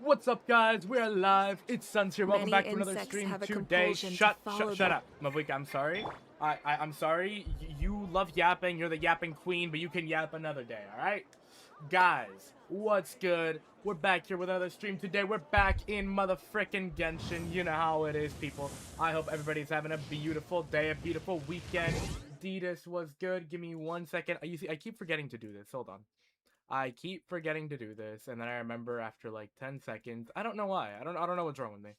What's up, guys? We're live. It's Suns here. Welcome back to another Insects stream have a today. compulsion to Shut follow up. Mavik, I'm sorry. I'm sorry. You love yapping. You're the yapping queen, but you can yap another day, alright? Guys, what's good? We're back here with another stream today. We're back in motherfrickin' Genshin. You know how it is, people. I hope everybody's having a beautiful day, a beautiful weekend. Ditas was good. Give me 1 second. You see, I keep forgetting to do this. Hold on. I keep forgetting to do this, and then I remember after like 10 seconds. I don't know why. I don't know what's wrong with me.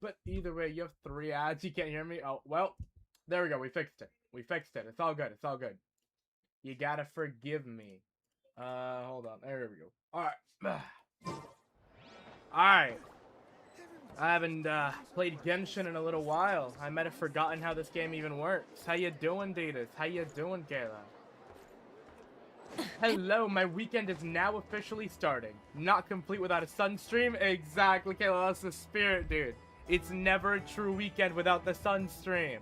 But either way, you have 3 ads. You can't hear me. Oh, well, there we go. We fixed it. We fixed it. It's all good. It's all good. You gotta forgive me. Hold on. There we go. Alright. Alright. I haven't played Genshin in a little while. I might have forgotten how this game even works. How you doing, Ditas? How you doing, Kayla? Hello, my weekend is now officially starting. Not complete without a sun stream? Exactly, Kayla, that's the spirit, dude. It's never a true weekend without the sun stream.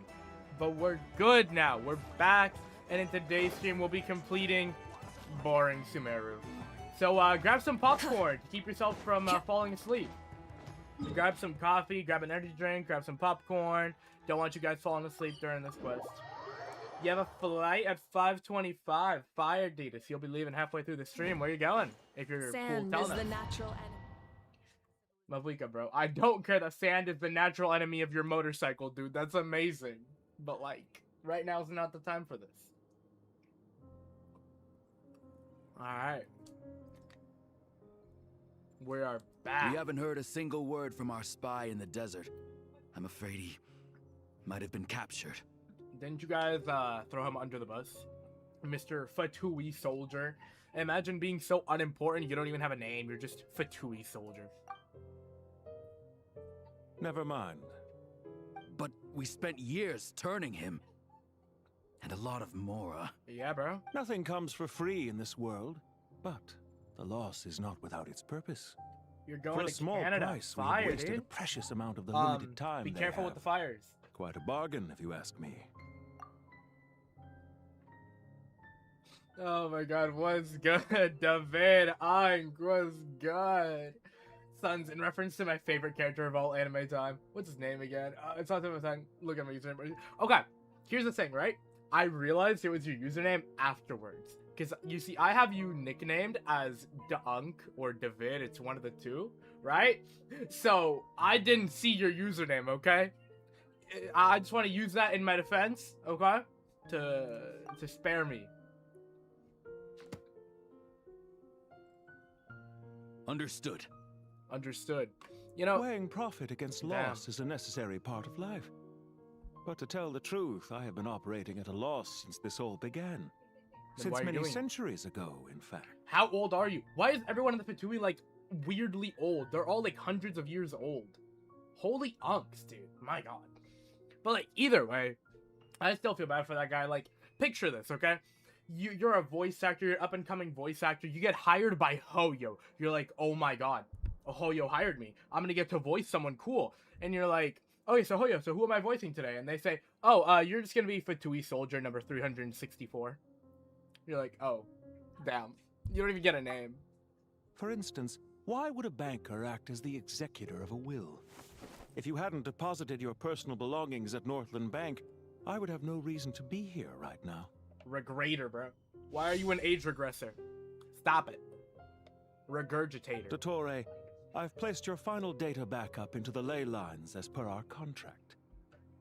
But we're good now. We're back, and in today's stream, we'll be completing boring Sumeru. So, grab some popcorn to keep yourself from falling asleep. Grab some coffee, grab an energy drink, grab some popcorn. Don't want you guys falling asleep during this quest. You have a flight at 5:25. Fire, Ditas. You'll be leaving halfway through the stream. Where are you going? If you're Sand cool, is tell the us. natural enemy. Mavlika, bro. I don't care that sand is the natural enemy of your motorcycle, dude. That's amazing. But, like, right now is not the time for this. Alright. We are back. We haven't heard a single word from our spy in the desert. I'm afraid he might have been captured. Didn't you guys throw him under the bus? Mr. Fatui Soldier. Imagine being so unimportant you don't even have a name. You're just Fatui Soldier. Never mind. But we spent years turning him. And a lot of Mora. Yeah, bro. Nothing comes for free in this world, but the loss is not without its purpose. You're going For a to small Canada. price, we Fire, have wasted dude. a precious amount of the limited time Be they careful have. with the fires. Quite a bargain, if you ask me. Oh my god, what's good? David Ang, what's good? Sons, in reference to my favorite character of all anime time. What's his name again? It's not my thing. Look at my username. Okay, here's the thing, right? I realized it was your username afterwards. Because, you see, I have you nicknamed as Dunk or David. It's one of the two, right? So, I didn't see your username, okay? I just want to use that in my defense, okay? To spare me. Understood. Understood. You know, Weighing profit against loss is a necessary part of life. But to tell the truth, I have been operating at a loss since this all began. Then why Since are you many doing it? centuries ago, in fact. how old are you? Why is everyone in the Fatui, like, weirdly old? They're all, like, hundreds of years old. Holy unks, dude. My god. But, like, either way, I still feel bad for that guy. Like, picture this, okay? You're a voice actor, you're an up-and-coming voice actor. You get hired by Hoyo. You're like, oh my god, Hoyo hired me. I'm gonna get to voice someone cool. And you're like, okay, so Hoyo, so who am I voicing today? And they say, oh, you're just gonna be Fatui Soldier number 364. You're like, oh, damn. You don't even get a name. For instance, why would a banker act as the executor of a will? If you hadn't deposited your personal belongings at Northland Bank, I would have no reason to be here right now. Regrator, bro. Why are you an age regressor? Stop it. Regurgitator. Dottore, I've placed your final data backup into the ley lines as per our contract.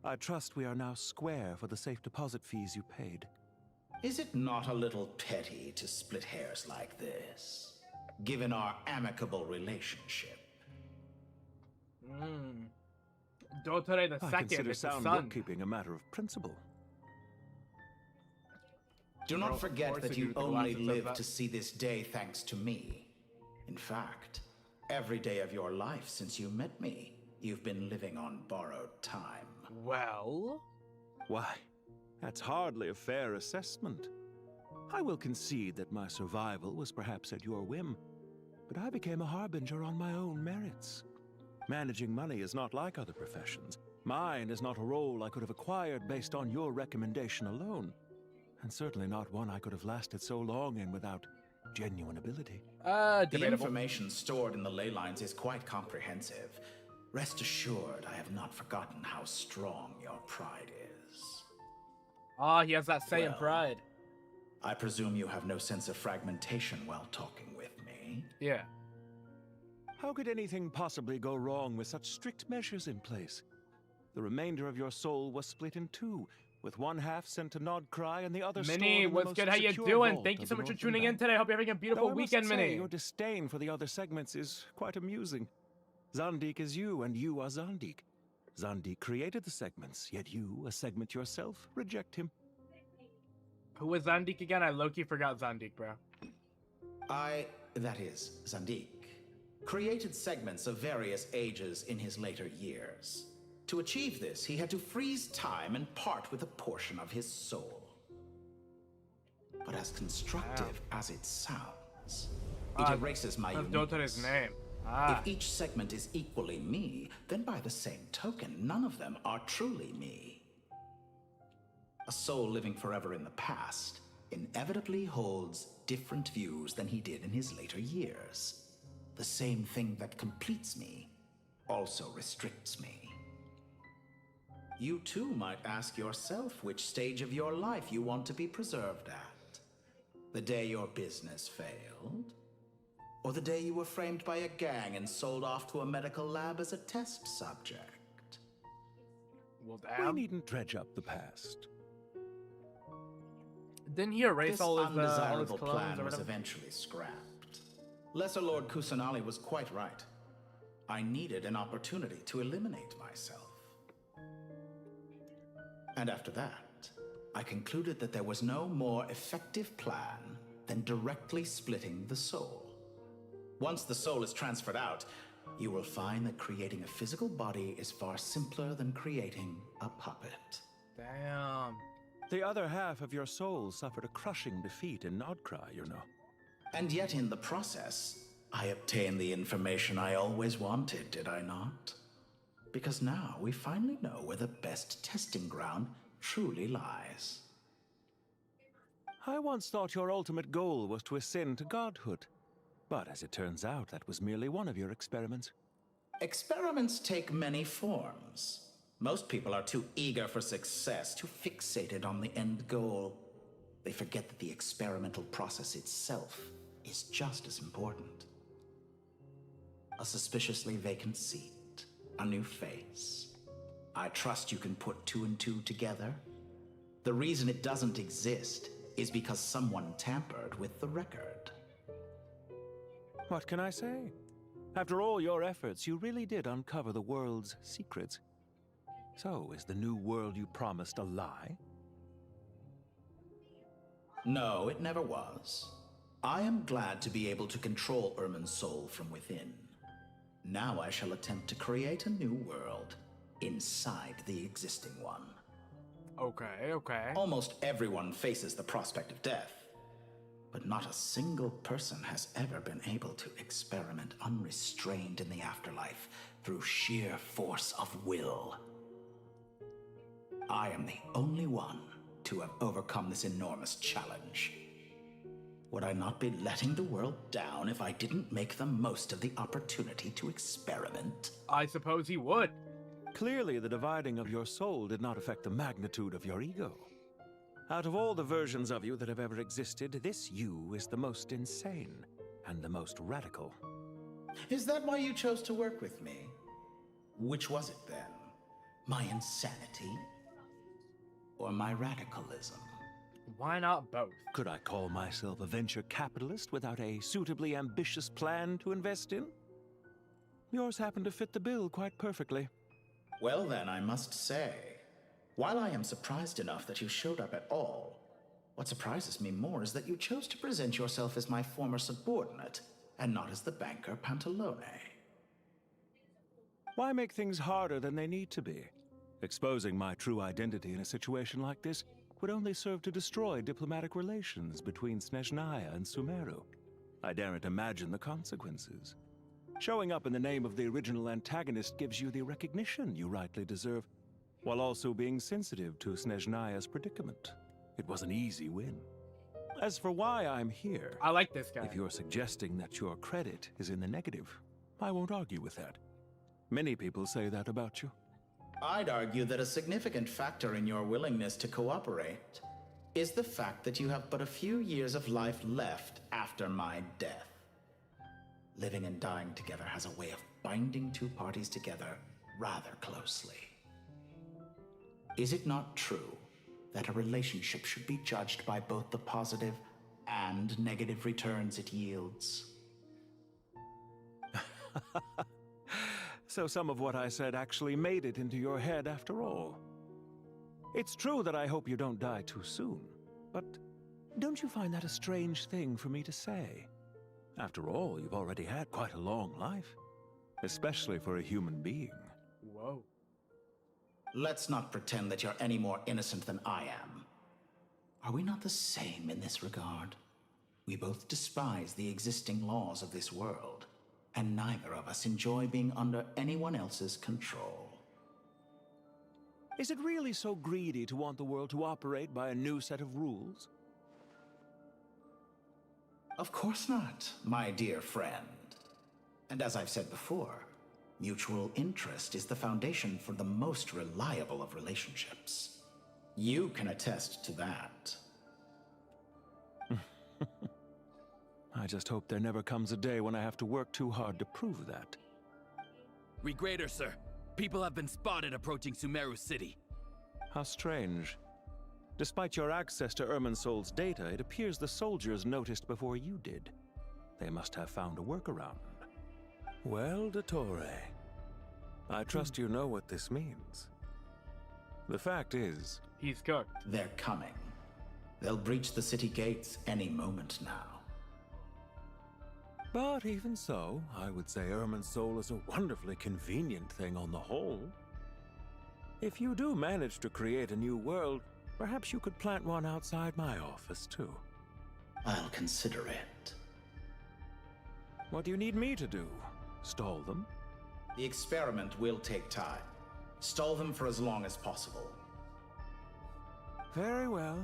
I trust we are now square for the safe deposit fees you paid. Is it not a little petty to split hairs like this, given our amicable relationship? Dottore the I second consider is the sound son. bookkeeping a matter of principle. Do Well, not of forget course that I do you with the only glasses of live that. to see this day thanks to me. In fact, every day of your life since you met me, you've been living on borrowed time. Well, Why, that's hardly a fair assessment. I will concede that my survival was perhaps at your whim, but I became a harbinger on my own merits. Managing money is not like other professions. Mine is not a role I could have acquired based on your recommendation alone, and certainly not one I could have lasted so long in without genuine ability. The Debatable. information stored in the ley lines is quite comprehensive. Rest assured, I have not forgotten how strong your pride is. Ah, he has that Saiyan Well. pride. I presume you have no sense of fragmentation while talking with me. Yeah. How could anything possibly go wrong with such strict measures in place? The remainder of your soul was split in two, with one half sent to Nodcry and the other stored Minnie, in the what's most good? How you secure doing? vault Thank you of so the much for Northern tuning in Bank. today. Hope you're having a beautiful Though I must weekend, say, Minnie. your disdain for the other segments is quite amusing. Zandik is you, and you are Zandik. Zandik created the segments, yet you, a segment yourself, reject him. Who was Zandik again? I low-key forgot Zandik, bro. That is, Zandik, created segments of various ages in his later years. To achieve this, he had to freeze time and part with a portion of his soul. But as constructive as it sounds, it erases my Let's go to his uniqueness. name. Ah. If each segment is equally me, then by the same token, none of them are truly me. A soul living forever in the past inevitably holds different views than he did in his later years. The same thing that completes me also restricts me. You too might ask yourself which stage of your life you want to be preserved at. The day your business failed? Or the day you were framed by a gang and sold off to a medical lab as a test subject? Well, We damn. needn't dredge up the past. Didn't he erase This all his undesirable clones plan or was whatever? eventually scrapped. Lesser Lord Kusanali was quite right. I needed an opportunity to eliminate myself. And after that, I concluded that there was no more effective plan than directly splitting the soul. Once the soul is transferred out, you will find that creating a physical body is far simpler than creating a puppet. Damn. The other half of your soul suffered a crushing defeat in Nodcry, you know. And yet in the process, I obtained the information I always wanted, did I not? Because now we finally know where the best testing ground truly lies. I once thought your ultimate goal was to ascend to godhood. But as it turns out, that was merely one of your experiments. Experiments take many forms. Most people are too eager for success, too fixated on the end goal. They forget that the experimental process itself is just as important. A suspiciously vacant seat, a new face. I trust you can put two and two together. The reason it doesn't exist is because someone tampered with the record. What can I say? After all your efforts, you really did uncover the world's secrets. So, is the new world you promised a lie? No, it never was. I am glad to be able to control Ermin's soul from within. Now I shall attempt to create a new world inside the existing one. Okay, okay. Almost everyone faces the prospect of death, but not a single person has ever been able to experiment unrestrained in the afterlife through sheer force of will. I am the only one to have overcome this enormous challenge. Would I not be letting the world down if I didn't make the most of the opportunity to experiment? I suppose he would. Clearly, the dividing of your soul did not affect the magnitude of your ego. Out of all the versions of you that have ever existed, this you is the most insane and the most radical. Is that why you chose to work with me? Which was it then? My insanity? Or my radicalism? Why not both? Could I call myself a venture capitalist without a suitably ambitious plan to invest in? Yours happened to fit the bill quite perfectly. Well then, I must say, while I am surprised enough that you showed up at all, what surprises me more is that you chose to present yourself as my former subordinate, and not as the banker Pantalone. Why make things harder than they need to be? Exposing my true identity in a situation like this would only serve to destroy diplomatic relations between Snezhnaya and Sumeru. I daren't imagine the consequences. Showing up in the name of the original antagonist gives you the recognition you rightly deserve, while also being sensitive to Snezhnaya's predicament. It was an easy win. As for why I'm here, I like this guy. if you're suggesting that your credit is in the negative, I won't argue with that. Many people say that about you. I'd argue that a significant factor in your willingness to cooperate is the fact that you have but a few years of life left after my death. Living and dying together has a way of binding two parties together rather closely. Is it not true that a relationship should be judged by both the positive and negative returns it yields? So some of what I said actually made it into your head after all. It's true that I hope you don't die too soon, but don't you find that a strange thing for me to say? After all, you've already had quite a long life, especially for a human being. Whoa. Let's not pretend that you're any more innocent than I am. Are we not the same in this regard? We both despise the existing laws of this world, and neither of us enjoy being under anyone else's control. Is it really so greedy to want the world to operate by a new set of rules? Of course not, my dear friend. And as I've said before, mutual interest is the foundation for the most reliable of relationships. You can attest to that. I just hope there never comes a day when I have to work too hard to prove that. Regrader, sir. People have been spotted approaching Sumeru City. How strange. Despite your access to Irminsol's data, it appears the soldiers noticed before you did. They must have found a workaround. Well, Dottore, I trust you know what this means. The fact is, He's cooked. They're coming. They'll breach the city gates any moment now. but even so, I would say Irminsol is a wonderfully convenient thing on the whole. If you do manage to create a new world, perhaps you could plant one outside my office, too. I'll consider it. What do you need me to do? Stall them? The experiment will take time. Stall them for as long as possible. Very well.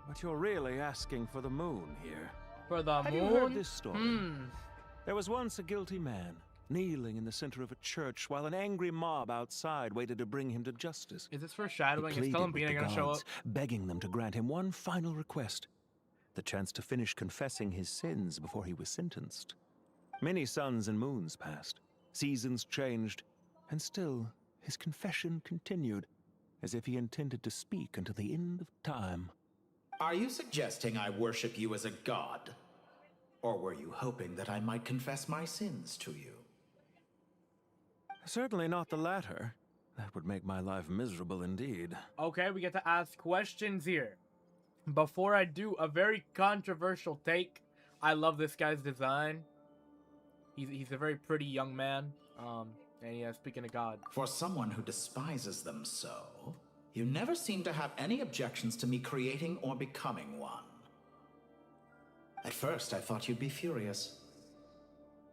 But you're really asking for the moon here. For the Have moon? you heard this story? There was once a guilty man, kneeling in the center of a church while an angry mob outside waited to bring him to justice. Is this He foreshadowing? Is pleaded with Columbina the gonna show up? gods, begging them to grant him one final request, the chance to finish confessing his sins before he was sentenced. Many suns and moons passed, seasons changed, and still his confession continued, as if he intended to speak until the end of time. Are you suggesting I worship you as a god? Or were you hoping that I might confess my sins to you? Certainly not the latter. That would make my life miserable indeed. Okay, we get to ask questions here. Before I do, a very controversial take. I love this guy's design. He's a very pretty young man. And yeah, speaking of God. For someone who despises them so, you never seem to have any objections to me creating or becoming one. At first, I thought you'd be furious.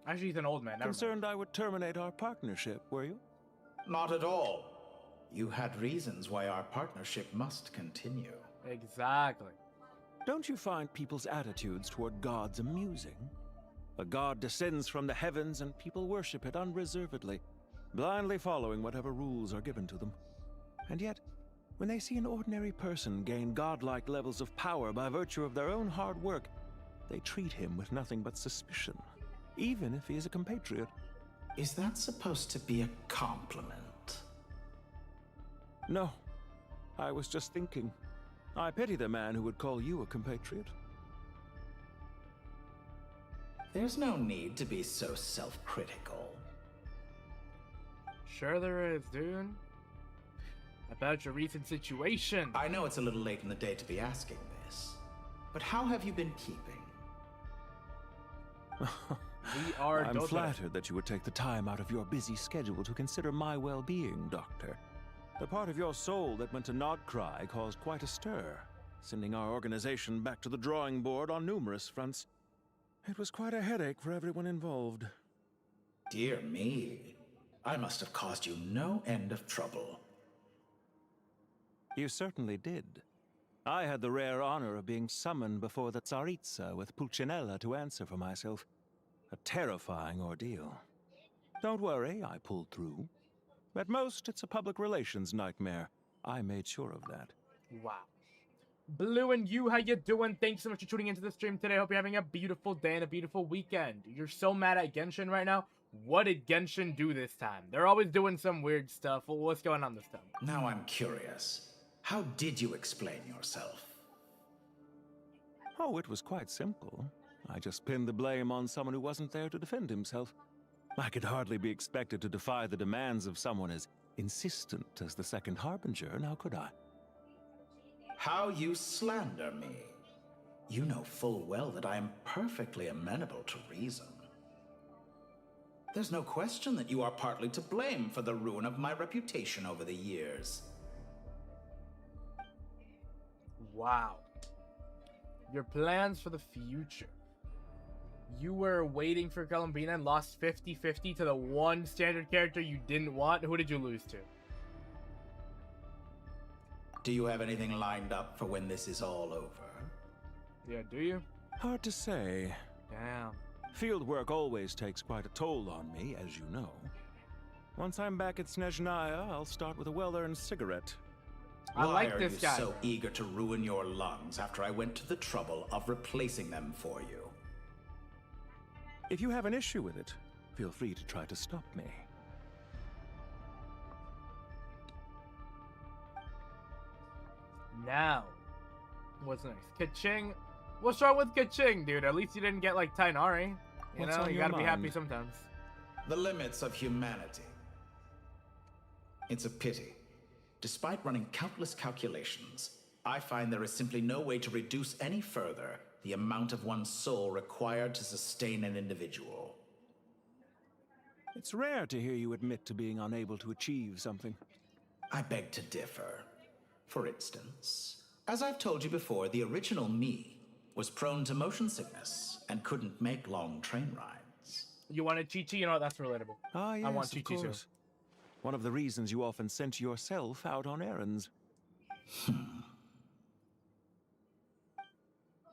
Actually, he's an old man. Never mind. Concerned I would terminate our partnership, were you? Not at all. You had reasons why our partnership must continue. Exactly. Don't you find people's attitudes toward gods amusing? A god descends from the heavens and people worship it unreservedly, blindly following whatever rules are given to them. And yet, when they see an ordinary person gain godlike levels of power by virtue of their own hard work, they treat him with nothing but suspicion, even if he is a compatriot. Is that supposed to be a compliment? No, I was just thinking. I pity the man who would call you a compatriot. There's no need to be so self-critical. Sure there is, dude. About your recent situation. I know it's a little late in the day to be asking this, but how have you been keeping? We are I'm Dota. flattered that you would take the time out of your busy schedule to consider my well-being, Doctor. The part of your soul that went to Nodcry caused quite a stir, sending our organization back to the drawing board on numerous fronts. It was quite a headache for everyone involved. Dear me, I must have caused you no end of trouble. You certainly did. I had the rare honor of being summoned before the Tsaritsa with Pulcinella to answer for myself. A terrifying ordeal. Don't worry, I pulled through. At most, it's a public relations nightmare. I made sure of that. Wow. Blue and you, how you doing? Thanks so much for tuning into the stream today. Hope you're having a beautiful day and a beautiful weekend. You're so mad at Genshin right now. What did Genshin do this time? They're always doing some weird stuff. Well, what's going on this time? Now I'm curious. How did you explain yourself? Oh, it was quite simple. I just pinned the blame on someone who wasn't there to defend himself. I could hardly be expected to defy the demands of someone as insistent as the second Harbinger, now could I? How you slander me. You know full well that I am perfectly amenable to reason. There's no question that you are partly to blame for the ruin of my reputation over the years. Wow. Your plans for the future. You were waiting for Columbina and lost 50-50 to the one standard character you didn't want. Who did you lose to? Do you have anything lined up for when this is all over? Yeah, do you? Hard to say. Damn. Field work always takes quite a toll on me, as you know. Once I'm back at Snezhnaya, I'll start with a well-earned cigarette. I like Why this are you guy. so eager to ruin your lungs after I went to the trouble of replacing them for you? If you have an issue with it, feel free to try to stop me. Now, what's next? Kaching. What's wrong with Kaching, dude? At least you didn't get like Tainari. You What's know, on you your gotta be happy mind? sometimes. The limits of humanity. It's a pity. Despite running countless calculations, I find there is simply no way to reduce any further the amount of one's soul required to sustain an individual. It's rare to hear you admit to being unable to achieve something. I beg to differ. For instance, as I've told you before, the original me was prone to motion sickness and couldn't make long train rides. You wanted Chi-Chi? You know what? That's relatable. Ah, yes, I want of Chi-Chi too. course. One of the reasons you often sent yourself out on errands.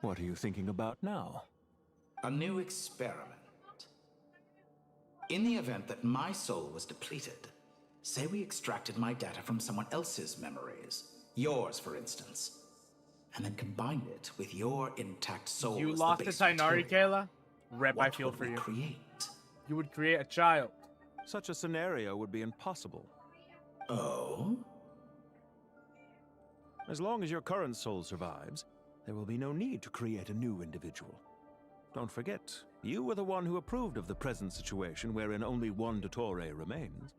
What are you thinking about now? A new experiment. In the event that my soul was depleted, say we extracted my data from someone else's memories, yours for instance, and then combined it with your intact soul You as lost the to base Tainari, material. Kayla? Rep, I What feel would for we you. create? You would create a child. Such a scenario would be impossible. Oh? As long as your current soul survives, there will be no need to create a new individual. Don't forget, you were the one who approved of the present situation wherein only one Dottore remains.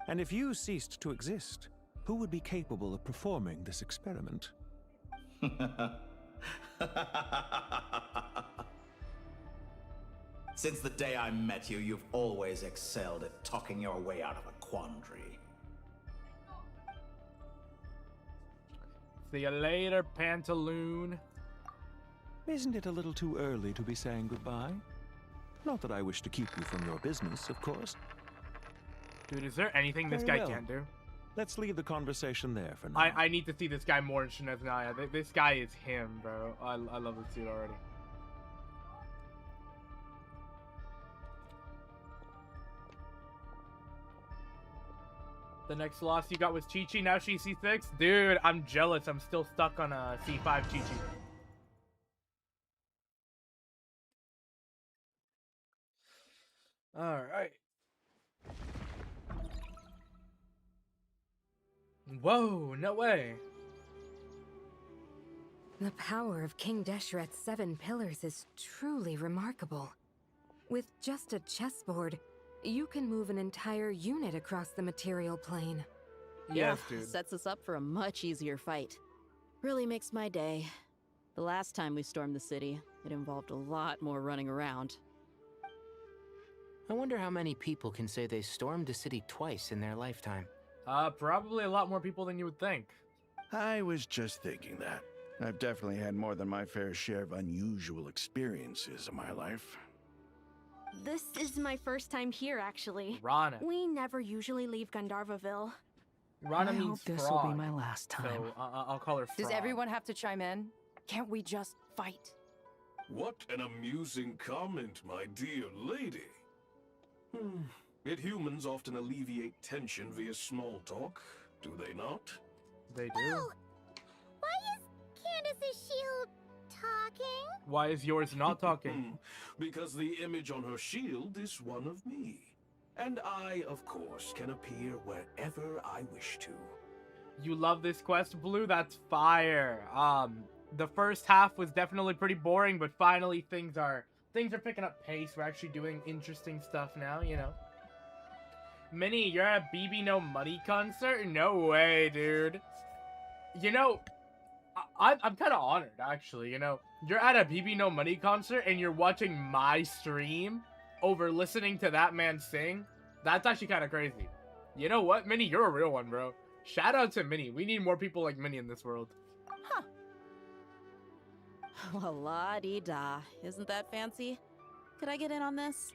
And if you ceased to exist, who would be capable of performing this experiment? Since the day I met you, you've always excelled at talking your way out of a quandary. See you later, Pantaloon. Isn't it a little too early to be saying goodbye? Not that I wish to keep you from your business, of course. Dude, is there anything this Very guy well. can't do? Let's leave the conversation there for now. I need to see this guy more in Snezhnaya. This guy is him, bro. I love this dude already. The next loss you got was Chi-Chi, now she's C6? Dude, I'm jealous. I'm still stuck on C5 Chi-Chi. Alright. Whoa, no way. The power of King Deshret's 7 pillars is truly remarkable. With just a chessboard, you can move an entire unit across the material plane. Yes, dude. Sets us up for a much easier fight. Really makes my day. The last time we stormed the city, it involved a lot more running around. I wonder how many people can say they stormed a city twice in their lifetime. Probably a lot more people than you would think. I was just thinking that. I've definitely had more than my fair share of unusual experiences in my life. This is my first time here, actually. Rana. We never usually leave Gandharvaville. Rana I means hope this frog. will be my last time. So I'll call her frog. Does everyone have to chime in? Can't we just fight? What an amusing comment, my dear lady. Yet humans often alleviate tension via small talk, do they not? They do. Oh, why is Candace's shield talking? Why is yours not talking? Because the image on her shield is one of me. And I, of course, can appear wherever I wish to. You love this quest, Blue? That's fire. The first half was definitely pretty boring, but finally things are picking up pace. We're actually doing interesting stuff now, you know. Minnie, you're at a BB No Money concert? No way, dude. You know, I'm kind of honored, actually, you know. You're at a BB No Money concert and you're watching my stream over listening to that man sing. That's actually kind of crazy. You know what, Minnie? You're a real one, bro. Shout out to Minnie. We need more people like Minnie in this world. Huh. La-di-da. Isn't that fancy? Could I get in on this?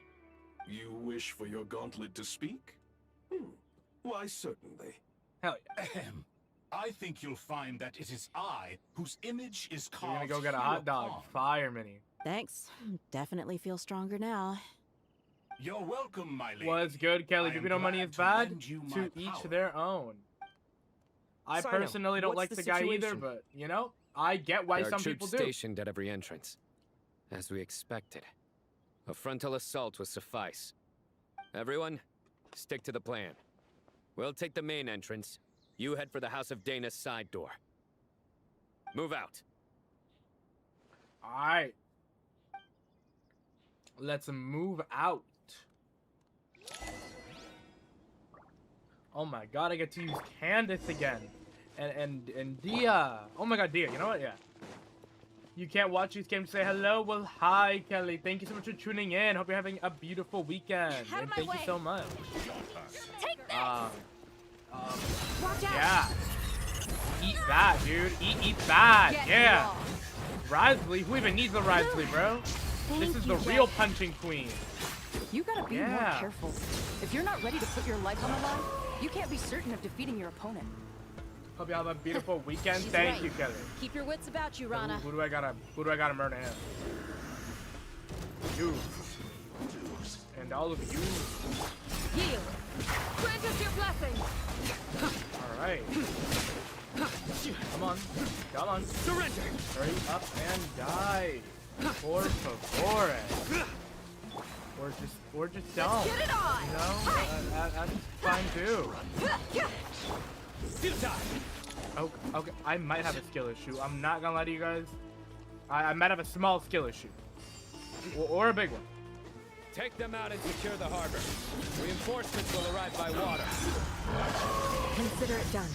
You wish for your gauntlet to speak? Why, certainly. Hell yeah. Ahem. I think you'll find that it is I whose image is You're carved gonna go get a here hot dog. upon. Fire, Minnie. Thanks. Definitely feel stronger now. You're welcome, my lady. What's good, Kelly? I BB am No Money glad is to bad. lend you To my each power. their own. I Sino, personally don't like what's the the guy either, situation? but, you know, I get why There are some troops people do. stationed at every entrance. As we expected. A frontal assault will suffice. Everyone, stick to the plan. We'll take the main entrance. You head for the House of Dana's side door. Move out. Alright. Let's move out. Oh my god, I get to use Candace again. And Dia. Oh my god, Dia, you know what? Yeah. You can't watch these games, say hello? Well, hi, Kelly. Thank you so much for tuning in. Hope you're having a beautiful weekend. Out of And my thank way. you so much. Take this! Watch out! Yeah. Eat that, dude. Eat that. Get Yeah. lost. Risley? Who even needs a Risley, bro? This is the real punching queen. You gotta be more Yeah. careful. If you're not ready to put your life on the line, you can't be certain of defeating your opponent. Hope y'all have a beautiful weekend. She's Thank right. you, Kelly. Keep your wits about you, Who, Rana. who do I gotta murder him? You. And all of you. Yield! Grant us your blessing! Alright. Come on. Come on. Surrender! Hurry up and die. Por favore. Or just don't. Get it on! You know? That's fine too. Oh, okay. I might have a skill issue. I'm not gonna lie to you guys. I might have a small skill issue. Or a big one. Take them out and secure the harbor. Reinforcements will arrive by water. Consider it done.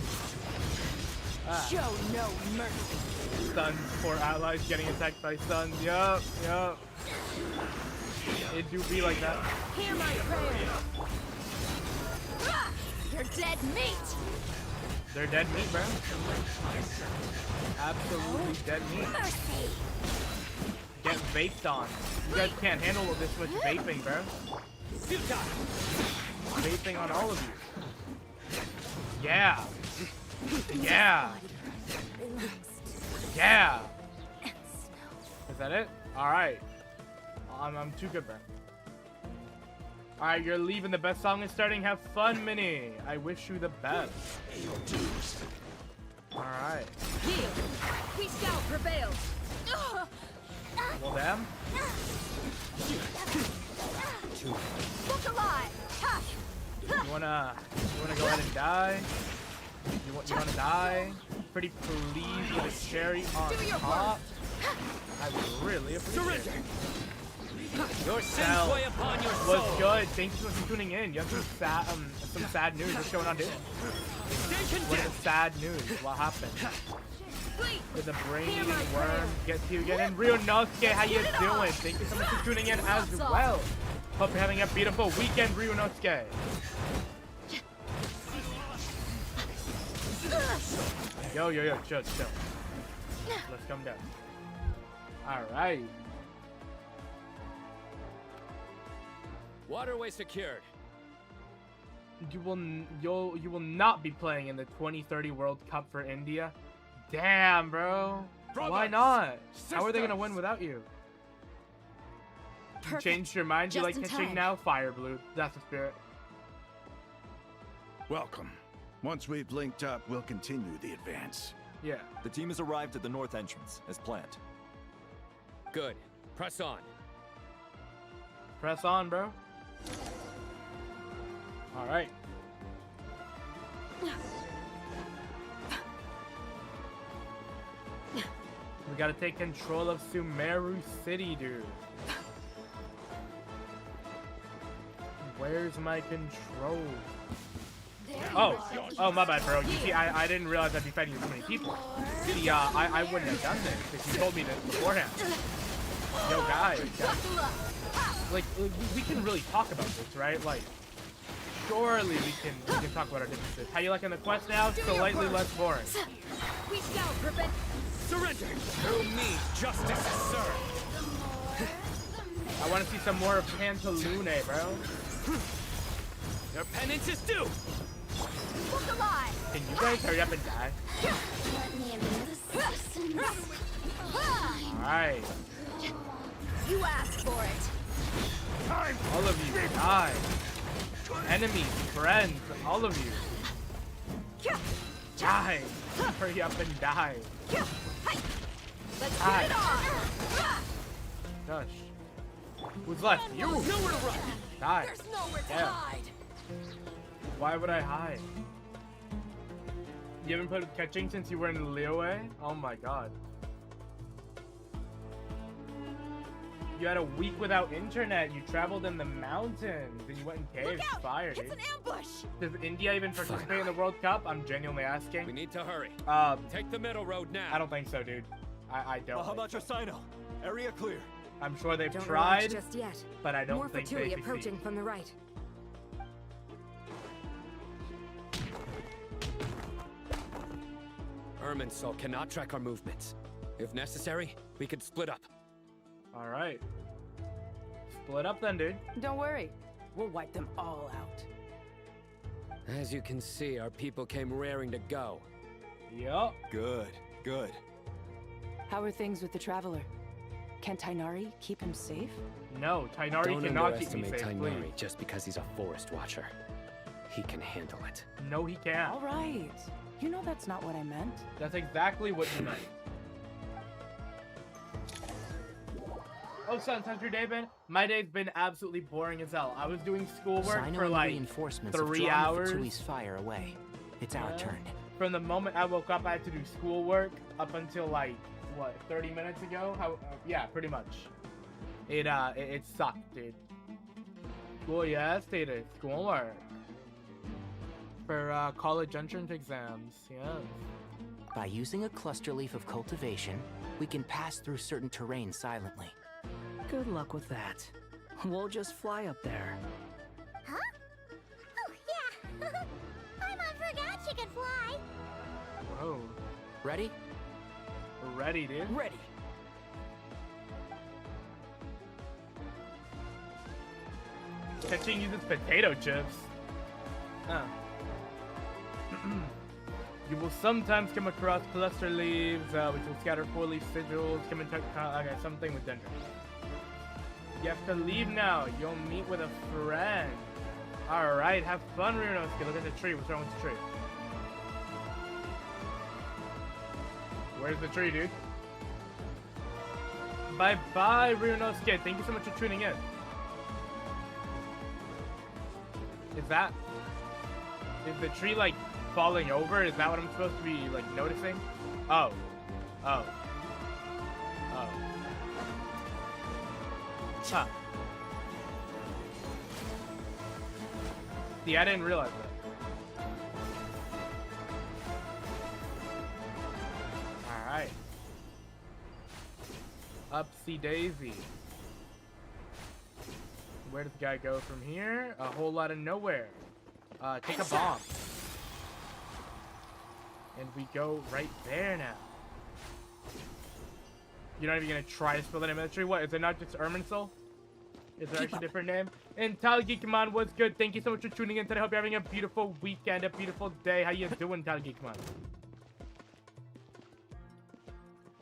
Show no mercy. Suns, poor allies getting attacked by suns. Yup. It do be like that. Hear my prayer! You're dead meat! They're dead meat, bro. Absolutely dead meat. Mercy! Get vaped on. You guys can't handle this much vaping, bro. Vaping on all of you. Yeah. Yeah. Yeah. Is that it? Alright. I'm too good, bro. Alright, you're leaving. The best song is starting. Have fun, Minnie. I wish you the best. Alright. Yield! We shall prevail! Well, damn. Look alive! You wanna go ahead and die? You wanna die? Pretty please with a cherry on Do your top. I would really appreciate it. Your sins Sal, weigh upon your what's soul. good? Thank you so much for tuning in. You have some sad news. What's going on, dude? What is the sad news? What happened? Did the brainy worm get to you again? And Ryunosuke, how you doing? Thank you so much for tuning in as well. Hope you're having a beautiful weekend, Ryunosuke. Yo, chill. Let's come down. Alright. Waterway secured. you will not be playing in the 2030 World Cup for India. Damn, bro. Why not? How are they gonna win without you? You changed your mind? You like pitching now? Fire Blue. That's the spirit. Welcome. Once we've linked up, we'll continue the advance. Yeah. The team has arrived at the north entrance, as planned. Good. Press on. Press on, bro. Alright. We gotta take control of Sumeru City, dude. Where's my control? Oh, my bad, bro. You see, I didn't realize I'd be fighting so many people. See, I wouldn't have done this if you told me this beforehand. Yo, guys. Like, we can really talk about this, right? Like, surely we can talk about our differences. How you liking the quest now? Slightly less boring. We shall prevent. Surrender! Through me, justice is served! I want to see some more of Pantalune, bro. Your penance is due! Look alive! Can you guys hurry up and die? Alright. You asked for it. All of you, die. Enemies, friends, all of you. Die. Hurry up and die. Let's Die. get it on! Gosh. Who's left? You! Nowhere to run. Die. There's nowhere to Yeah. hide. Why would I hide? You haven't played with catching since you were in Liyue? Oh my god. You had a week without internet. You traveled in the mountains. And you went in caves. Look out! Fire, dude. It's an ambush! Does India even participate in the World Cup? I'm genuinely asking. We need to hurry. Take the middle road now. I don't think so, dude. I don't. Well, how about your Sino? Area clear. I'm sure they've Don't tried, relax just yet. but I don't More think Fatui they approaching succeed. from the right. Irminsul cannot track our movements. If necessary, we could split up. All right. Split up then, dude. Don't worry. We'll wipe them all out. As you can see, our people came raring to go. Yup. Good, good. How are things with the Traveler? Can Tainari keep him safe? No, Tainari Don't cannot keep me underestimate safe, Tainari please. just because he's a forest watcher. He can handle it. No, he can't. All right. You know that's not what I meant. That's exactly what you meant. Oh, son, how's your day been? My day's been absolutely boring as hell. I was doing schoolwork Sino for and like reinforcements 3 have hours. drawn Fatui's fire away. It's our turn. From the moment I woke up, I had to do schoolwork up until like, what, 30 minutes ago? Yeah, pretty much. It sucked, dude. School, yes, dude. Schoolwork. For college entrance exams, yes. By using a cluster leaf of cultivation, we can pass through certain terrain silently. Good luck with that. We'll just fly up there. Huh? Oh, yeah. Paimon forgot she could fly. Whoa. Ready? We're ready, dude. Ready. Catching uses potato chips. Huh. You will sometimes come across cluster leaves, which will scatter 4-leaf sigils. Come in okay, something with dendrons. You have to leave now. You'll meet with a friend. Alright, have fun, Ryunosuke. Look at the tree. What's wrong with the tree? Where's the tree, dude? Bye-bye, Ryunosuke. Thank you so much for tuning in. Is the tree, like, falling over? Is that what I'm supposed to be, like, noticing? Oh. Oh. Oh. Huh. See, I didn't realize that. Alright. Upsy daisy. Where does the guy go from here? A whole lot of nowhere. Take a bomb. And we go right there now. You're not even gonna try to spill the name of the tree? What, is it not just Irminsul? Is there actually a different name? And Talgeekmon, what's good? Thank you so much for tuning in today. Hope you're having a beautiful weekend, a beautiful day. How you doing, Talgeekmon?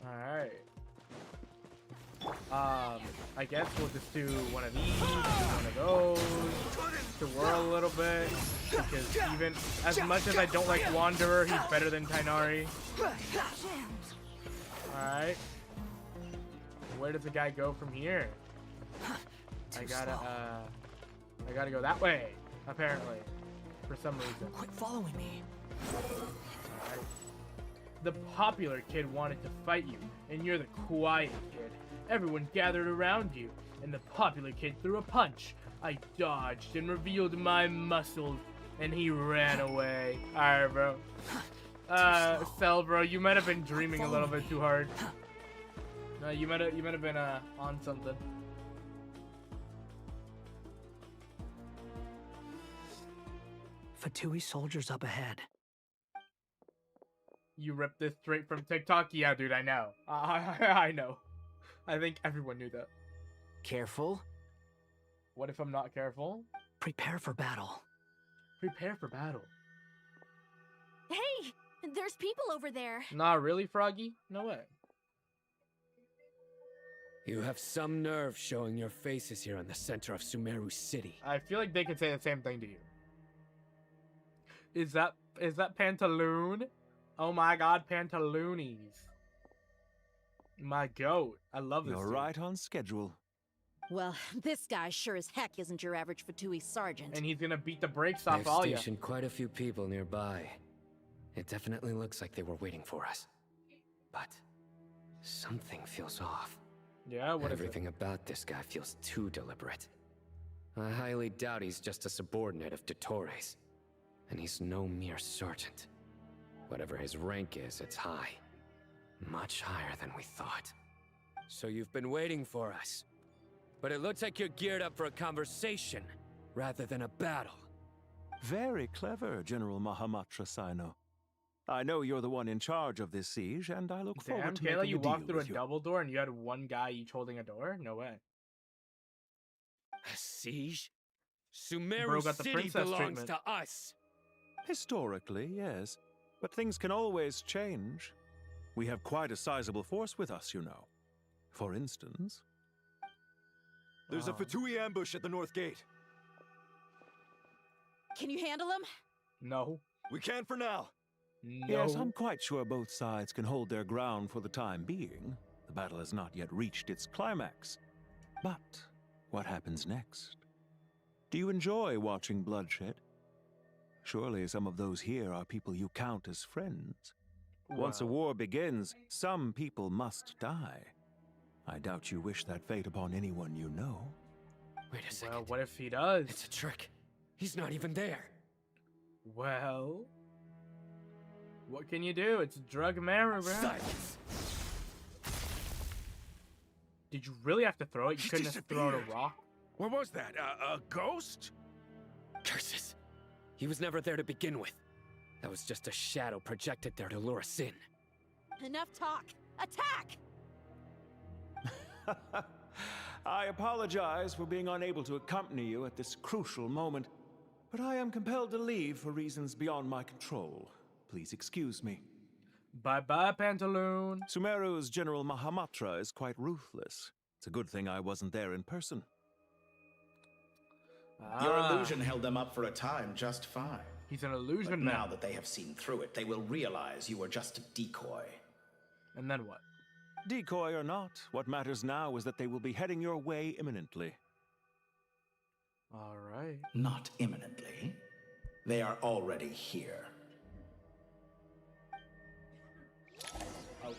Alright. I guess we'll just do one of these, one of those, to whirl a little bit, because even as much as I don't like Wanderer, he's better than Tainari. Alright. Where does the guy go from here? I gotta go that way, apparently, for some reason. Quit following me. Alright. The popular kid wanted to fight you, and you're the quiet kid. Everyone gathered around you, and the popular kid threw a punch. I dodged and revealed my muscles, and he ran away. Alright, bro. Cell, bro, you might have been dreaming a little bit too hard. No, you might have been on something. Fatui soldiers up ahead. You ripped this straight from TikTok? Yeah, dude, I know. I know. I think everyone knew that. Careful. What if I'm not careful? Prepare for battle. Prepare for battle. Hey, there's people over there. Nah, really, Froggy? No way. You have some nerve showing your faces here in the center of Sumeru City. I feel like they could say the same thing to you. Is that Pantaloon? Oh my god, Pantaloonies. My goat. I love this. You're dude. right on schedule. Well, this guy sure as heck isn't your average Fatui sergeant. And he's gonna beat the brakes off They've all ya. stationed quite a few people nearby. It definitely looks like they were waiting for us. But something feels off. Yeah, what is it? Everything about this guy feels too deliberate. I highly doubt he's just a subordinate of Dottores. And he's no mere sergeant. Whatever his rank is, it's high. Much higher than we thought. So you've been waiting for us. But it looks like you're geared up for a conversation, rather than a battle. Very clever, General Mahamatra Sino. I know you're the one in charge of this siege, and I look forward to Kayla, making you a deal walked through a with you. double door and you had one guy each holding a door? No way. A siege? Sumeru Bro got the City princess belongs treatment. to us. Historically, yes. But things can always change. We have quite a sizable force with us, you know. For instance... There's a Fatui ambush at the north gate. Can you handle him? No. We can for now. No. Yes, I'm quite sure both sides can hold their ground for the time being. The battle has not yet reached its climax. But what happens next? Do you enjoy watching bloodshed? Surely some of those here are people you count as friends. Once a war begins, some people must die. I doubt you wish that fate upon anyone you know. Wait a second. Well, what if he does? It's a trick. He's not even there. Well... What can you do? It's drug marrow, bro. Silence! Did you really have to throw it? You couldn't have thrown a rock? What was that? A ghost? Curses! He was never there to begin with. That was just a shadow projected there to lure us in. Enough talk. Attack! I apologize for being unable to accompany you at this crucial moment, but I am compelled to leave for reasons beyond my control. Please excuse me. Bye-bye, Pantaloon. Sumeru's General Mahamatra is quite ruthless. It's a good thing I wasn't there in person. Your illusion held them up for a time just fine. He's an illusion But man. now that they have seen through it, they will realize you were just a decoy. And then what? Decoy or not, what matters now is that they will be heading your way imminently. All right. Not imminently. They are already here.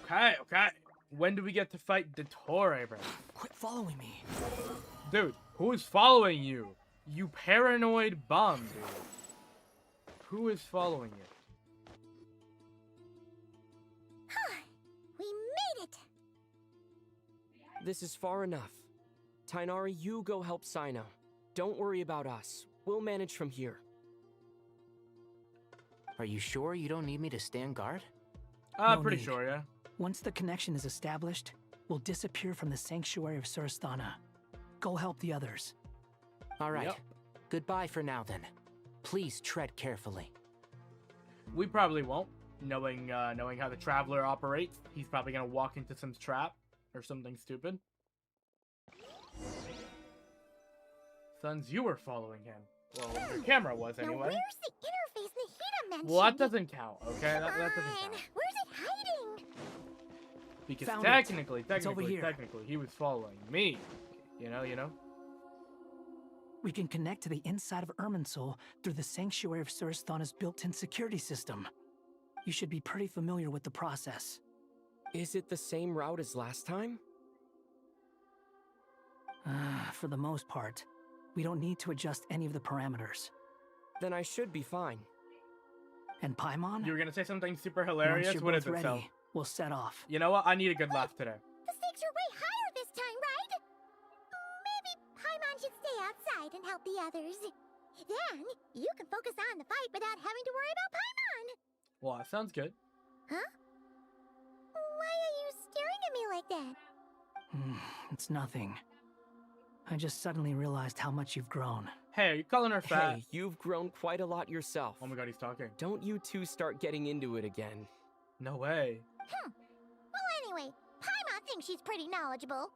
Okay, okay. When do we get to fight Dottore, bro? Quit following me. Dude, who is following you? You paranoid bum, dude. Who is following you? We made it! This is far enough. Tainari, you go help Sino. Don't worry about us. We'll manage from here. Are you sure you don't need me to stand guard? No Pretty need. sure, yeah. Once the connection is established, we'll disappear from the sanctuary of Surasthana. Go help the others. All right. Yep. Goodbye for now, then. Please tread carefully. We probably won't. Knowing how the Traveler operates, he's probably gonna walk into some trap or something stupid. Sons, you were following him. Well, your camera was anyway. Now where's the interface Nahida mentioned? Well, that doesn't count, okay? That doesn't count. Where's it hiding? Because Found technically, It's over here. he was following me. You know? We can connect to the inside of Irminsul through the Sanctuary of Surasthana's built-in security system. You should be pretty familiar with the process. Is it the same route as last time? For the most part. We don't need to adjust any of the parameters. Then I should be fine. And Paimon? You were gonna say something super hilarious? Once you're What is both it, ready, Sel? we'll set off. You know what? I need a good laugh today. The stakes are way higher this time, right? Maybe Paimon should stay outside and help the others. Then, you can focus on the fight without having to worry about Paimon. Well, that sounds good. Huh? Why are you staring at me like that? It's nothing. I just suddenly realized how much you've grown. Hey, are you calling her fat? Hey, you've grown quite a lot yourself. Oh my god, he's talking. Don't you two start getting into it again. No way. Well, anyway, Paimon thinks she's pretty knowledgeable.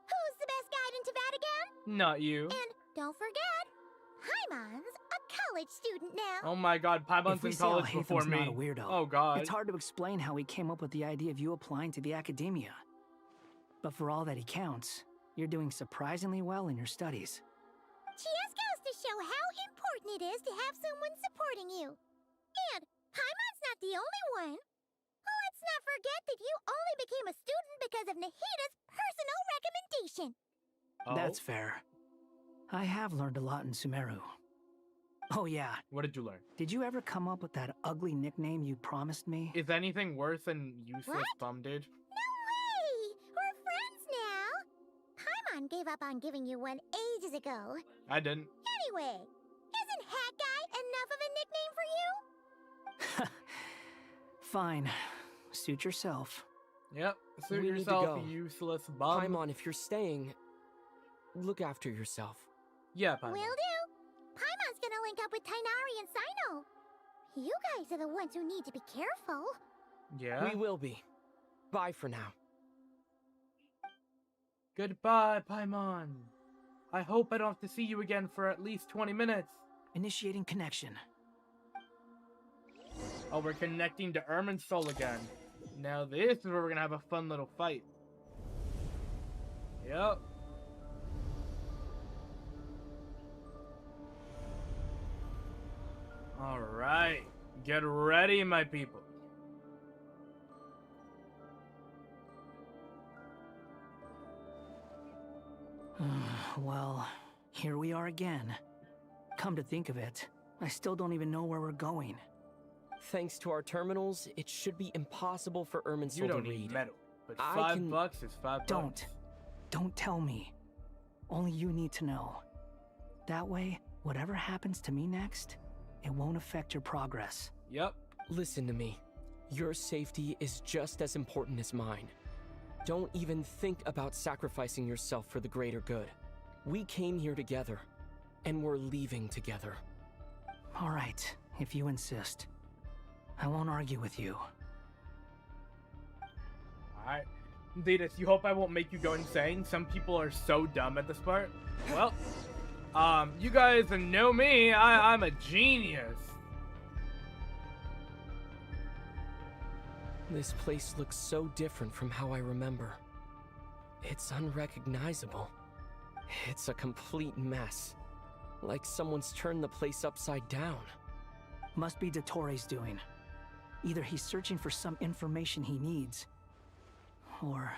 Who's the best guide in Teyvat again? Not you. And don't forget, Paimon's a college student now. Oh my god, Paimon's in college before Hatham's me. not a weirdo. Oh god. It's hard to explain how he came up with the idea of you applying to the academia. But for all that he counts, you're doing surprisingly well in your studies. She just goes to show how important it is to have someone supporting you. And Paimon's not the only one. Let's not forget that you only became a student because of Nahida's personal recommendation. Oh? That's fair. I have learned a lot in Sumeru. Oh yeah. What did you learn? Did you ever come up with that ugly nickname you promised me? Is anything worse than useless bum dude? No way! We're friends now! Paimon gave up on giving you one ages ago. I didn't. Anyway, isn't Hat Guy enough of a nickname for you? Fine. Suit yourself. Yep. Suit We need to yourself, go. useless bum. Paimon, if you're staying, look after yourself. Yeah, Paimon. Will do. Paimon's gonna link up with Tainari and Sino. You guys are the ones who need to be careful. Yeah? We will be. Bye for now. Goodbye, Paimon. I hope I don't have to see you again for at least 20 minutes. Initiating connection. Oh, we're connecting to Irminsul again. Now this is where we're gonna have a fun little fight. Yep. Alright. Get ready, my people. Well, here we are again. Come to think of it, I still don't even know where we're going. Thanks to our terminals, it should be impossible for Irminsul You don't to need read. metal, but I can... $5 is $5. Don't tell me. Only you need to know. That way, whatever happens to me next, it won't affect your progress. Yep. Listen to me. Your safety is just as important as mine. Don't even think about sacrificing yourself for the greater good. We came here together, and we're leaving together. All right, if you insist. I won't argue with you. Alright. Detus, you hope I won't make you go insane? Some people are so dumb at this part. Well, you guys know me. I'm a genius. This place looks so different from how I remember. It's unrecognizable. It's a complete mess. Like someone's turned the place upside down. Must be Dottoro's doing. Either he's searching for some information he needs, or...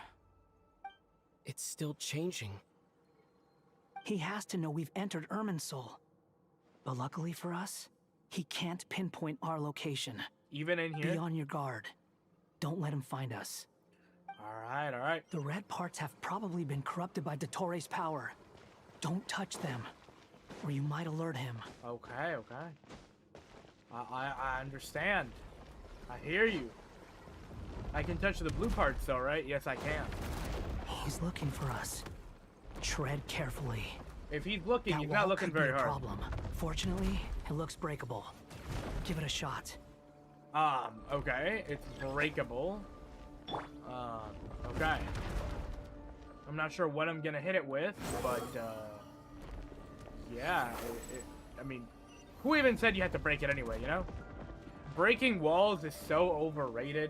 It's still changing. He has to know we've entered Irminsul. But luckily for us, he can't pinpoint our location. Even in here? Be on your guard. Don't let him find us. Alright, alright. The red parts have probably been corrupted by Dottoro's power. Don't touch them, or you might alert him. Okay, okay. I understand. I hear you. I can touch the blue parts though, right? Yes, I can. He's looking for us. Tread carefully. If he's looking, That he's not wall looking could be very a hard. problem. Fortunately, it looks breakable. Give it a shot. Okay. It's breakable. Okay. I'm not sure what I'm gonna hit it with, but, yeah. I mean, who even said you had to break it anyway, you know? Breaking walls is so overrated.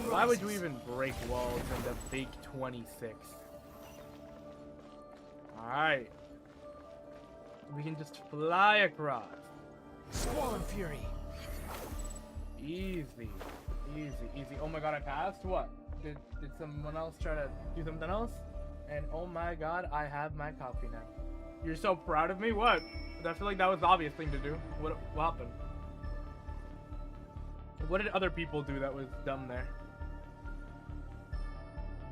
Why would you even break walls in the big 26? Alright. We can just fly across. Squall and Fury. Easy. Easy, easy. Oh my god, I passed? What? Did someone else try to do something else? And oh my god, I have my coffee now. You're so proud of me? What? I feel like that was the obvious thing to do. What happened? What did other people do that was dumb there?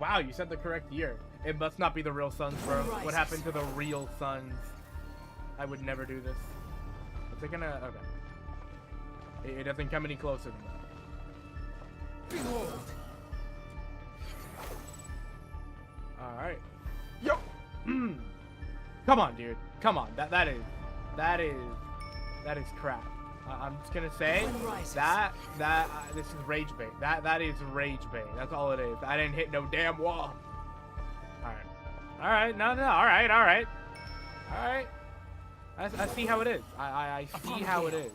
Wow, you said the correct year. It must not be the real suns, bro. What happened to the real suns? I would never do this. Is it gonna... Okay. It doesn't come any closer than that. Behold. Alright. Yo! Come on, dude. Come on. That is crap. I'm just gonna say that this is rage bait. That is rage bait. That's all it is. I didn't hit no damn wall. All right. No. All right. I see how it is. I see how it is.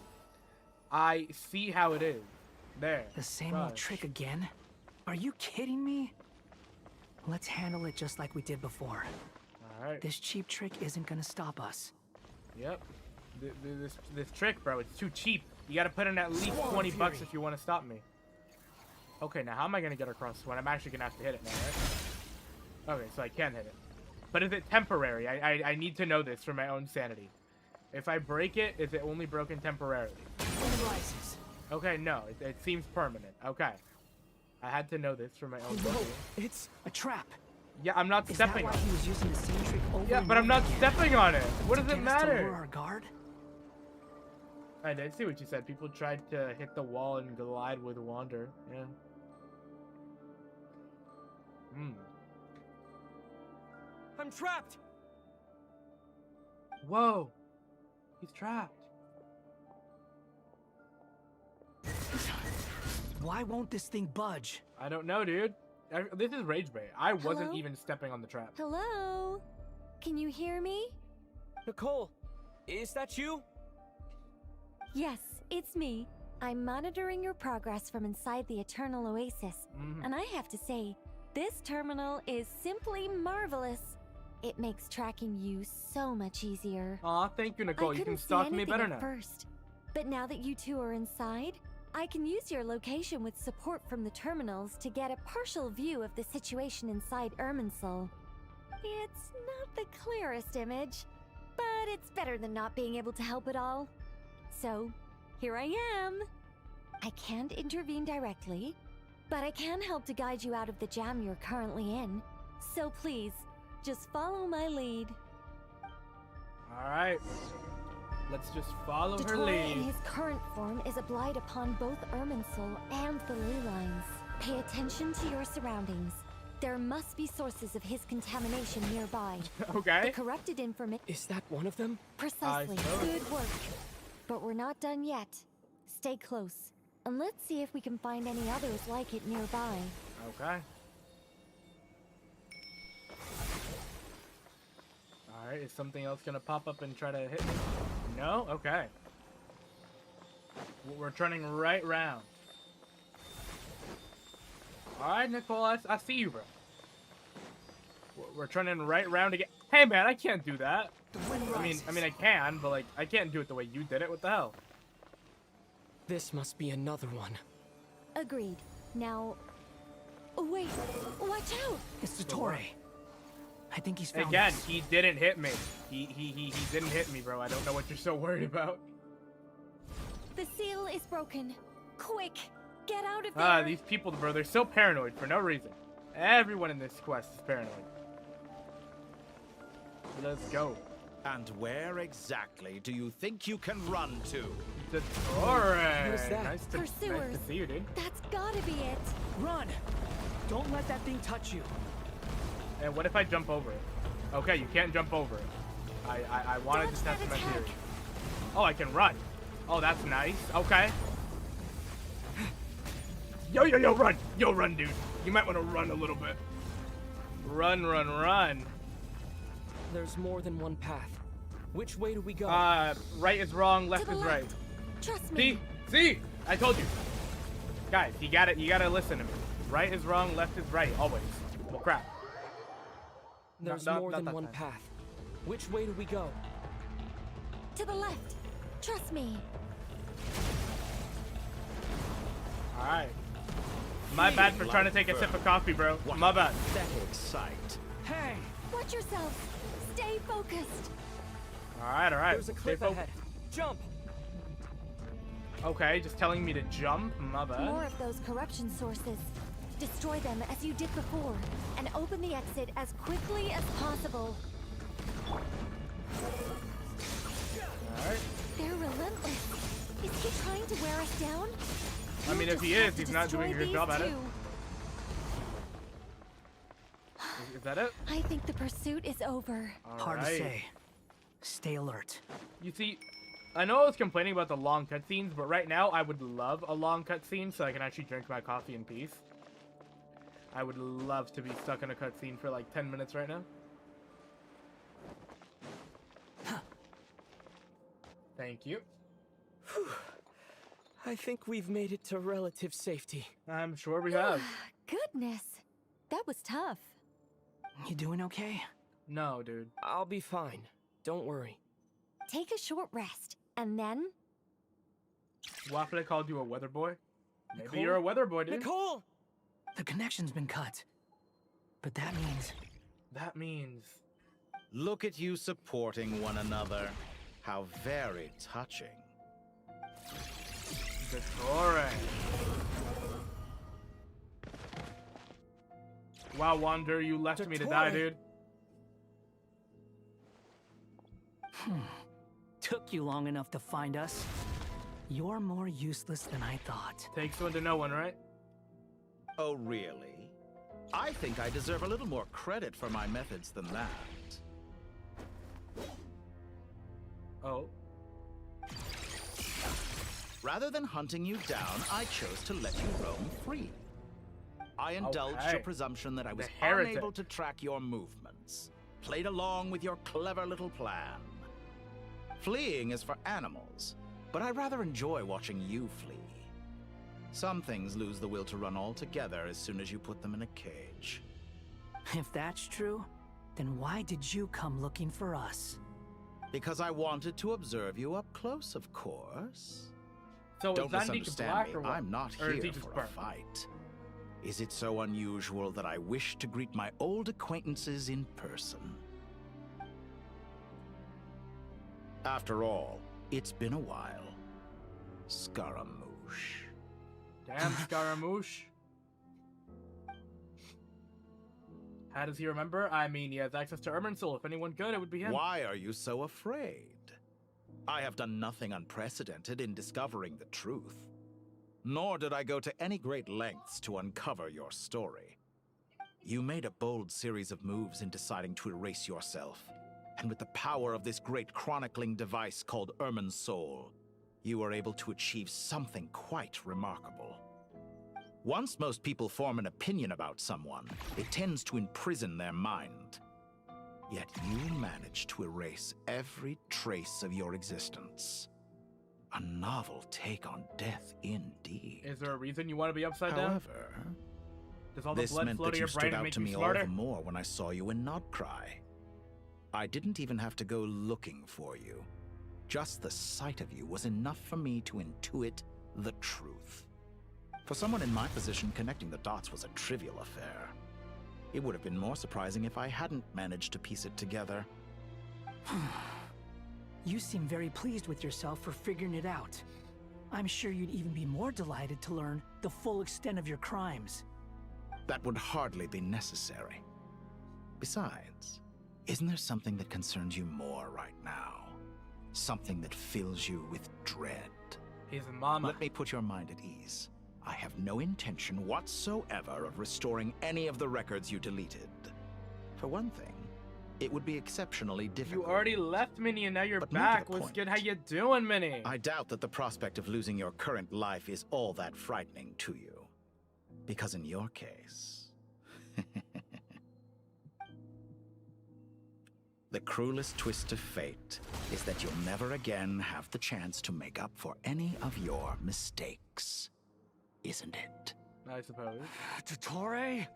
I see how it is. There. The same old trick again? Are you kidding me? Let's handle it just like we did before. All right. This cheap trick isn't gonna stop us. Yep. This trick, bro, it's too cheap. You gotta put in at least 20 bucks if you want to stop me. Okay, now how am I gonna get across when I'm actually gonna have to hit it now, right? Okay, so I can hit it. But is it temporary? I need to know this for my own sanity. If I break it, is it only broken temporarily? Okay, no, it seems permanent. Okay. I had to know this for my own sanity. It's a trap. Yeah, I'm not stepping on it. Is that why he was using the same trick over Yeah, and but I'm over not again? stepping on it. What does it To get us to matter? lure our guard? I did see what you said. People tried to hit the wall and glide with Wander. Yeah. I'm trapped. Whoa. He's trapped. Why won't this thing budge? I don't know, dude. This is rage bait. I wasn't Hello? even stepping on the trap. Hello? Can you hear me? Nicole, is that you? Yes, it's me. I'm monitoring your progress from inside the Eternal Oasis. And I have to say, this terminal is simply marvelous. It makes tracking you so much easier. Aw, thank you, Nicole. I You can couldn't see stalk me anything better at now. first, but now that you two are inside, I can use your location with support from the terminals to get a partial view of the situation inside Irminsul. It's not the clearest image, but it's better than not being able to help at all. So, here I am. I can't intervene directly, but I can help to guide you out of the jam you're currently in. So please, just follow my lead. Alright. Let's just follow her Detour lead. in his current form is a blight upon both Irminsul and the ley lines. Pay attention to your surroundings. There must be sources of his contamination nearby. Okay. The corrupted information... Is that one of them? Precisely. Good work. But we're not done yet. Stay close. And let's see if we can find any others like it nearby. Okay. Alright, is something else gonna pop up and try to hit me? No? Okay. We're turning right round. Alright, Nicole, I see you, bro. We're turning right round again. Hey, man, I can't do that. I mean, I can, but, like, I can't do it the way you did it. What the hell? This must be another one. Agreed. Now... Oh, wait. Watch out! It's Detour. I think he's found Again, us. he didn't hit me. He didn't hit me, bro. I don't know what you're so worried about. The seal is broken. Quick! Get out of there! These people, bro, they're so paranoid for no reason. Everyone in this quest is paranoid. Let's go. And where exactly do you think you can run to? Detour. Who's that? Nice to see you, dude. That's gotta be it. Run! Don't let that thing touch you. And what if I jump over it? Okay, you can't jump over it. I wanted to test my theory. Oh, I can run. Oh, that's nice. Okay. Yo, run. Yo, run, dude. You might want to run a little bit. Run, run, run. There's more than one path. Which way do we go? Right is wrong, left is right. Trust me. See? I told you. Guys, you gotta listen to me. Right is wrong, left is right, always. Well, crap. There's more than one path. Which way do we go? To the left. Trust me. Alright. My bad for trying to take a sip of coffee, bro. My bad. Pathetic sight. Hey! Watch yourselves. Stay focused. Alright. There's a cliff ahead. Jump! Okay, just telling me to jump? My bad. More of those corruption sources. Destroy them as you did before, and open the exit as quickly as possible. Alright. They're relentless. Is he trying to wear us down? I mean, if he is, he's not doing a good job at it. Is that it? I think the pursuit is over. Hard to say. Stay alert. You see, I know I was complaining about the long cutscenes, but right now I would love a long cutscene so I can actually drink my coffee in peace. I would love to be stuck in a cutscene for like 10 minutes right now. Thank you. I think we've made it to relative safety. I'm sure we have. Goodness. That was tough. You doing okay? No, dude. I'll be fine. Don't worry. Take a short rest, and then... Waffle called you a weather boy? Maybe Nicole? you're a weather boy, dude. Nicole! The connection's been cut. But that means... That means... Look at you supporting one another. How very touching. Dottore. Wow, Wander, you left me to die, dude. Took you long enough to find us. You're more useless than I thought. Takes one to know one, right? Oh, really? I think I deserve a little more credit for my methods than that. Oh. Rather than hunting you down, I chose to let you roam free. I indulged your presumption that I was unable to track your movements. Played along with your clever little plan. Fleeing is for animals, but I rather enjoy watching you flee. Some things lose the will to run altogether as soon as you put them in a cage. If that's true, then why did you come looking for us? Because I wanted to observe you up close, of course. So don't is that misunderstand black me. or what? I'm not Or is he here just for a burnt? fight. Is it so unusual that I wish to greet my old acquaintances in person? After all, it's been a while. Scaramouche. Damn, Scaramouche. How does he remember? I mean, he has access to Irminsul. If anyone could, it would be him. Why are you so afraid? I have done nothing unprecedented in discovering the truth. Nor did I go to any great lengths to uncover your story. You made a bold series of moves in deciding to erase yourself. And with the power of this great chronicling device called Irminsul, you were able to achieve something quite remarkable. Once most people form an opinion about someone, it tends to imprison their mind. Yet you managed to erase every trace of your existence. A novel take on death indeed. Is there a reason you want to be upside down? However, Does all the this blood meant flow to that your you brain stood and out make to you me all smarter? the more when I saw you in Nodcry. I didn't even have to go looking for you. Just the sight of you was enough for me to intuit the truth. For someone in my position, connecting the dots was a trivial affair. It would have been more surprising if I hadn't managed to piece it together. You seem very pleased with yourself for figuring it out. I'm sure you'd even be more delighted to learn the full extent of your crimes. That would hardly be necessary. Besides, isn't there something that concerns you more right now? Something that fills you with dread? His mama. Let me put your mind at ease. I have no intention whatsoever of restoring any of the records you deleted. For one thing, it would be exceptionally difficult. You already left, Minnie, and now you're But more to back. the What's point, good? How you doing, Minnie? I doubt that the prospect of losing your current life is all that frightening to you. Because in your case... the cruelest twist of fate is that you'll never again have the chance to make up for any of your mistakes. Isn't it? I suppose. Dottore?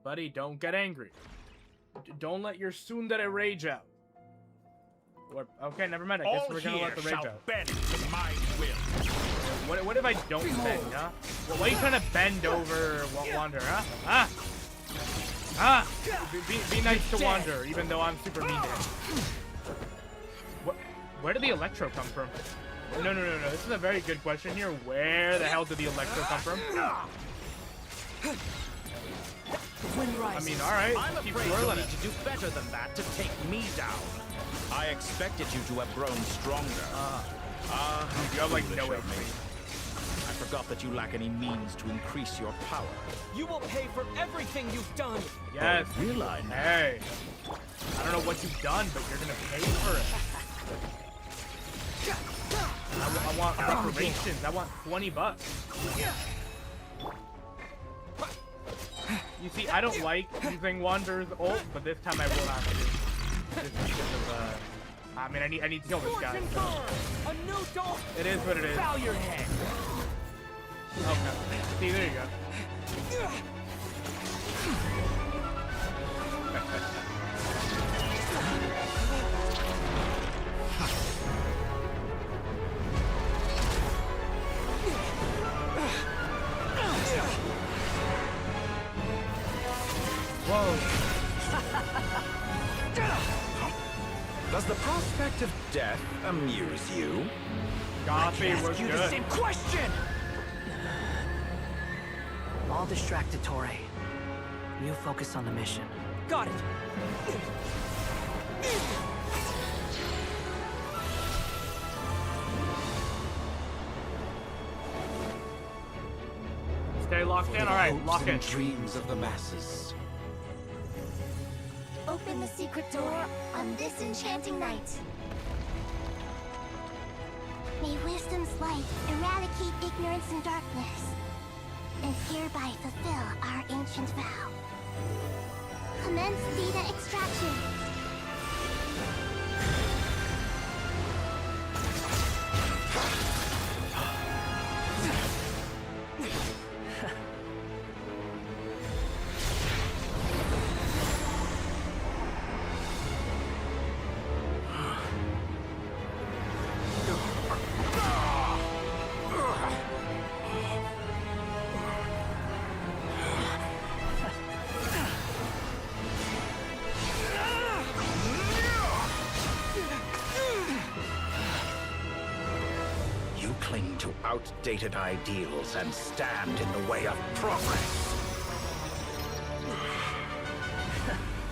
Buddy, don't get angry. Don't let your tsundere rage out. Or, okay, never mind. I guess we're gonna let the rage out. Bend to my will. What if I don't bend, huh? Well, why are you trying to bend over Wander, huh? Huh? Ah! Be nice to Wander, even though I'm super mean to him. Where did the Electro come from? No. This is a very good question here. Where the hell did the Electro come from? I mean, alright. I'm Keep afraid you'll swirling need it. to do better than that to take me down. I expected you to have grown stronger. You have, like, no foolish of me. I forgot that you lack any means to increase your power. You will pay for everything you've done. Yes. Oh, will I now? Hey. I don't know what you've done, but you're gonna pay for it. I want reparations. I want $20. You see, I don't like using Wander's ult, but this time I will have to. Just because of, I mean, I need to kill this guy. So. A new dog. It is what it is. Bow your head. Okay. See, there you go. Whoa. Does the prospect of death amuse you? Coffee was Ask you the good. same question! I'll distract Dottore. You focus on the mission. Got it. Stay locked in. All right, lock in. Dreams of the masses. Open the secret door on this enchanting night. May wisdom's light eradicate ignorance and darkness, and hereby fulfill our ancient vow. Commence data extraction. You cling to outdated ideals and stand in the way of progress.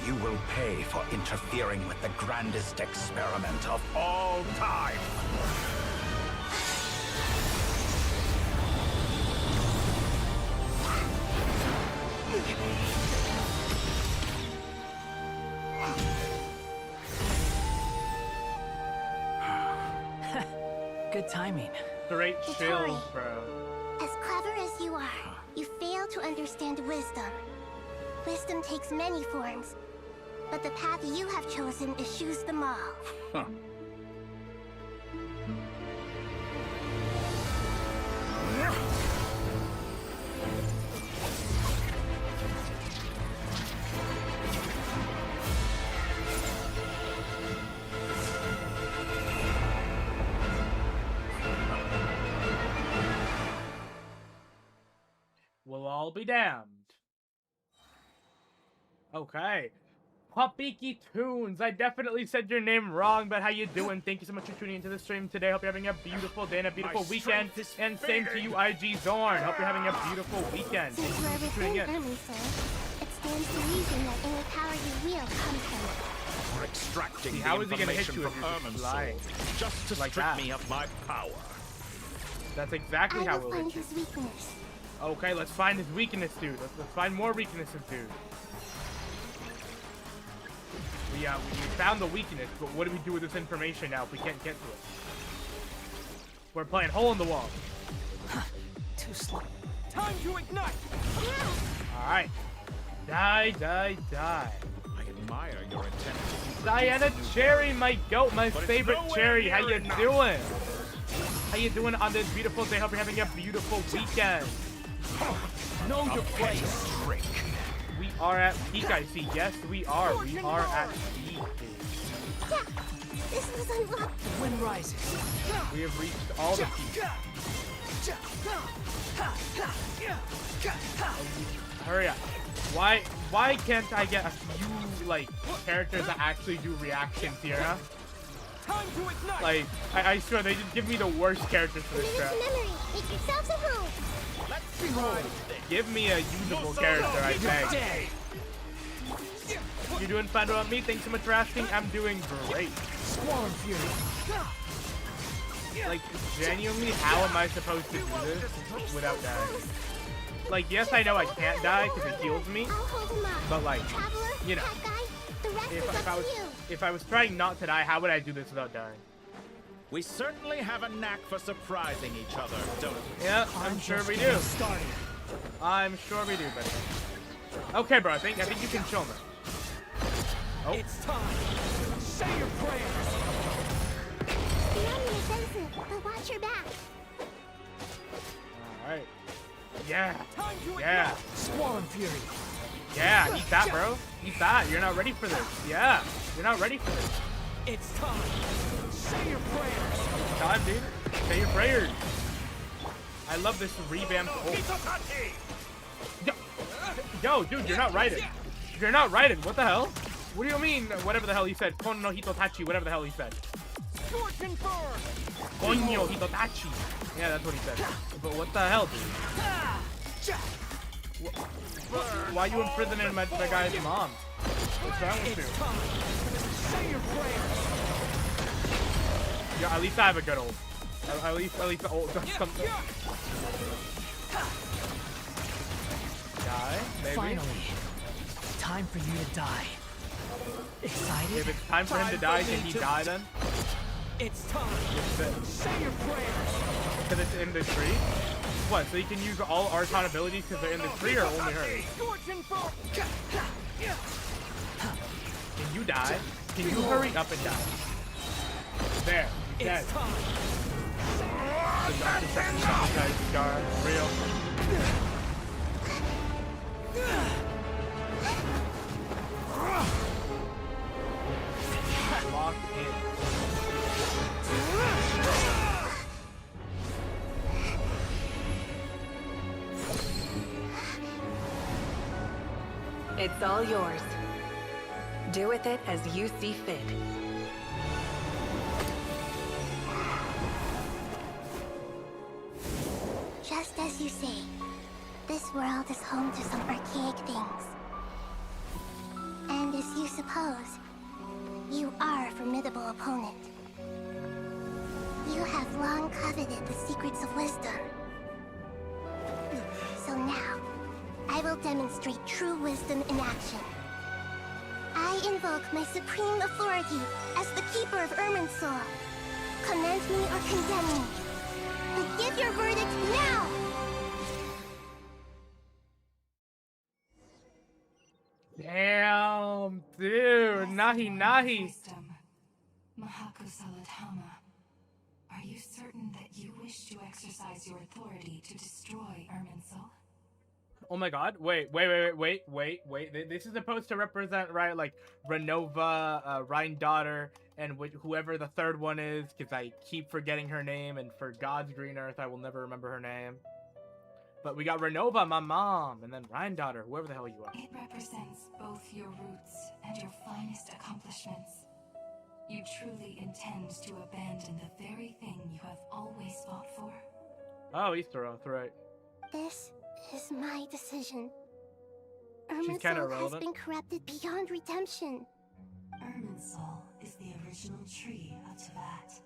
You will pay for interfering with the grandest experiment of all time. Good timing. Straight chill, Dottore. bro. As clever as you are, you fail to understand wisdom. Wisdom takes many forms, but the path you have chosen eschews them all. Huh. We'll all be damned. Okay. Papiki Tunes, I definitely said your name wrong, but how you doing? Thank you so much for tuning into the stream today. Hope you're having a beautiful day and a beautiful weekend. And same to you, IG Zorn. Hope you're having a beautiful weekend. Since Thank you you are so much for tuning within in. Erminsoul, it stands to reason that any power you wield comes from it. For extracting See, the how is he gonna hit information you if from you're just lying? Erminsoul, just to Like strip that. me of my power. That's exactly how I we'll will find hit you. his weakness. Okay, let's find his weakness, dude. Let's find more weaknesses, dude. we found the weakness, but what do we do with this information now if we can't get to it? We're playing hole in the wall. Too slow. Time to ignite! All right. Die, die, die. I admire your intent. Diana Cherry, my goat, my favorite cherry. How you doing? How you doing on this beautiful day? Hope you're having a beautiful weekend. Know your place. Drink. We are at peak, I see. Yes, we are. We are at peak. Yeah, this was unlocked. The wind rises. We have reached all the peaks. Hurry up. Why can't I get a few, like, characters that actually do reactions here, huh? Like, I swear, they just give me the worst characters for this crap. Memory. Make yourselves at home. Give me a usable character, I beg. You doing fine on me? Thanks so much for asking. I'm doing great. Squall Fury. Like, genuinely, how am I supposed to do this without dying? Like, yes, I know I can't die because it heals me, but like, you know, if I was trying not to die, how would I do this without dying? We certainly have a knack for surprising each other, don't we? Yeah, I'm sure we do. I'm sure we do, buddy. Okay, bro, I think you can chill now. Oh. It's time. Say your prayers. The enemy is innocent, but watch your back. All right. Yeah. Yeah. Squall Fury. Yeah, eat that, bro. Eat that. You're not ready for this. Yeah. You're not ready for this. It's time. Say your prayers. It's time, dude. Say your prayers. I love this revamped ult. Yo, dude, you're not writing. You're not writing. What the hell? What do you mean? Whatever the hell he said. Kono no Hitotachi. Whatever the hell he said. Konyo Hitotachi. Yeah, that's what he said. But what the hell, dude? Why are you imprisoning the guy's mom? What's wrong with you? Say your prayers. Yeah, at least I have a good ult. At least the ult does something. Die, maybe. Finally, time for you to die. Excited? If it's time for him to die, can he die then? It's time. Say your prayers. Because it's in the tree? What, so you can use all Archon abilities because they're in the tree or only her? Can you die? Can you hurry up and die? There, he's dead. The second shot guy's scar, real. Locked in. It's all yours. Do with it as you see fit. Just as you say, this world is home to some archaic things. And as you suppose, you are a formidable opponent. You have long coveted the secrets of wisdom. So now, I will demonstrate true wisdom in action. I invoke my supreme authority as the keeper of Irminsul. Commend me or condemn me. But give your verdict now! Damn, dude, nahi nahi. Mahakusaladhama, are you certain that you wish to exercise your authority to destroy Irminsul? Oh my god, wait. This is supposed to represent, right, like, Renova, Rhine daughter, and whoever the third one is, because I keep forgetting her name, and for God's green earth, I will never remember her name. But we got Renova, my mom, and then Rhine daughter, whoever the hell you are. It represents both your roots and your finest accomplishments. You truly intend to abandon the very thing you have always fought for? Oh, Easter oath, right. This is my decision. She's kinda Irminsul has irrelevant. been corrupted beyond redemption. Irminsul is the original tree of Tevat.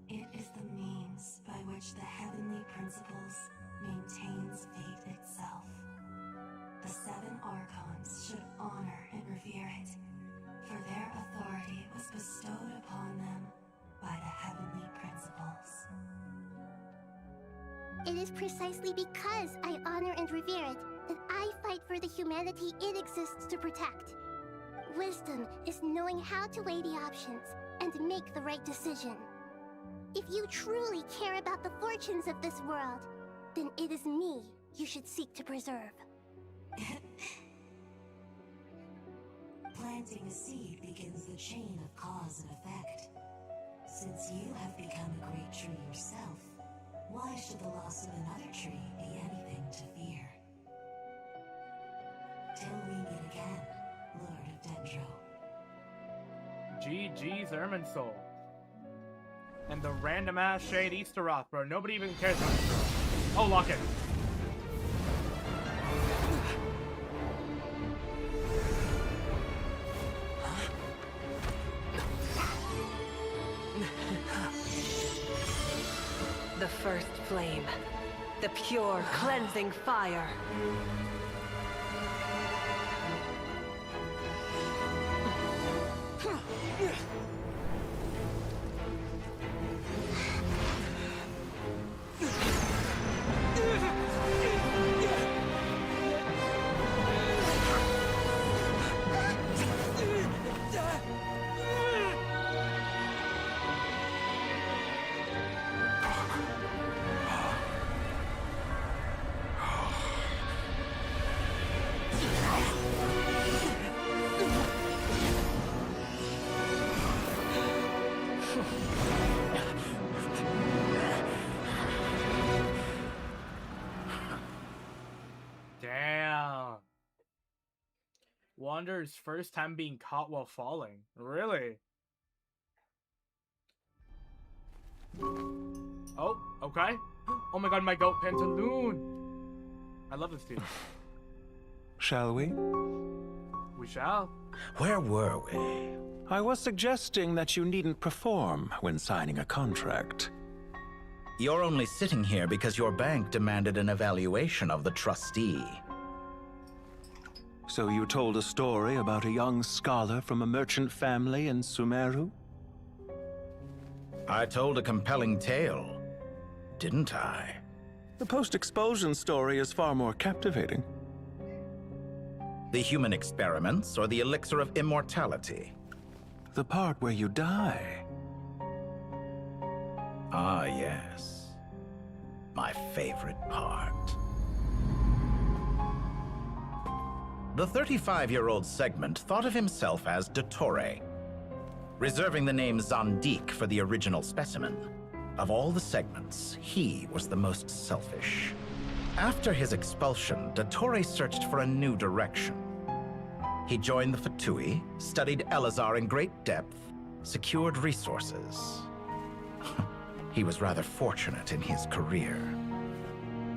It is the means by which the heavenly principles maintains fate itself. The seven Archons should honor and revere it, for their It is precisely because I honor and revere it that I fight for the humanity it exists to protect. Wisdom is knowing how to weigh the options and make the right decision. If you truly care about the fortunes of this world, then it is me you should seek to preserve. Planting a seed begins the chain of cause and effect. Since you have become a great tree yourself, why should the loss of another tree be anything to fear? Till we meet again, Lord of Dendro. GG's Irminsul. And the random ass shade Easteroth, bro. Nobody even cares about Easteroth. Oh, lock it. The first flame. The pure, cleansing fire. Damn. Wander's first time being caught while falling. Really? Oh, okay. Oh my god, my goat Pantaloon. I love this dude. Shall we? We shall. Where were we? I was suggesting that you needn't perform when signing a contract. You're only sitting here because your bank demanded an evaluation of the trustee. So you told a story about a young scholar from a merchant family in Sumeru? I told a compelling tale, didn't I? The post-expulsion story is far more captivating. The human experiments or the elixir of immortality? The part where you die. Ah, yes. My favorite part. The 35-year-old Segment thought of himself as Dottore, reserving the name Zandik for the original specimen. Of all the Segments, he was the most selfish. After his expulsion, Dottore searched for a new direction. He joined the Fatui, studied Elazar in great depth, secured resources. He was rather fortunate in his career.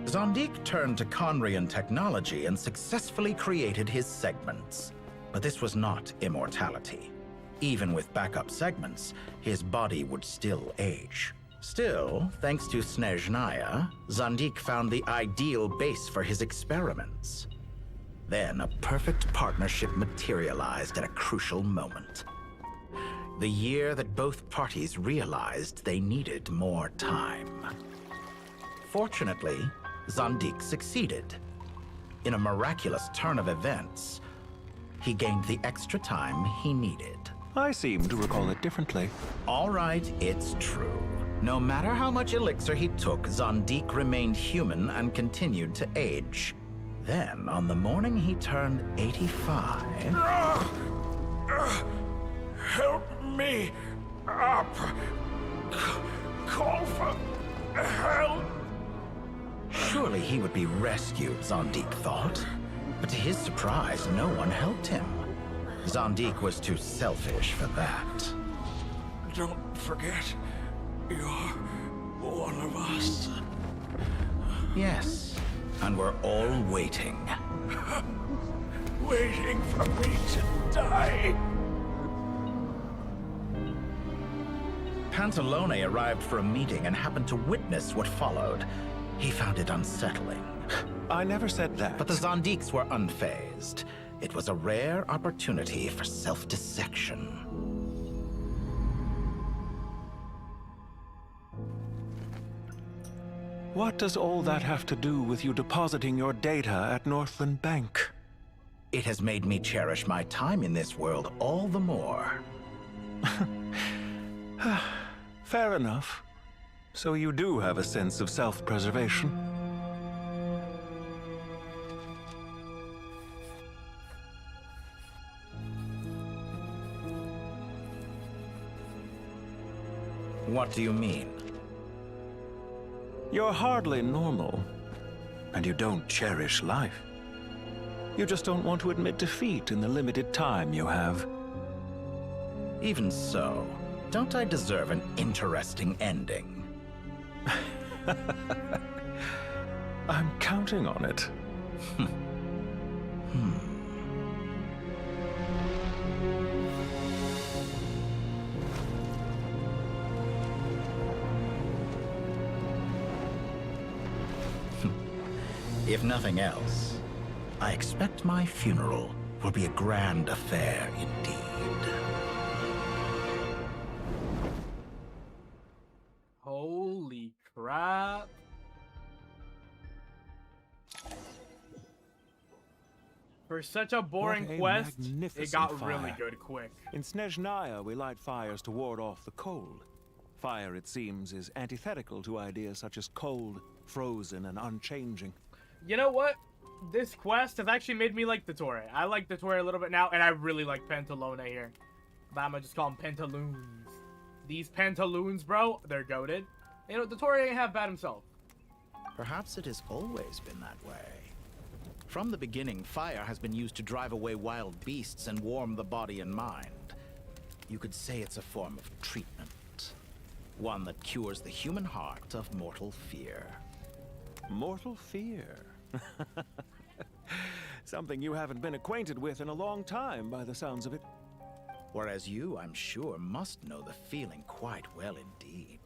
Zandik turned to Conrian technology and successfully created his segments. But this was not immortality. Even with backup segments, his body would still age. Still, thanks to Snezhnaya, Zandik found the ideal base for his experiments. Then a perfect partnership materialized at a crucial moment. The year that both parties realized they needed more time. Fortunately, Zandik succeeded. In a miraculous turn of events, he gained the extra time he needed. I seem to recall it differently. All right, it's true. No matter how much elixir he took, Zandik remained human and continued to age. Then, on the morning he turned 85... Help me up! Call for help! Surely he would be rescued, Zandik thought. But to his surprise, no one helped him. Zandik was too selfish for that. Don't forget, you're one of us. Yes, and we're all waiting. Waiting for me to die. Pantalone arrived for a meeting and happened to witness what followed. He found it unsettling. I never said that. But the Zandiks were unfazed. It was a rare opportunity for self-dissection. What does all that have to do with you depositing your data at Northland Bank? It has made me cherish my time in this world all the more. Fair enough. So you do have a sense of self-preservation. What do you mean? You're hardly normal, and you don't cherish life. You just don't want to admit defeat in the limited time you have. Even so, don't I deserve an interesting ending? I'm counting on it. If nothing else, I expect my funeral will be a grand affair indeed. Holy crap. For such a boring quest, it got really good quick. In Snezhnaya, we light fires to ward off the cold. Fire, it seems, is antithetical to ideas such as cold, frozen, and unchanging. You know what? This quest has actually made me like the Torre. I like the Torre a little bit now, and I really like Pentalona here. But I'm gonna just call them Pantaloons. These Pantaloons, bro, they're goated. You know, the Torre ain't half bad himself. Perhaps it has always been that way. From the beginning, fire has been used to drive away wild beasts and warm the body and mind. You could say it's a form of treatment. One that cures the human heart of mortal fear. Mortal fear? Something you haven't been acquainted with in a long time, by the sounds of it. Whereas you, I'm sure, must know the feeling quite well indeed.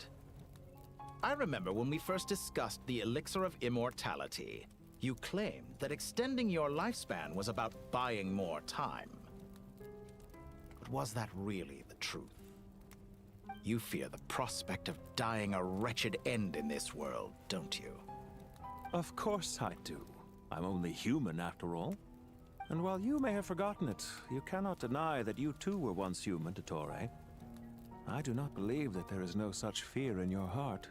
I remember when we first discussed the Elixir of Immortality, you claimed that extending your lifespan was about buying more time. But was that really the truth? You fear the prospect of dying a wretched end in this world, don't you? Of course I do. I'm only human, after all. And while you may have forgotten it, you cannot deny that you too were once human, Torre. I do not believe that there is no such fear in your heart.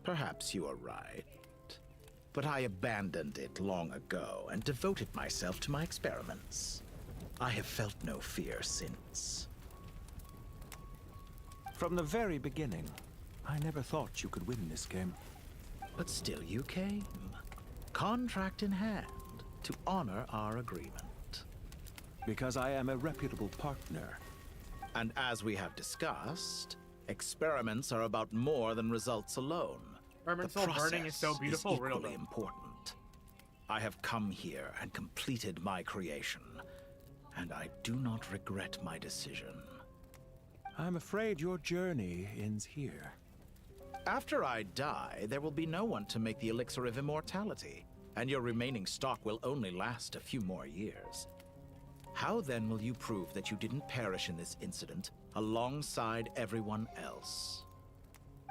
Perhaps you are right. But I abandoned it long ago and devoted myself to my experiments. I have felt no fear since. From the very beginning, I never thought you could win this game. But still you came, contract in hand, to honor our agreement. Because I am a reputable partner. And as we have discussed, experiments are about more than results alone. Irminsul burning is so beautiful, is equally really. important. I have come here and completed my creation, and I do not regret my decision. I'm afraid your journey ends here. After I die, there will be no one to make the Elixir of Immortality, and your remaining stock will only last a few more years. How then will you prove that you didn't perish in this incident alongside everyone else?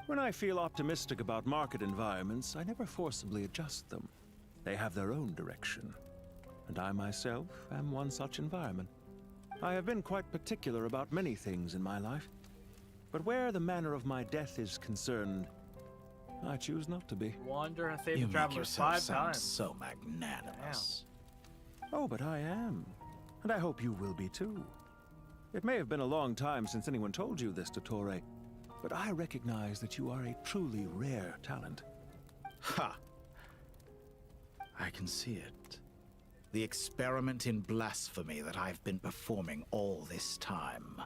When I feel optimistic about market environments, I never forcibly adjust them. They have their own direction. And I myself am one such environment. I have been quite particular about many things in my life. But where the manner of my death is concerned, I choose not to be. Wander has saved You the make travelers yourself 5 sound times. so magnanimous. Oh, but I am. And I hope you will be too. It may have been a long time since anyone told you this, Torre, but I recognize that you are a truly rare talent. Ha! I can see it. The experiment in blasphemy that I've been performing all this time.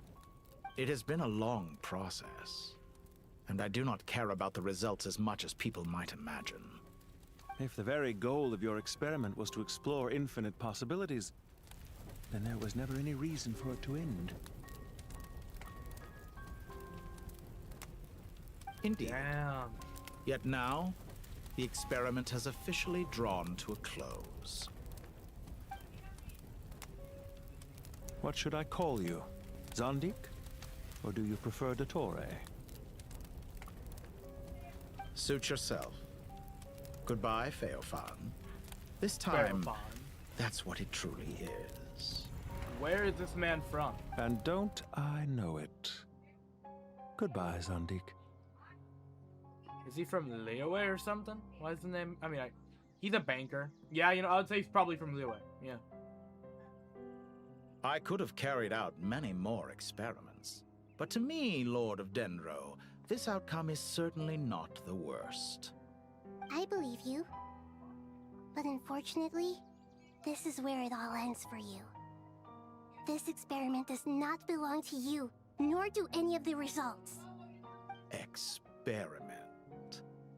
It has been a long process, and I do not care about the results as much as people might imagine. If the very goal of your experiment was to explore infinite possibilities, then there was never any reason for it to end. Indeed. Damn. Yet now, the experiment has officially drawn to a close. What should I call you? Zondik? Or do you prefer Torre? Suit yourself. Goodbye, Feofan. This time, Feofan. that's what it truly is. Where is this man from? And don't I know it? Goodbye, Zandik. Is he from Liyue or something? Why is the name? I mean, he's a banker. Yeah, you know, I would say he's probably from Liyue. Yeah. I could have carried out many more experiments. But to me, Lord of Dendro, this outcome is certainly not the worst. I believe you. But unfortunately, this is where it all ends for you. This experiment does not belong to you, nor do any of the results. Experiment.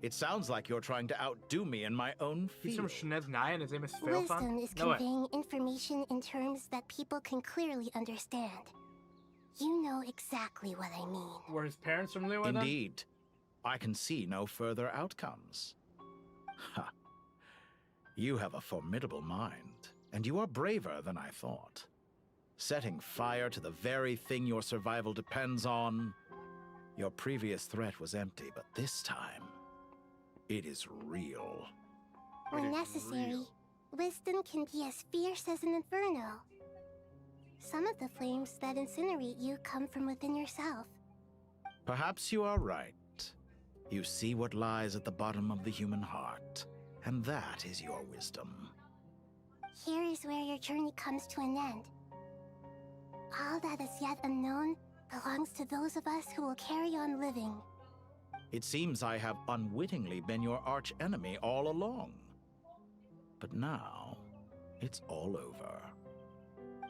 It sounds like you're trying to outdo me in my own field. He's from Shnezhnaya and his name is Feofan? Wisdom is conveying information in terms that people can clearly understand. You know exactly what I mean. Were his parents from Liyue then? Indeed. I can see no further outcomes. Ha. You have a formidable mind, and you are braver than I thought. Setting fire to the very thing your survival depends on. Your previous threat was empty, but this time, it is real. When necessary, wisdom can be as fierce as an inferno. Some of the flames that incinerate you come from within yourself. Perhaps you are right. You see what lies at the bottom of the human heart, and that is your wisdom. Here is where your journey comes to an end. All that is yet unknown belongs to those of us who will carry on living. It seems I have unwittingly been your arch-enemy all along. But now, it's all over.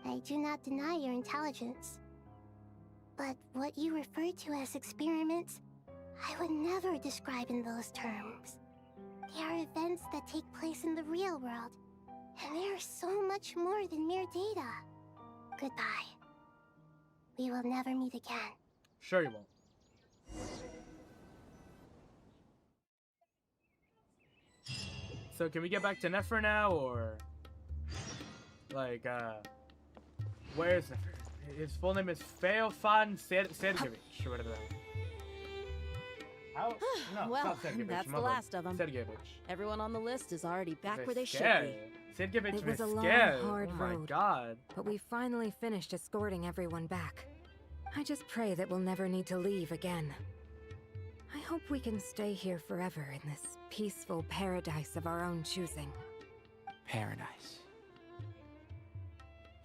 I do not deny your intelligence. But what you refer to as experiments, I would never describe in those terms. They are events that take place in the real world, and they are so much more than mere data. Goodbye. We will never meet again. Sure you won't. So can we get back to Nefer now, or like where is Nefer? His full name is Feofan Sergevich or whatever that is. How? No, Well, it's not Sergevich. that's my the bad. last of them. Sergevich. Everyone on the list is already back where they should Mesquel. be. Sergevich It was a long, Mesquel. hard Oh my road. god. But we finally finished escorting everyone back. I just pray that we'll never need to leave again. I hope we can stay here forever in this peaceful paradise of our own choosing. Paradise.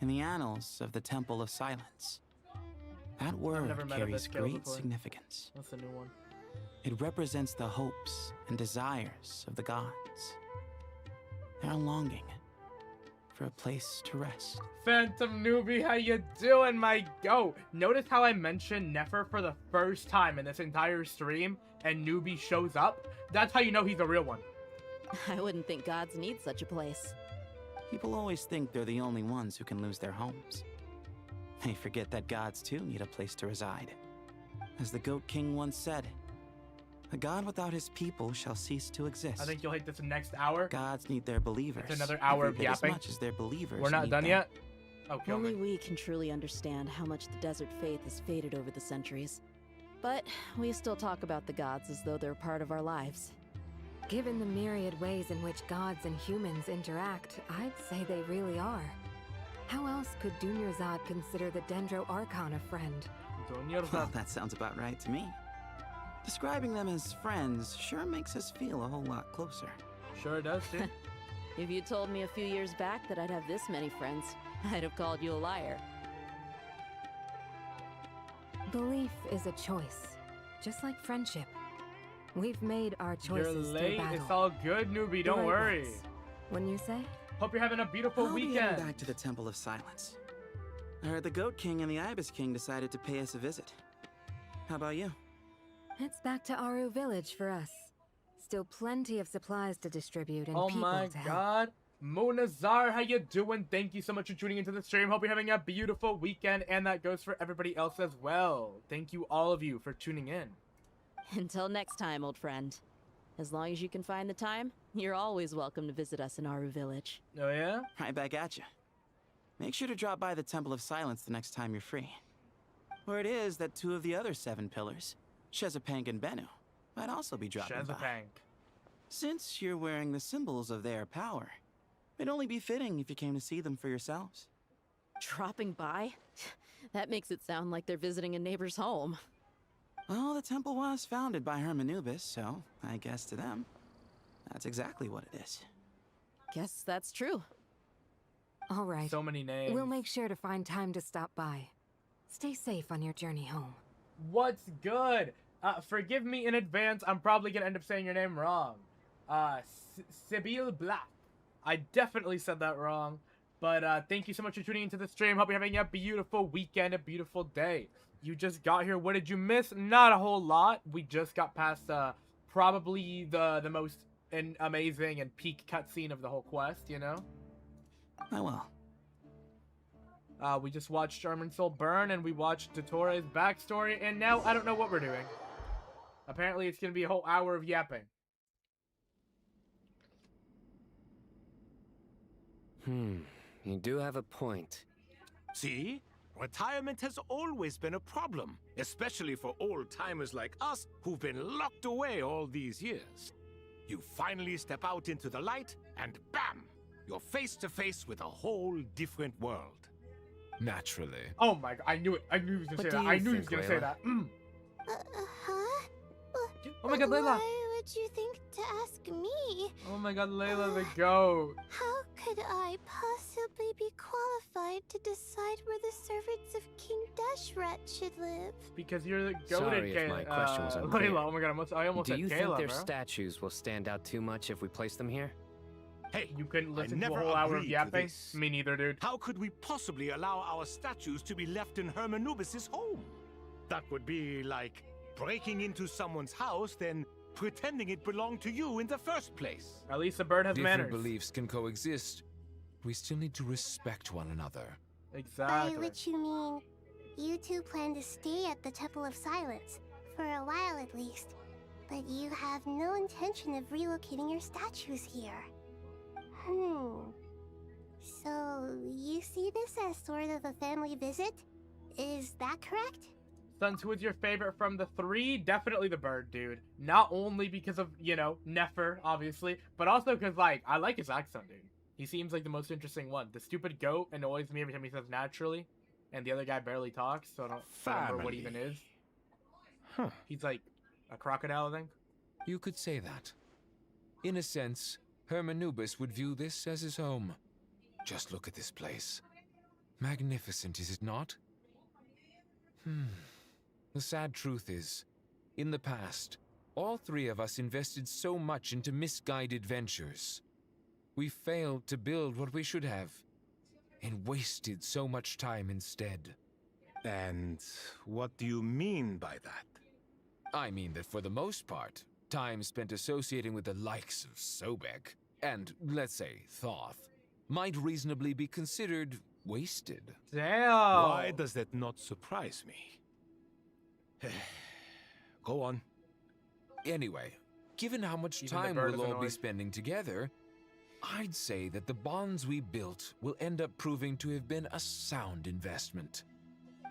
In the annals of the Temple of Silence, that word never met a carries Mesquel great before. significance. That's a new one. It represents the hopes and desires of the gods. Their longing for a place to rest. Phantom Newbie, how you doing, my go? Notice how I mentioned Nefer for the first time in this entire stream, and Newbie shows up? That's how you know he's a real one. I wouldn't think gods need such a place. People always think they're the only ones who can lose their homes. They forget that gods too need a place to reside. As the Goat King once said, a god without his people shall cease to exist. I think you'll hate this next hour. Gods need their believers. It's another hour of every bit yapping. As much as their believers We're not need done them. yet? Oh, kill Only me. we can truly understand how much the desert faith has faded over the centuries. But we still talk about the gods as though they're part of our lives. Given the myriad ways in which gods and humans interact, I'd say they really are. How else could Dunyarzad consider the Dendro Archon a friend? Well, that sounds about right to me. Describing them as friends sure makes us feel a whole lot closer. Sure does, too. If you told me a few years back that I'd have this many friends, I'd have called you a liar. Belief is a choice, just like friendship. We've made our You're choices through late. battle. It's all good, Newbie. The Don't right worry. ones. Wouldn't you say? Hope you're having a beautiful I'll be weekend. heading back to the Temple of Silence. I heard the Goat King and the Ibis King decided to pay us a visit. How about you? It's back to Aru Village for us. Still plenty of supplies to distribute and Oh people my to help. god. Monazar, how you doing? Thank you so much for tuning into the stream. Hope you're having a beautiful weekend, and that goes for everybody else as well. Thank you, all of you, for tuning in. Until next time, old friend. As long as you can find the time, you're always welcome to visit us in Aru Village. Oh yeah? Right back at you. Make sure to drop by the Temple of Silence the next time you're free. Where it is that two of the other 7 pillars, Shezapank and Bennu, might also be dropping by. Shezapank. Since you're wearing the symbols of their power, it'd only be fitting if you came to see them for yourselves. Dropping by? That makes it sound like they're visiting a neighbor's home. Well, the temple was founded by Hermanubis, so I guess to them, that's exactly what it is. Guess that's true. All right. So many names. We'll make sure to find time to stop by. Stay safe on your journey home. What's good? Forgive me in advance. I'm probably gonna end up saying your name wrong. Sibyl Black. I definitely said that wrong. But thank you so much for tuning into the stream. Hope you're having a beautiful weekend, a beautiful day. You just got here. What did you miss? Not a whole lot. We just got past probably the most amazing and peak cutscene of the whole quest, you know? Oh well. We just watched Irminsul burn, and we watched Dottoro's backstory, and now I don't know what we're doing. Apparently, it's going to be a whole hour of yapping. You do have a point. See? Retirement has always been a problem, especially for old-timers like us who've been locked away all these years. You finally step out into the light, and bam! You're face to face with a whole different world. Naturally. Oh my god, I knew it. I knew he was going to say that. I knew he was going to say that. Huh? Oh my god, Layla. Why would you think to ask me? Oh my god, Layla the goat. How could I possibly be qualified to decide where the servants of King Deshret should live? Because you're the goat Sorry at if my question was unclear. Layla, oh my god, I almost Do said you Kayla, think their bro. statues will stand out too much if we place them here? Hey, you couldn't listen to a never whole hour of agreed to yapping? this. Me neither, dude. How could we possibly allow our statues to be left in Hermanubis' home? That would be like breaking into someone's house, then pretending it belonged to you in the first place. At least a bird has Different manners. beliefs can coexist. We still need to respect one another. Exactly. By which you mean, you two plan to stay at the Temple of Silence, for a while at least. But you have no intention of relocating your statues here. So, you see this as sort of a family visit? Is that correct? Sons, who is your favorite from the three? Definitely the bird, dude. Not only because of, you know, Nefer, obviously, but also because, like, I like his accent, dude. He seems like the most interesting one. The stupid goat annoys me every time he says naturally, and the other guy barely talks, so I don't remember what even is. Huh. He's like a crocodile, I think. You could say that. In a sense, Hermanubis would view this as his home. Just look at this place. Magnificent, is it not? The sad truth is, in the past, all three of us invested so much into misguided ventures. We failed to build what we should have, and wasted so much time instead. And what do you mean by that? I mean that for the most part, time spent associating with the likes of Sobek, and, let's say, Thoth, might reasonably be considered wasted. Damn! Why does that not surprise me? Go on. Anyway, given how much Even the time bird we'll is all be annoyed. spending together, I'd say that the bonds we built will end up proving to have been a sound investment.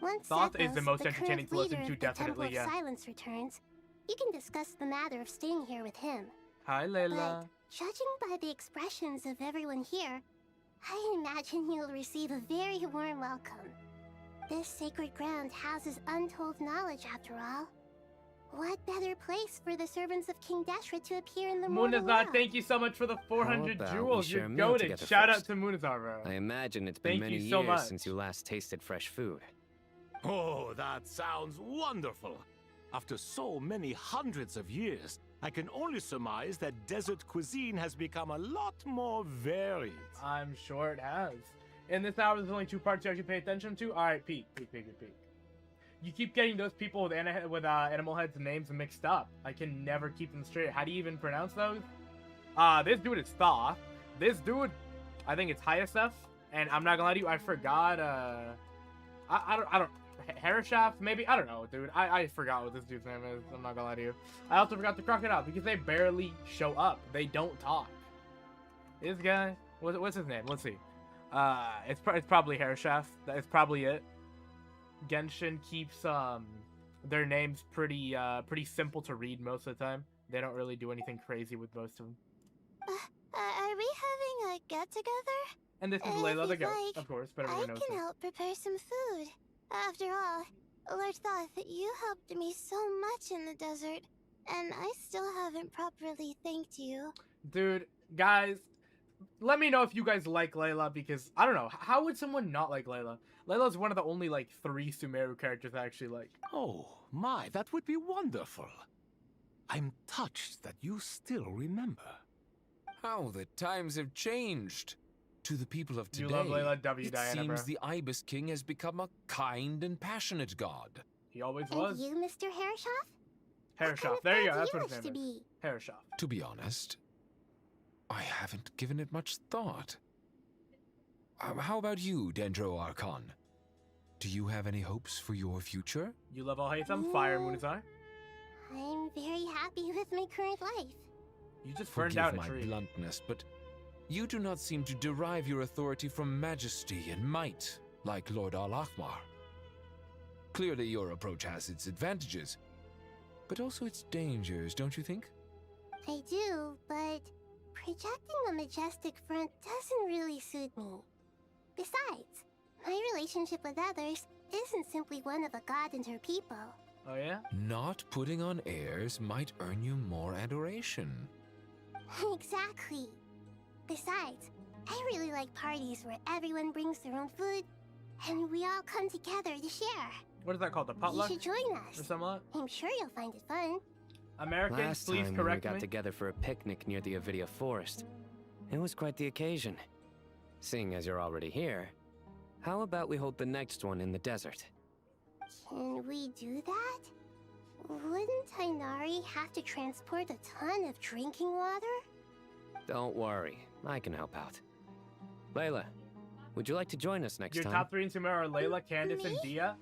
Once Thoth is the Zethos, most current entertaining to listen leader to, of the Temple definitely, of yeah. Silence returns, you can discuss the matter of staying here with him. Hi, Layla. Judging by the expressions of everyone here, I imagine you'll receive a very warm welcome. This sacred ground houses untold knowledge, after all. What better place for the servants of King Deshret to appear in the mortal Munazar, world? thank you so much for the 400 about we jewels. share You're a meal goated. together Shout out first? to Munazar, bro. I imagine it's been Thank many you so years much. since you last tasted fresh food. Oh, that sounds wonderful. After so many hundreds of years, I can only surmise that desert cuisine has become a lot more varied. I'm sure it has. In this hour, there's only 2 parts you actually pay attention to. Alright, peek. You keep getting those people with animal heads names mixed up. I can never keep them straight. How do you even pronounce those? This dude is Thoth. This dude, I think it's Hyasef. And I'm not gonna lie to you, I forgot, I don't, Harishaf, maybe? I don't know, dude. I forgot what this dude's name is. I'm not gonna lie to you. I also forgot the crocodile because they barely show up. They don't talk. This guy, what's his name? Let's see. It's probably Harishaf. That's probably it. Genshin keeps their names pretty simple to read most of the time. They don't really do anything crazy with most of them. Are we having a get-together? And this is Layla the goat, like, of course, but I everyone knows can her. help prepare some food. After all, Lord thought that you helped me so much in the desert, and I still haven't properly thanked you. Dude, guys, let me know if you guys like Layla, because I don't know, how would someone not like Layla? Layla's one of the only like 3 Sumeru characters I actually like. Oh, my, that would be wonderful. I'm touched that you still remember. How the times have changed. To the people of You today, love Layla W, it Diana, seems bro. the Ibis King has become a kind and passionate god. He always And was. you, Mr. Herreshoff? Herreshoff, there you go, that's you what his wish to name is. be? Herreshoff. To be honest, I haven't given it much thought. How about you, Dendro Archon? Do you have any hopes for your future? You love all Haytham, Fire Munazar. I'm very happy with my current life. You just burned Forgive down a my tree. bluntness, but you do not seem to derive your authority from majesty and might, like Lord Al-Ahmar. Clearly your approach has its advantages, but also its dangers, don't you think? I do, but projecting a majestic front doesn't really suit me. Besides, my relationship with others isn't simply one of a god and her people. Oh yeah? Not putting on airs might earn you more adoration. Exactly. Besides, I really like parties where everyone brings their own food, and we all come together to share. What is that called, the potluck? You should join Or us. something like I'm sure you'll find it fun. Americans, Last please time when we correct got me. together for a picnic near the Avidia Forest, it was quite the occasion. Seeing as you're already here, how about we hold the next one in the desert? Can we do that? Wouldn't Tainari have to transport a ton of drinking water? Don't worry, I can help out. Layla, would you like to join us next Your time? top 3 in Sumeru are Layla, Candace, and Dia.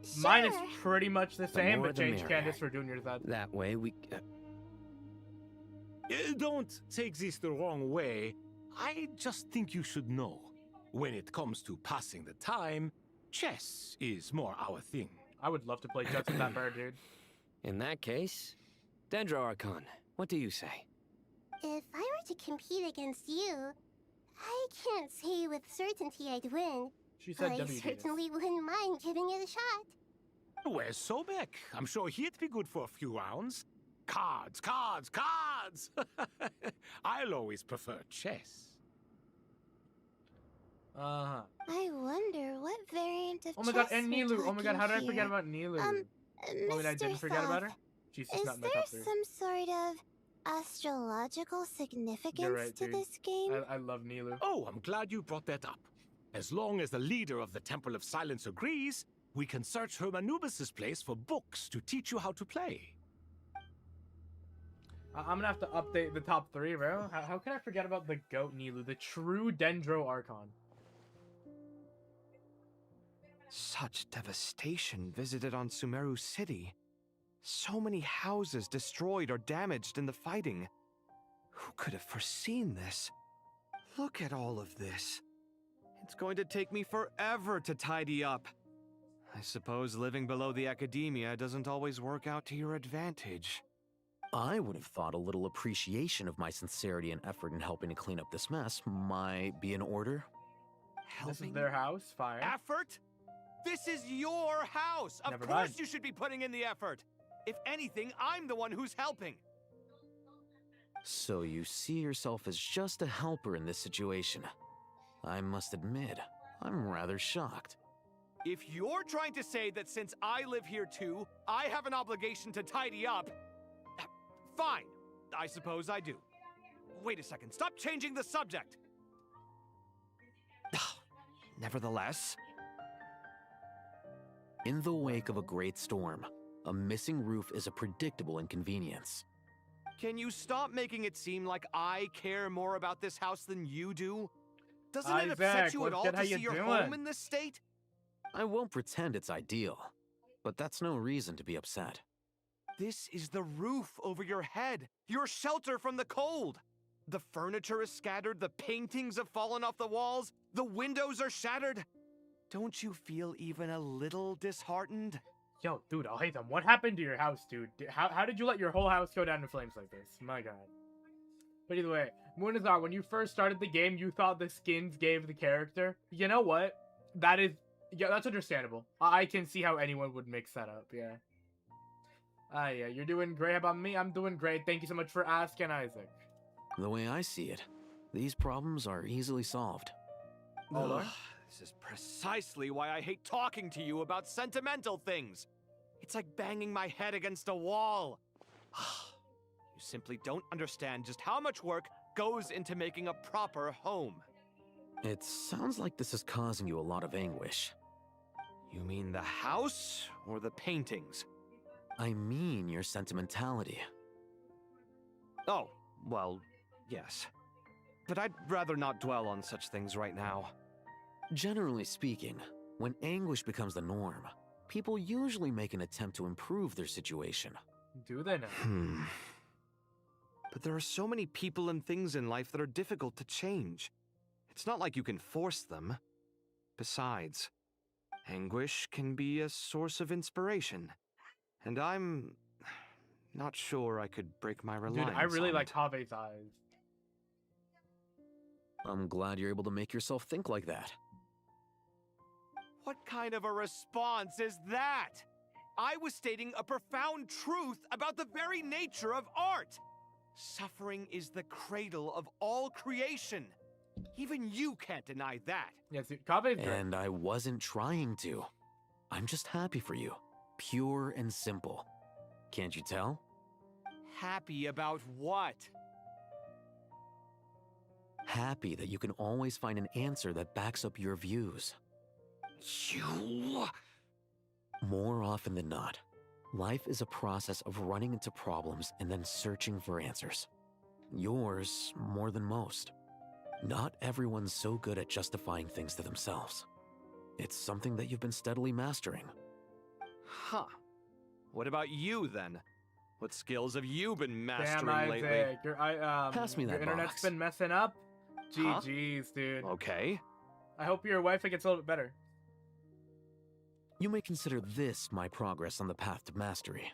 Sure. Mine is pretty much the The same, more but the change merrier. Candace for Junior's head. That way we... Don't take this the wrong way. I just think you should know. When it comes to passing the time, chess is more our thing. I would love to play chess with that bird, dude. In that case, Dendro Archon, what do you say? If I were to compete against you, I can't say with certainty I'd win. She said I W. certainly wouldn't mind giving it a shot. Where's Sobek? I'm sure he'd be good for a few rounds. Cards, cards, cards! I'll always prefer chess. Uh-huh. I wonder what variant of Oh my god, chess and we're Nilu. Oh my god, how did I talking forget here. about Nilu? Oh, wait, I didn't Mr. forget about her? Thoth, She's just Is not in my there top 3. some sort of astrological significance You're right, to dude. this game? I love Nilu. Oh, I'm glad you brought that up. As long as the leader of the Temple of Silence agrees, we can search Hermanubis' place for books to teach you how to play. I'm gonna have to update the top 3, bro. How can I forget about the goat Nilu, the true Dendro Archon? Such devastation visited on Sumeru City. So many houses destroyed or damaged in the fighting. Who could have foreseen this? Look at all of this. It's going to take me forever to tidy up. I suppose living below the academia doesn't always work out to your advantage. I would have thought a little appreciation of my sincerity and effort in helping to clean up this mess might be in order. This is their house, fire. Effort? This is your house! Of Never course mind. you should be putting in the effort! If anything, I'm the one who's helping! So you see yourself as just a helper in this situation. I must admit, I'm rather shocked. If you're trying to say that since I live here too, I have an obligation to tidy up, fine. I suppose I do. Wait a second, stop changing the subject! Nevertheless... In the wake of a great storm, a missing roof is a predictable inconvenience. Can you stop making it seem like I care more about this house than you do? Doesn't it upset Isaac, you at what's all good? How to you see your doing? home in this state? I won't pretend it's ideal, but that's no reason to be upset. This is the roof over your head, your shelter from the cold. The furniture is scattered, the paintings have fallen off the walls, the windows are shattered. Don't you feel even a little disheartened? Yo, dude, I'll hate them. What happened to your house, dude? How did you let your whole house go down in flames like this? My god. But either way, Munazar, when you first started the game, you thought the skins gave the character. You know what? Yeah, that's understandable. I can see how anyone would mix that up, yeah. Yeah, you're doing great. How about me? I'm doing great. Thank you so much for asking, Isaac. The way I see it, these problems are easily solved. Ugh, this is precisely why I hate talking to you about sentimental things. It's like banging my head against a wall. You simply don't understand just how much work goes into making a proper home. It sounds like this is causing you a lot of anguish. You mean the house or the paintings? I mean your sentimentality. Oh, well, yes. But I'd rather not dwell on such things right now. Generally speaking, when anguish becomes the norm, people usually make an attempt to improve their situation. Do they now? But there are so many people and things in life that are difficult to change. It's not like you can force them. Besides, anguish can be a source of inspiration. And I'm not sure I could break my reliance. Dude, I really on like it. Kave's eyes. I'm glad you're able to make yourself think like that. What kind of a response is that? I was stating a profound truth about the very nature of art. Suffering is the cradle of all creation. Even you can't deny that. Yes, Kave's right. And I wasn't trying to. I'm just happy for you. Pure and simple. Can't you tell? Happy about what? Happy that you can always find an answer that backs up your views. You... More often than not, life is a process of running into problems and then searching for answers. Yours more than most. Not everyone's so good at justifying things to themselves. It's something that you've been steadily mastering. Huh. What about you, then? What skills have you been mastering Damn, lately? Isaac. Pass me that Your internet's box. been messing up. Huh? GG's, dude. Okay. I hope your Wi-Fi gets a little bit better. You may consider this my progress on the path to mastery.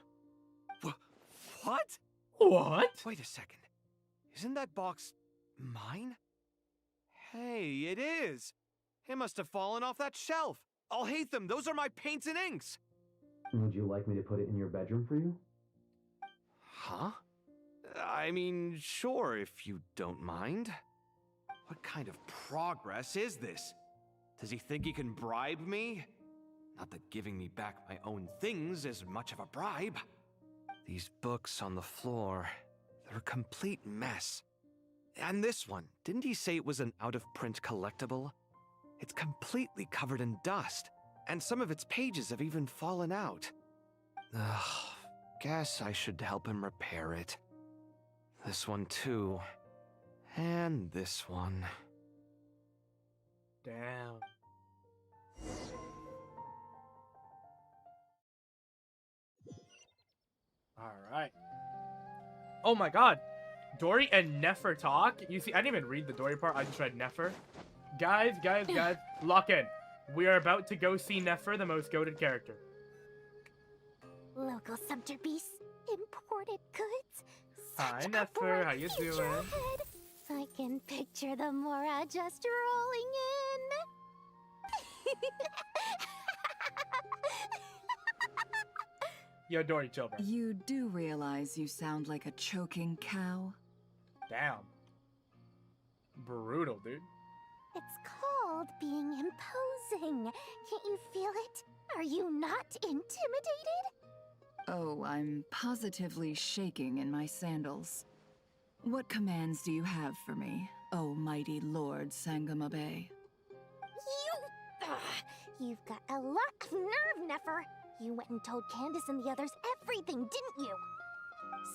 What? What? Wait a second. Isn't that box mine? Hey, it is. It must have fallen off that shelf. I'll hate them. Those are my paints and inks. Would you like me to put it in your bedroom for you? Huh? I mean, sure, if you don't mind. What kind of progress is this? Does he think he can bribe me? Not that giving me back my own things is much of a bribe. These books on the floor, they're a complete mess. And this one, didn't he say it was an out-of-print collectible? It's completely covered in dust, and some of its pages have even fallen out. Ugh, guess I should help him repair it. This one too. And this one. Damn. Alright. Oh my god. Dory and Nefer talk? You see, I didn't even read the Dory part, I just read Nefer. Guys, lock in. We are about to go see Nefer, the most goated character. Local subter beasts, imported goods. Hi, Nefer, how you doing? Ahead. I can picture the Mora just rolling in. Yo, Dory, chill, bro. You do realize you sound like a choking cow? Damn. Brutal, dude. It's called being imposing. Can't you feel it? Are you not intimidated? Oh, I'm positively shaking in my sandals. What commands do you have for me, oh mighty Lord Sangamabe? You've got a lot of nerve, Nefer. You went and told Candace and the others everything, didn't you?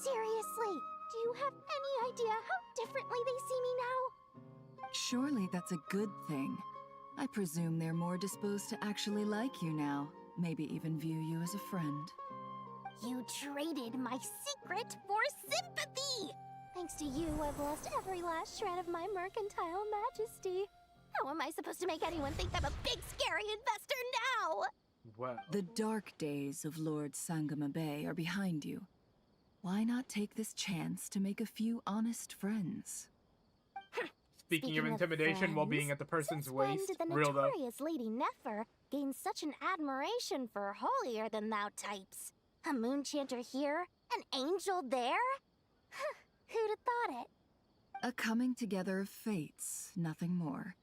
Seriously, do you have any idea how differently they see me now? Surely that's a good thing. I presume they're more disposed to actually like you now, maybe even view you as a friend. You traded my secret for sympathy! Thanks to you, I've lost every last shred of my mercantile majesty. How am I supposed to make anyone think I'm a big, scary investor now? Well. The dark days of Lord Sangama Bay are behind you. Why not take this chance to make a few honest friends? Speaking of intimidation while being at the person's waist. When did the Real though. notorious Lady Nefer gain such an admiration for holier-than-thou types? A moon chanter here, an angel there? Who'd have thought it? A coming together of fates, nothing more.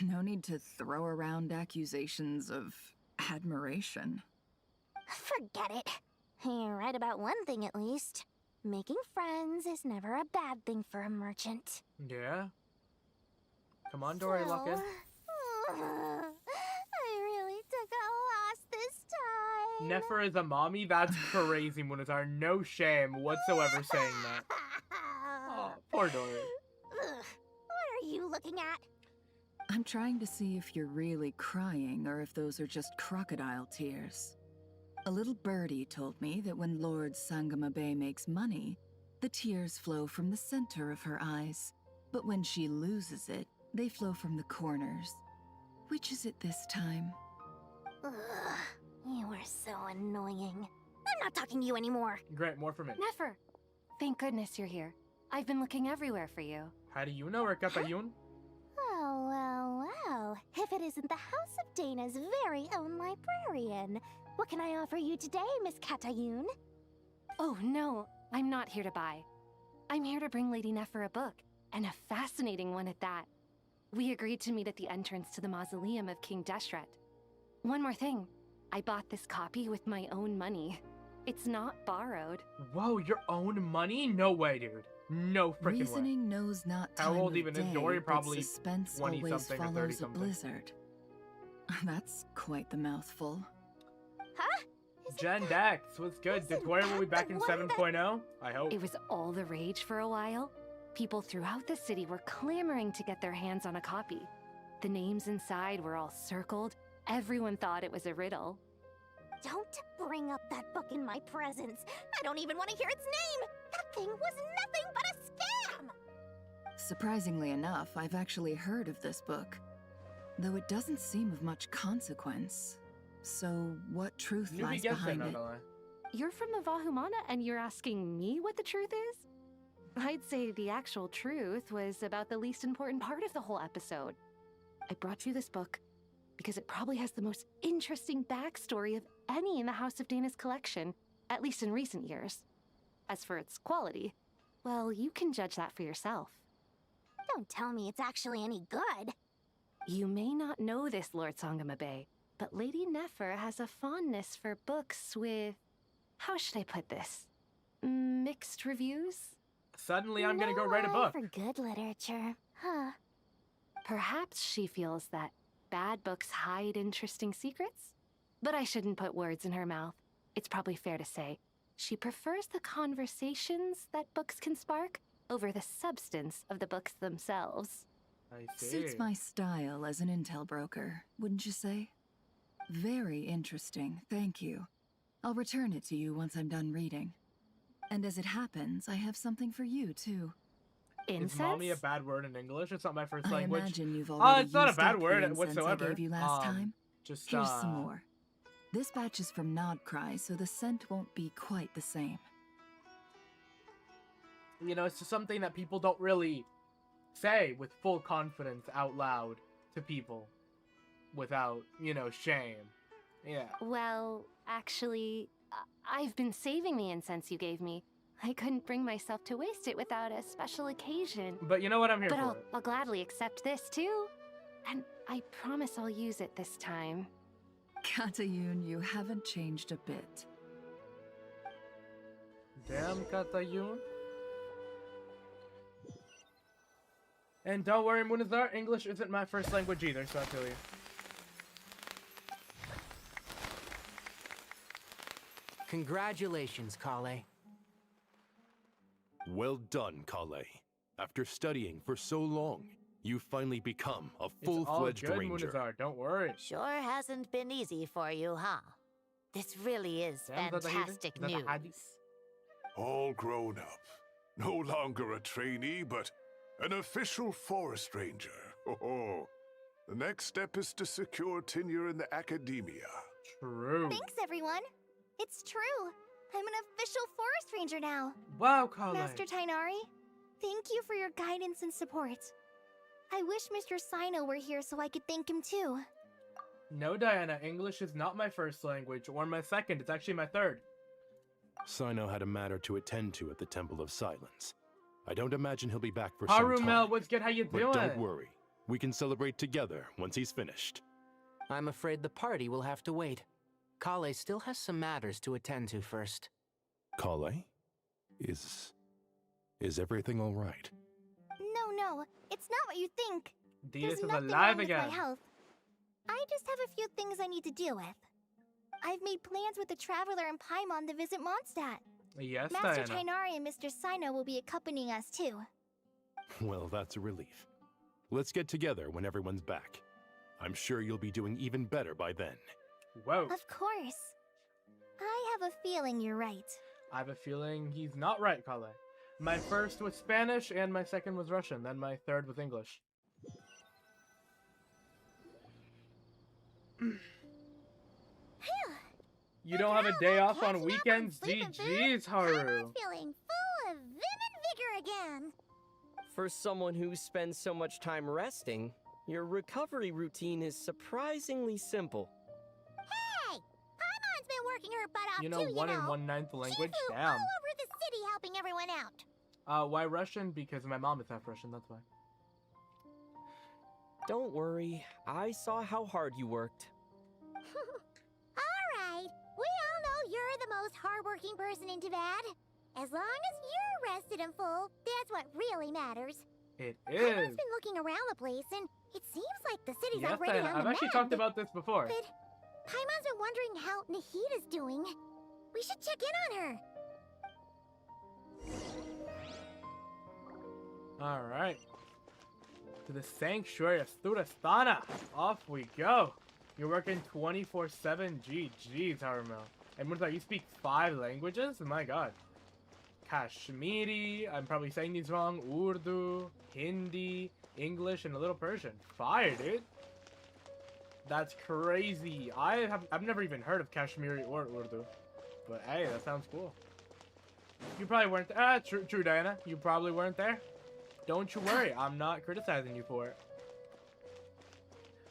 No need to throw around accusations of admiration. Forget it. You're right about one thing at least. Making friends is never a bad thing for a merchant. Yeah. Come on, Dory Luckin. I really took a loss this time. Nefer is a mommy? That's crazy, Munazar. No shame whatsoever saying that. Oh, poor Dory. What are you looking at? I'm trying to see if you're really crying or if those are just crocodile tears. A little birdie told me that when Lord Sangama Bay makes money, the tears flow from the center of her eyes. But when she loses it, they flow from the corners. Which is it this time? Ugh, you are so annoying. I'm not talking to you anymore. Great, more from me. Nefer, thank goodness you're here. I've been looking everywhere for you. How do you know, Katayun? Well. If it isn't the House of Dana's very own librarian. What can I offer you today, Miss Katayun? Oh, no. I'm not here to buy. I'm here to bring Lady Nefer a book, and a fascinating one at that. We agreed to meet at the entrance to the mausoleum of King Deshret. One more thing. I bought this copy with my own money. It's not borrowed. Whoa, your own money? No way, dude. No freaking way. Reasoning knows not time How old of even day, is Dory? but Probably suspense 20 always something or 30 follows a something. blizzard. That's quite the mouthful. Huh? Gen Dex, what's good? Declare will be back in 7.0? I hope. It was all the rage for a while. People throughout the city were clamoring to get their hands on a copy. The names inside were all circled. Everyone thought it was a riddle. Don't bring up that book in my presence. I don't even want to hear its name. That thing was nothing but a scam. Surprisingly enough, I've actually heard of this book. Though it doesn't seem of much consequence. So, what truth lies behind it? You're from the Vahumana and you're asking me what the truth is? I'd say the actual truth was about the least important part of the whole episode. I brought you this book because it probably has the most interesting backstory of any in the House of Dana's collection, at least in recent years. As for its quality, well, you can judge that for yourself. Don't tell me it's actually any good. You may not know this, Lord Sangama Bay, but Lady Nefer has a fondness for books with... how should I put this? Mixed reviews? Suddenly I'm gonna go write a book. For good literature, huh? Perhaps she feels that bad books hide interesting secrets? But I shouldn't put words in her mouth. It's probably fair to say she prefers the conversations that books can spark over the substance of the books themselves. I see. Suits my style as an intel broker, wouldn't you say? Very interesting, thank you. I'll return it to you once I'm done reading. And as it happens, I have something for you, too. Incense? Is mommy a bad word in English? It's not my first I language. imagine you've already it's not a used bad up word the incense whatsoever. I gave you last time. Just Here's some more. This batch is from Nodcry, so the scent won't be quite the same. You know, it's just something that people don't really say with full confidence out loud to people without, you know, shame. Yeah. Well, actually, I've been saving the incense you gave me. I couldn't bring myself to waste it without a special occasion. But you know what? I'm here but for I'll gladly accept this, too. And I promise I'll use it this time. Katayun, you haven't changed a bit. Damn, Katayun. And don't worry, Munazar, English isn't my first language either, so I'll tell you. Congratulations, Kale. Well done, Kale. After studying for so long, you finally become a full-fledged It's all good, ranger. Munazar, don't worry. Sure hasn't been easy for you, huh? This really is fantastic news. All grown up. No longer a trainee, but an official forest ranger. Oh, the next step is to secure tenure in the academia. True. Thanks, everyone. It's true. I'm an official forest ranger now. Wow, Kale. Master Tainari, thank you for your guidance and support. I wish Mr. Sino were here so I could thank him too. No, Diana, English is not my first language, or my second. It's actually my third. Sino had a matter to attend to at the Temple of Silence. I don't imagine he'll be back for some time. Harumel, what's good? How you doing? But don't worry. We can celebrate together once he's finished. I'm afraid the party will have to wait. Kale still has some matters to attend to first. Kale? Is everything all right? No, it's not what you think. Deedus is nothing alive wrong again. with my health. I just have a few things I need to deal with. I've made plans with the Traveler and Paimon to visit Mondstadt. Yes, Master Diana. Tainari and Mr. Sino will be accompanying us too. Well, that's a relief. Let's get together when everyone's back. I'm sure you'll be doing even better by then. Whoa. Of course. I have a feeling you're right. I have a feeling he's not right, Kale. My first was Spanish, and my second was Russian. Then my third was English. You don't have a day off on weekends? GG's, Haru. I'm feeling full of vim and vigor again. For someone who spends so much time resting, your recovery routine is surprisingly simple. Hey! Paimon's been working her butt off You know, too, 1 you know. 1/9 language? She flew Damn. all over the city helping everyone out. Why Russian? Because my mom is half Russian, that's why. Don't worry, I saw how hard you worked. Alright, we all know you're the most hardworking person in Tavad. As long as you're rested and full, that's what really matters. It Paimon's is. been looking around the place, and it seems like the city's Yes, already Diana. on the I've actually map, talked about this before. But Paimon's been wondering how Nahida's doing. We should check in on her. Alright. To the Sanctuary of Sturastana. Off we go. You're working 24/7. GG's, Harumel. And what's that? You speak 5 languages? My god. Kashmiri, I'm probably saying these wrong. Urdu, Hindi, English, and a little Persian. Fire, dude. That's crazy. I've never even heard of Kashmiri or Urdu. But hey, that sounds cool. You probably weren't there. True, Diana. You probably weren't there. Don't you worry. I'm not criticizing you for it.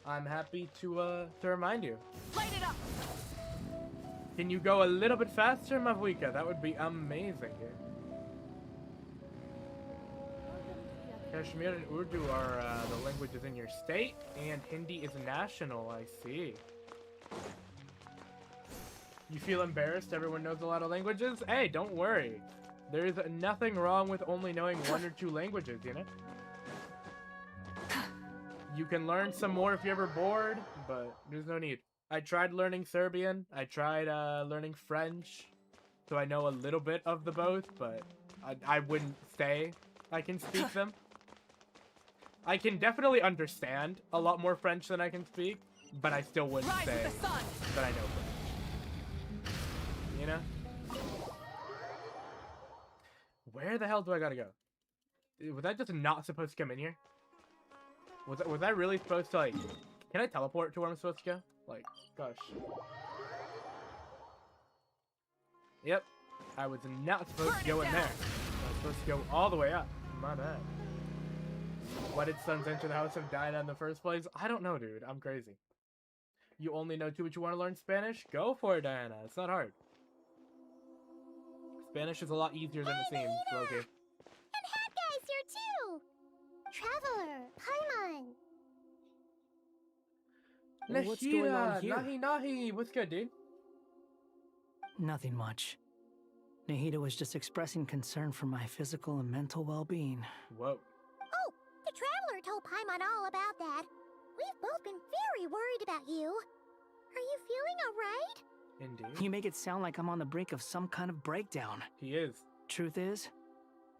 I'm happy to remind you. Light it up! Can you go a little bit faster, Mavuika? That would be amazing. Kashmir and Urdu are the languages in your state, and Hindi is national, I see. You feel embarrassed everyone knows a lot of languages? Hey, don't worry. There's nothing wrong with only knowing 1 or 2 languages, you know? You can learn some more if you're ever bored, but there's no need. I tried learning Serbian. I tried learning French, so I know a little bit of the both, but I wouldn't say I can speak them. I can definitely understand a lot more French than I can speak, but I still wouldn't say that I know French. You know? Where the hell do I gotta go? Was I just not supposed to come in here? Was I really supposed to, like... Can I teleport to where I'm supposed to go? Like, gosh. Yep. I was not supposed to go in there. I was supposed to go all the way up. My bad. Why did sons enter the house of Diana in the first place? I don't know, dude. I'm crazy. You only know 2, but you want to learn Spanish? Go for it, Diana. It's not hard. Spanish is a lot easier than it seems, Loki. And Hat Guy's here too! Traveler, Paimon. What's going on here? Nahi. What's good, dude? Nothing much. Nahida was just expressing concern for my physical and mental well-being. Whoa. Oh, the Traveler told Paimon all about that. We've both been very worried about you. Are you feeling alright? Indeed. You make it sound like I'm on the brink of some kind of breakdown. He is. Truth is,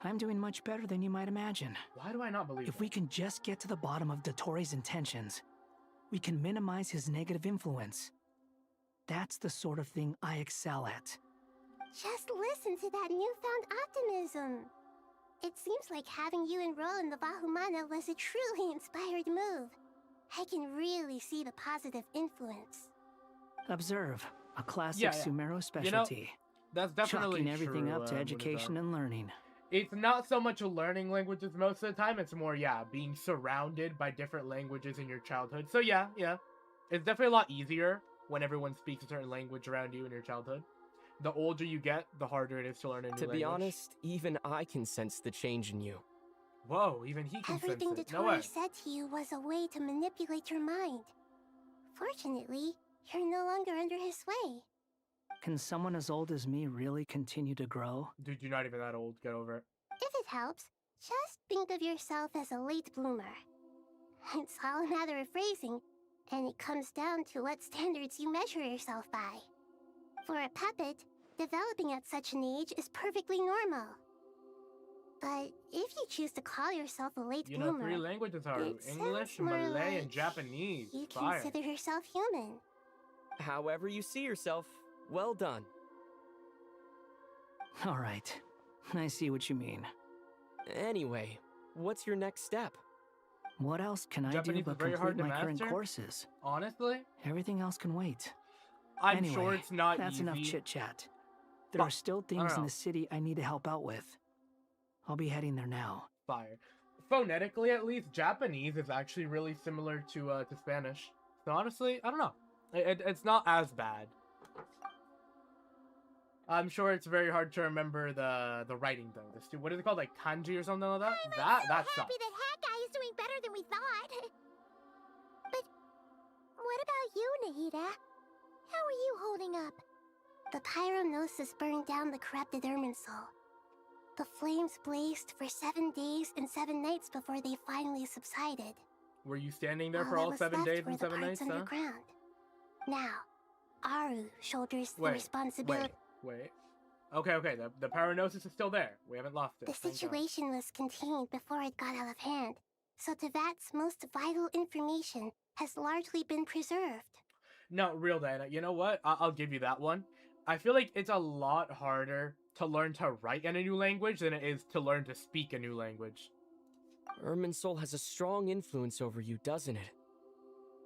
I'm doing much better than you might imagine. Why do I not believe If we can just get to the bottom of Dottoro's intentions, we can minimize his negative influence. That's the sort of thing I excel at. Just listen to that newfound optimism. It seems like having you enroll in the Vahumana was a truly inspired move. I can really see the positive influence. Observe, a classic Yeah, yeah. Sumeru specialty. That's definitely Chalking everything true, up to education and learning. It's not so much learning languages most of the time. It's more, yeah, being surrounded by different languages in your childhood. So yeah. It's definitely a lot easier when everyone speaks a certain language around you in your childhood. The older you get, the harder it is to learn a new language. To be honest, even I can sense the change in you. Whoa, even he can Everything sense it. the No Tori way. said to you was a way to manipulate your mind. Fortunately, you're no longer under his sway. Can someone as old as me really continue to grow? Dude, you're not even that old. Get over it. If it helps, just think of yourself as a late bloomer. It's all a matter of phrasing, and it comes down to what standards you measure yourself by. For a puppet, developing at such an age is perfectly normal. But if you choose to call yourself a late You know bloomer, 3 languages are it English, sounds more Malay, like and Japanese. you Fire. consider yourself human. However you see yourself, well done. All right, I see what you mean. Anyway, what's your next step? What else can I Japanese do is but very hard complete to my current master? courses? Honestly? Everything else can wait. I'm Anyway, sure it's not that's easy. enough chit-chat. There are still things in the city I need to help out with. I'll be heading there now. Fire. Phonetically, at least, Japanese is actually really similar to Spanish. So honestly, I don't know. It's not as bad. I'm sure it's very hard to remember the writing though. What is it called, like kanji or something like that? That Happy sucks. that Hat Guy is doing better than we thought. But what about you, Nahida? How are you holding up? The pyronosis burned down the corrupted Irminsul. The flames blazed for 7 days and 7 nights before they finally subsided. Were you standing there for that all was 7 left days were and the 7 parts nights, huh? underground. Now, Aru shoulders the Wait, responsibility. wait. Okay, the paranosis is still there. We haven't lost it. The thank God. situation was contained before it got out of hand, so Tevat's most vital information has largely been preserved. No, real Diana, you know what? I'll give you that one. I feel like it's a lot harder to learn to write in a new language than it is to learn to speak a new language. Irminsul has a strong influence over you, doesn't it?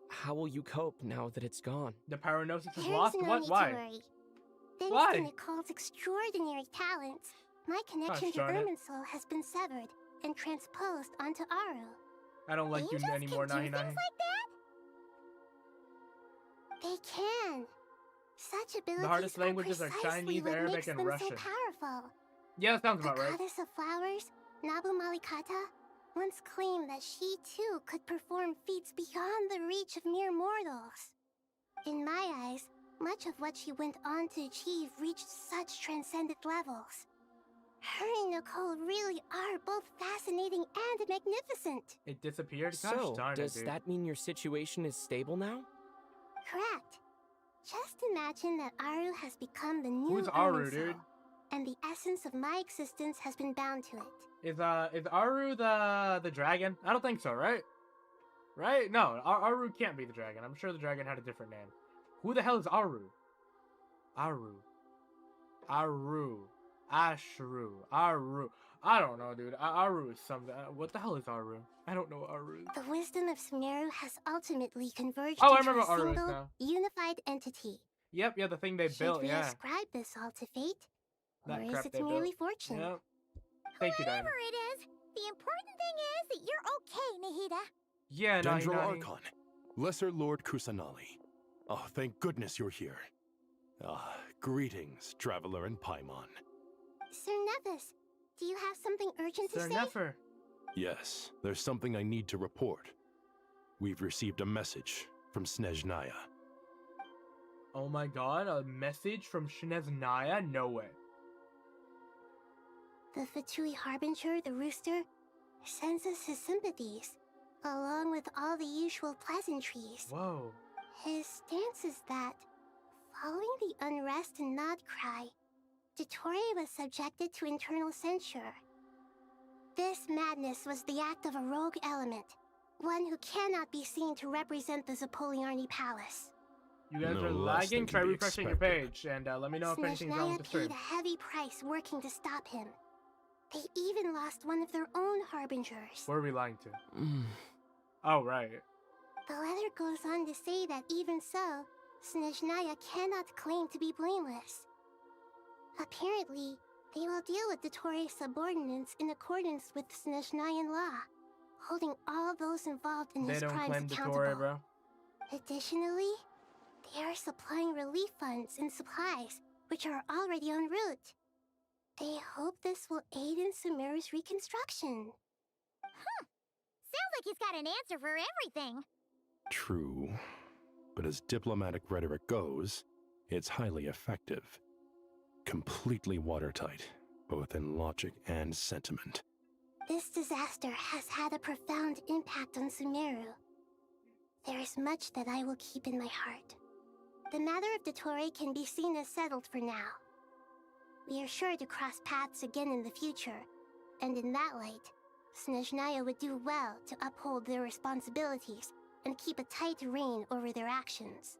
How will you cope now that it's gone? The paranosis is There's lost? no What? need Why? to worry. Thanks Why? to Nicole's extraordinary talents, my connection Gosh to darn it. Irminsul has been severed and transposed onto Aru. I don't like Angels you anymore, can do Nahi Nahi. things like that? They can. Such abilities The hardest are languages are precisely Chinese, what Arabic, makes and them Russian. so powerful. Yeah, that sounds The about right. goddess of flowers, Nabu Malikata, once claimed that she too could perform feats beyond the reach of mere mortals. In my eyes, much of what she went on to achieve reached such transcendent levels. Her and Nicole really are both fascinating and magnificent. It disappeared? Gosh So, darn it, does dude. that mean your situation is stable now? Correct. Just imagine that Aru has become the new Who's Aru, Irminsul, dude? and the essence of my existence has been bound to it. Is Aru the dragon? I don't think so, right? Right? No, Aru can't be the dragon. I'm sure the dragon had a different name. Who the hell is Aru? Aru. Ashru. Aru. I don't know, dude. Aru is something. What the hell is Aru? I don't know Aru. The wisdom of Sumeru has ultimately converged Oh, I into remember a Aru is single, now. unified entity. Yep, the thing they Should built, we yeah. ascribe this all to fate? That or is crap it they merely built. fortune? Yep. Thank you, Diana. Whatever it is, the important thing is that you're okay, Nahida. Yeah, Nahi Dendro Nahi. Archon, Lesser Lord Kusanali. Oh, thank goodness you're here. Greetings, Traveler and Paimon. Sir Nevis, do you have something urgent to Sir say? Nefer. Yes, there's something I need to report. We've received a message from Snezhnaya. Oh my god, a message from Snezhnaya? No way. The Fatui Harbinger, the rooster, sends us his sympathies, along with all the usual pleasantries. Whoa. His stance is that, following the unrest and Nod cry, Dottore was subjected to internal censure. This madness was the act of a rogue element, one who cannot be seen to represent the Zapoliarni Palace. You guys No are less lagging. than Try can be refreshing your expected. page, and let me know if anything's wrong Snezhnaya with the stream. paid a heavy price working to stop him. They even lost one of their own harbingers. What are we lying to? Oh, right. The letter goes on to say that even so, Snezhnaya cannot claim to be blameless. Apparently, they will deal with Dottore subordinates in accordance with Snezhnayan law, holding all those involved in his crimes accountable. Dottore, bro. Additionally, they are supplying relief funds and supplies, which are already en route. They hope this will aid in Sumeru's reconstruction. Sounds like he's got an answer for everything. True. But as diplomatic rhetoric goes, it's highly effective. Completely watertight, both in logic and sentiment. This disaster has had a profound impact on Sumeru. There is much that I will keep in my heart. The matter of Dottore can be seen as settled for now. We are sure to cross paths again in the future, and in that light, Snezhnaya would do well to uphold their responsibilities and keep a tight rein over their actions.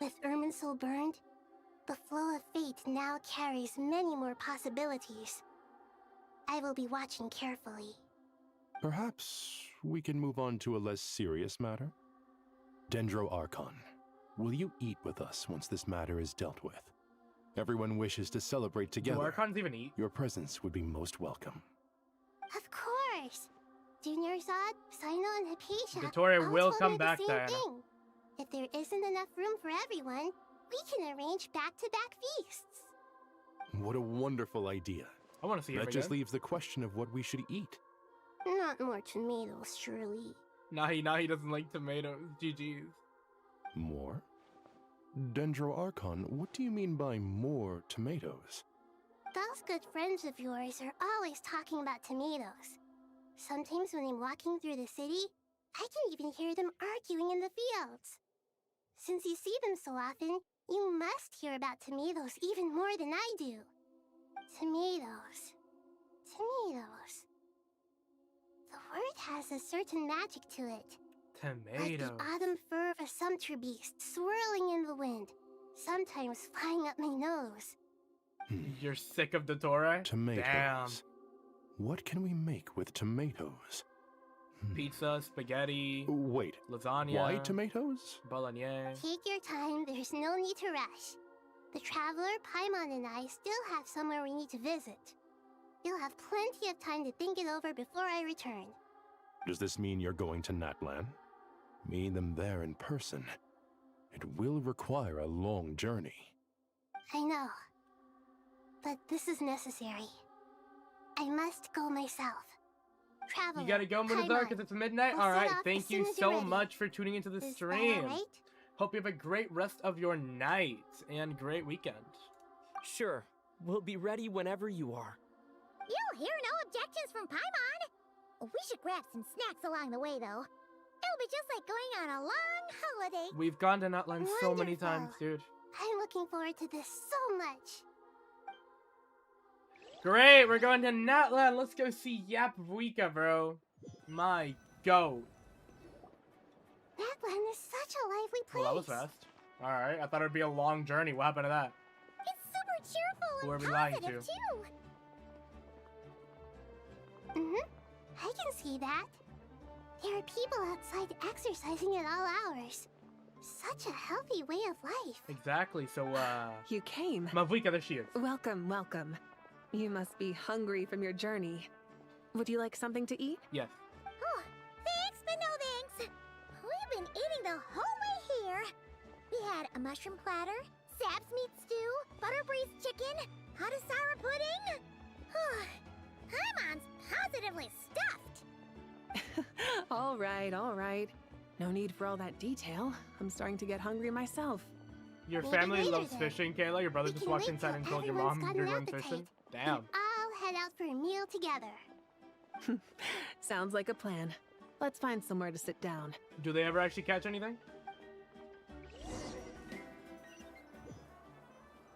With Irminsul burned, the flow of fate now carries many more possibilities. I will be watching carefully. Perhaps we can move on to a less serious matter? Dendro Archon, will you eat with us once this matter is dealt with? Everyone wishes to celebrate together. Do Archons even eat? Your presence would be most welcome. Of course! Junior Zod, Sino, and Hypatia Dottore all will told come me back, the same Diana. thing. If there isn't enough room for everyone, we can arrange back-to-back feasts. What a wonderful idea. I want to see That him just again. leaves the question of what we should eat. Not more tomatoes, surely. Nah, he doesn't like tomatoes. GG's. More? Dendro Archon, what do you mean by more tomatoes? Those good friends of yours are always talking about tomatoes. Sometimes when I'm walking through the city, I can even hear them arguing in the fields. Since you see them so often, you must hear about tomatoes even more than I do. Tomatoes. Tomatoes. The word has a certain magic to it. Like Tomatoes. the autumn fur of a sumpter beast swirling in the wind, sometimes flying up my nose. You're sick of Dottore? Tomatoes. Damn. What can we make with tomatoes? Pizza, spaghetti. Wait. Lasagna. Why tomatoes? Bolognese. Take your time, there's no need to rush. The Traveler, Paimon, and I still have somewhere we need to visit. You'll have plenty of time to think it over before I return. Does this mean you're going to Natlan? Meeting them there in person. It will require a long journey. I know. But this is necessary. I must go myself. Traveler, You gotta go, Munazar, because it's midnight? We'll set Alright, off thank as soon you as you're so ready. much for tuning into the Is that stream. alright? Hope you have a great rest of your night and great weekend. Sure. We'll be ready whenever you are. You'll hear no objections from Paimon. We should grab some snacks along the way, though. It'll be just like going on a long holiday. We've gone to Nutland so many Wonderful. times, dude. I'm looking forward to this so much. Great, we're going to Natlan. Let's go see Yapvika, bro. My goat. Natlan is such a lively place. Well, that was fast. Alright, I thought it'd be a long journey. What happened to that? It's super cheerful Who are and we lying positive, to? too. I can see that. There are people outside exercising at all hours. Such a healthy way of life. Exactly, so, You came. Mavika, there she is. Welcome, welcome. You must be hungry from your journey. Would you like something to eat? Yes. Oh, thanks, but no thanks. We've been eating the whole way here. We had a mushroom platter, Sab's meat stew, butter braised chicken, Hadasara pudding. Paimon's positively stuffed. All right, all right. No need for all that detail. I'm starting to get hungry myself. Your Maybe family later loves then. fishing, Kayla. Your brother We just can walked wait inside till and told your everyone's mom got you're an going appetite. fishing. Then Damn. I'll head out for a meal together. Sounds like a plan. Let's find somewhere to sit down. Do they ever actually catch anything?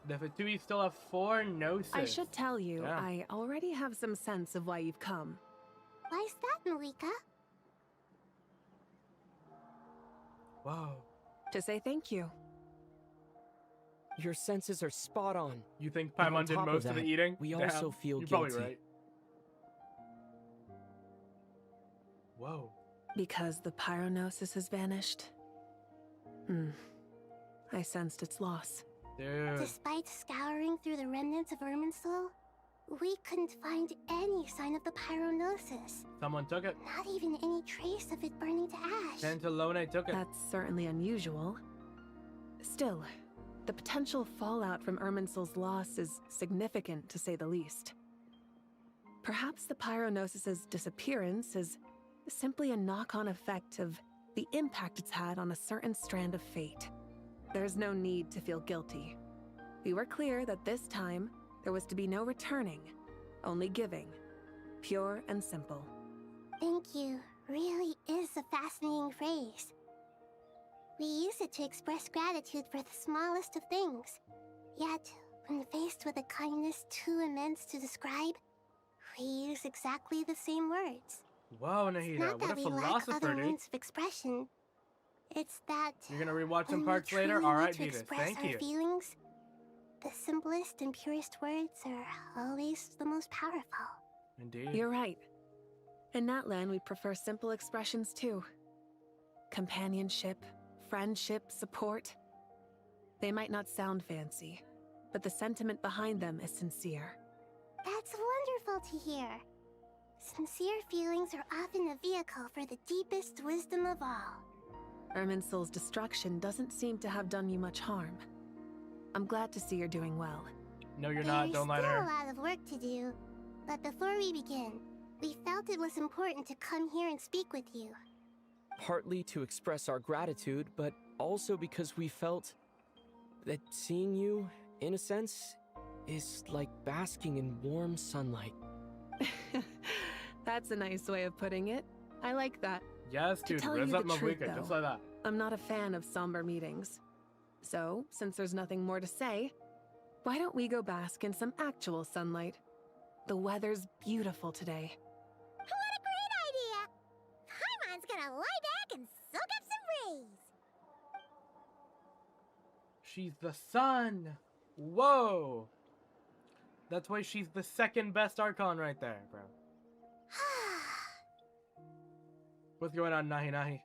The Fatui still have 4 noses. I should tell you, Yeah. I already have some sense of why you've come. Why's that, Malika? Whoa. To say thank you. Your senses are spot on. You think And Paimon on did top most of the that, eating? We Damn. also feel You're guilty. probably right. Whoa. Because the pyronosis has vanished? I sensed its loss. Dude. Despite scouring through the remnants of Irminsul, we couldn't find any sign of the pyronosis. Someone took it. Not even any trace of it burning to ash. Gentilone took it. That's certainly unusual. Still, the potential fallout from Irminsul's loss is significant, to say the least. Perhaps the pyronosis's disappearance is simply a knock-on effect of the impact it's had on a certain strand of fate. There's no need to feel guilty. We were clear that this time, there was to be no returning, only giving. Pure and simple. Thank you really is a fascinating phrase. We use it to express gratitude for the smallest of things. Yet, when faced with a kindness too immense to describe, we use exactly the same words. Whoa, It's Nahida, not what that a we lack philosopher, other dude. means of expression. It's that You're gonna rewatch some when parts we later? truly Alright, need to Nita, express thank our you. feelings, the simplest and purest words are always the most powerful. Indeed. You're right. In Natlan, we prefer simple expressions too. Companionship, friendship, support. They might not sound fancy, but the sentiment behind them is sincere. That's wonderful to hear. Sincere feelings are often a vehicle for the deepest wisdom of all. Irminsul's destruction doesn't seem to have done you much harm. I'm glad to see you're doing well. No, you're not. Don't lie to There's her. still a lot of work to do, but before we begin, we felt it was important to come here and speak with you. Partly to express our gratitude, but also because we felt that seeing you, in a sense, is like basking in warm sunlight. That's a nice way of putting it. I like that. Yes, To dude. tell Riz you up the truth, Mabuika, just though, like that. I'm not a fan of somber meetings. So, since there's nothing more to say, why don't we go bask in some actual sunlight? The weather's beautiful today. What a great idea! Paimon's gonna lie back and soak up some rays. She's the sun. Whoa. That's why she's the second best Archon right there, bro. What's going on, Nahi Nahi?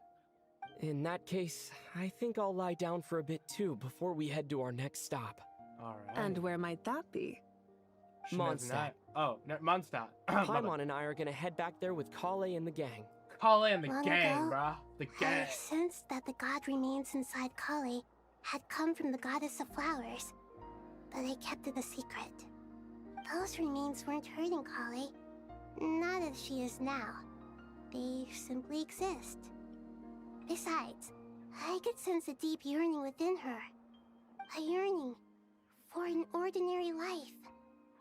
In that case, I think I'll lie down for a bit too before we head to our next stop. Alright. And where might that be? Mondstadt. Oh, no, Mondstadt. Paimon and I are gonna head back there with Kale and the gang. Kale and the Long gang, ago, bruh. The I gang. sensed that the god remains inside Kali had come from the goddess of flowers, but I kept it a secret. Those remains weren't hurting Kali, not as she is now. They simply exist. Besides, I could sense a deep yearning within her. A yearning for an ordinary life.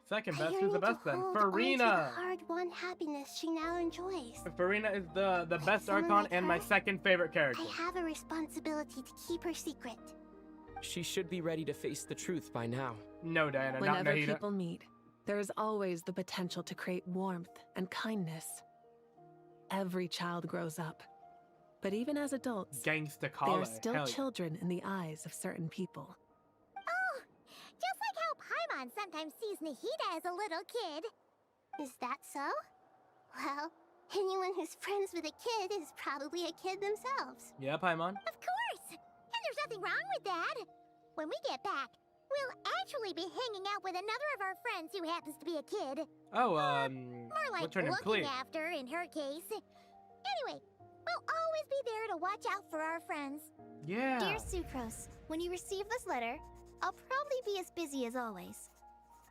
Second A best. Who's yearning the to best then? hold onto Farina. the hard-won happiness she now enjoys. Farina is the best someone Archon like and my her, second favorite character. I have a responsibility to keep her secret. She should be ready to face the truth by now. No, Diana, not Whenever Nahida. people meet, there is always the potential to create warmth and kindness. Every child grows up. But even as adults, Gangsta they Kale. are still Hell yeah. children in the eyes of certain people. Oh, just like how Paimon sometimes sees Nahida as a little kid. Is that so? Well, anyone who's friends with a kid is probably a kid themselves. Yeah, Paimon. Of course! And there's nothing wrong with that. When we get back, we'll actually be hanging out with another of our friends who happens to be a kid. Oh, More like what's her name? looking Clea. after, in her case. Anyway, we'll always be there to watch out for our friends. Yeah. Dear Sucrose, when you receive this letter, I'll probably be as busy as always.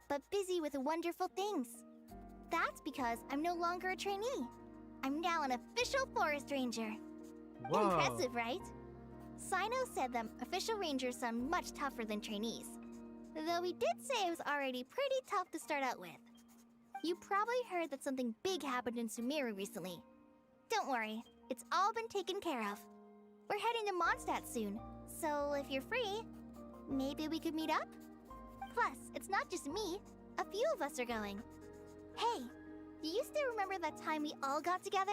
But busy with wonderful things. That's because I'm no longer a trainee. I'm now an official forest ranger. Whoa. Impressive, right? Sino said that official rangers sound much tougher than trainees. Though he did say it was already pretty tough to start out with. You probably heard that something big happened in Sumeru recently. Don't worry, it's all been taken care of. We're heading to Mondstadt soon, so if you're free, maybe we could meet up? Plus, it's not just me, a few of us are going. Hey, do you still remember that time we all got together?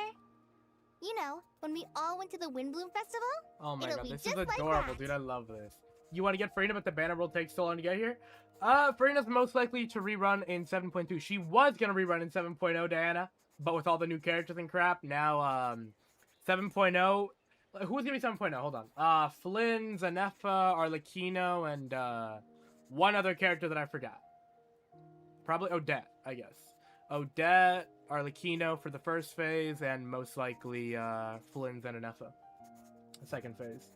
You know, when we all went to the Windbloom Festival? Oh my It'll god, be this is just like adorable, that. dude. I love this. You want to get Farina, but the banner will take so long to get here? Farina's most likely to rerun in 7.2. She was going to rerun in 7.0, Diana, but with all the new characters and crap, now, 7.0, Who's gonna be 7.0? Hold on. Flynn, Zanefa, Arlecchino, and one other character that I forgot. Probably Odette, I guess. Odette, Arlecchino for the first phase, and most likely Flynn and Anefa, the second phase.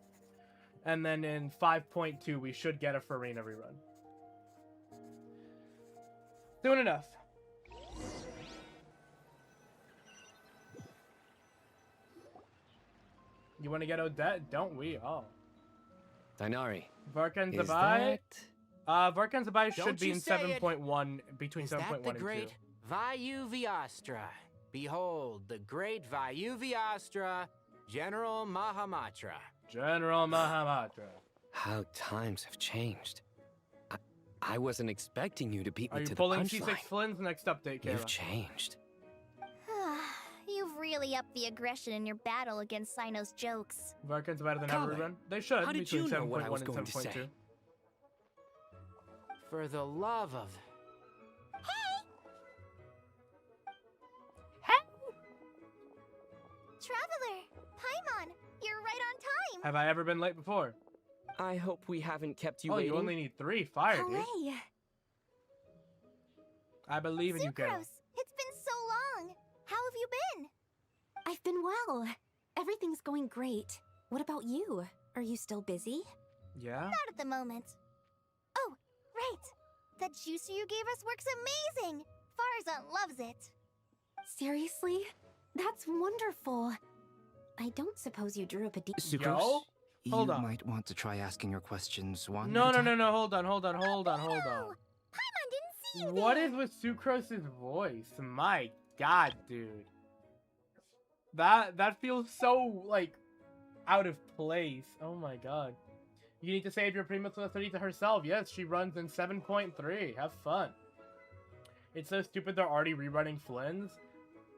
And then in 5.2, we should get a Purana rerun. Soon enough. You want to get Odette? Don't we all? Dainari. Varkan Is Zabai? Varkan Zabai should Don't be you in say it. 7.1, between Is 7.1 that the and 2. great Vayu Vyastra? Behold, the great Vayu Vyastra, General Mahamatra. General Mahamatra. How times have changed. I wasn't expecting you to beat me Are you to the pulling punchline. C6 Flynn's next update, Kayla? You've changed. You've really upped the aggression in your battle against Sino's jokes. Varkan's better than Kale, ever run. They should. how did between you know what I 7.1 was and going to 7.2. say? For the love of... Traveler! Paimon! You're right on time! Have I ever been late before? I hope we haven't kept you Oh, waiting. you only need 3. Fire, dude. Hooray! I believe in you, Kayla. Sucrose, it's been so long. How have you been? I've been well. Everything's going great. What about you? Are you still busy? Yeah? Not at the moment. Oh, right! That juicer you gave us works amazing! Farzan loves it. Seriously? That's wonderful. I don't suppose you drew up a Yo? Hold on. might want to try asking your questions one No, at a no, time. no, no, hold on. Paimon didn't see you What there. is with Sucrose's voice? My god, dude. That feels so, like, out of place. Oh my god. You need to save your Prima Celestina herself. Yes, she runs in 7.3. Have fun. It's so stupid they're already rerunning Flynn's.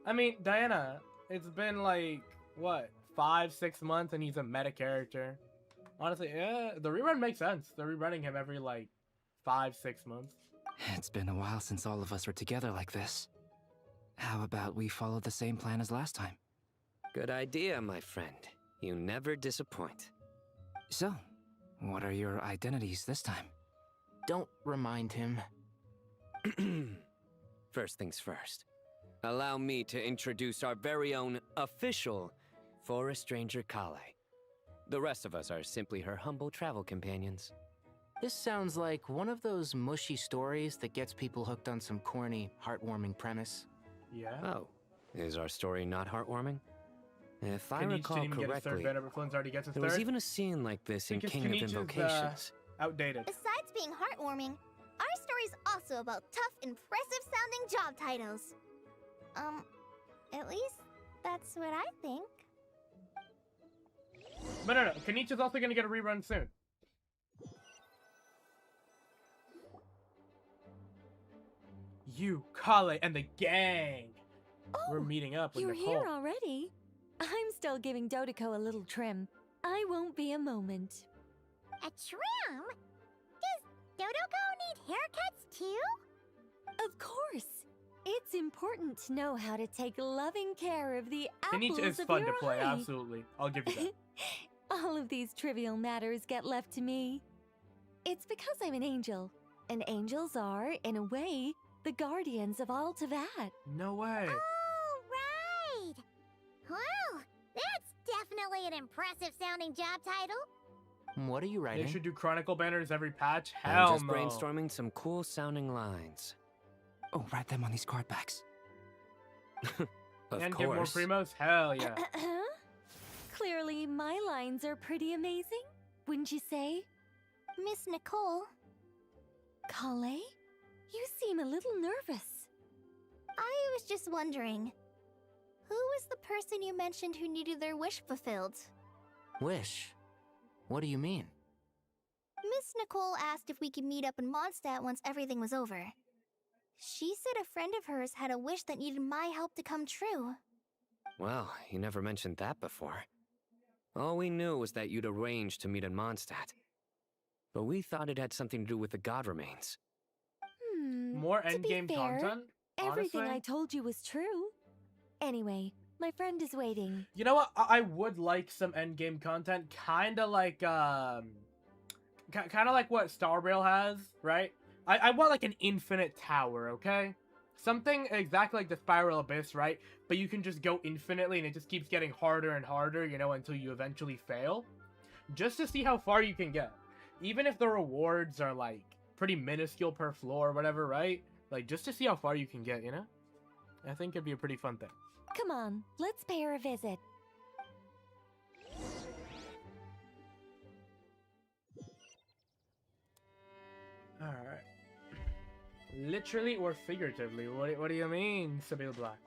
I mean, Diana, it's been like, what, 5-6 months and he's a meta character. Honestly, yeah, the rerun makes sense. They're rerunning him every, like, 5-6 months. It's been a while since all of us were together like this. How about we follow the same plan as last time? Good idea, my friend. You never disappoint. So, what are your identities this time? Don't remind him. First things first. Allow me to introduce our very own official Forest Ranger Kale. The rest of us are simply her humble travel companions. This sounds like one of those mushy stories that gets people hooked on some corny, heartwarming premise. Yeah? Oh, is our story not heartwarming? If I Kenichi recall didn't even get his correctly, third banner, but Flynn's already gets his there third. was even a scene like this in Because King of Kenichi's, Invocations. Outdated. Besides being heartwarming, our story's also about tough, impressive-sounding job titles. At least that's what I think. But no, Kenichi's also gonna get a rerun soon. You, Kale, and the gang! We're meeting up with You're Nicole. here already? I'm still giving Dodeko a little trim. I won't be a moment. A trim? Does Dodoko need haircuts too? Of course. It's important to know how to take loving care of the apples Kenichi is of fun to your play, eye. absolutely. I'll give you that. All of these trivial matters get left to me. It's because I'm an angel, and angels are, in a way, the guardians of all Teyvat. No way. Oh, right! Well, that's definitely an impressive-sounding job title. What are you writing? They should do Chronicle banners every patch? I'm Hell just no. brainstorming some cool-sounding lines. Oh, write them on these card backs. Of And get more course. primos? Hell yeah. Clearly, my lines are pretty amazing, wouldn't you say? Miss Nicole. Kale? You seem a little nervous. I was just wondering, who was the person you mentioned who needed their wish fulfilled? Wish? What do you mean? Miss Nicole asked if we could meet up in Mondstadt once everything was over. She said a friend of hers had a wish that needed my help to come true. Well, you never mentioned that before. All we knew was that you'd arranged to meet in Mondstadt. But we thought it had something to do with the god remains. More To be endgame fair, content? everything honestly? I told you was true. Anyway, My friend is waiting. You know what? I would like some endgame content, kind of like what Star Rail has, right? I want like an infinite tower, okay? Something exactly like the Spiral Abyss, right? But you can just go infinitely and it just keeps getting harder and harder, you know, until you eventually fail. Just to see how far you can get. Even if the rewards are like pretty minuscule per floor or whatever, right? Like just to see how far you can get, you know? I think it'd be a pretty fun thing. Come on, let's pay her a visit. Alright. Literally or figuratively? What do you mean, Sabine Black?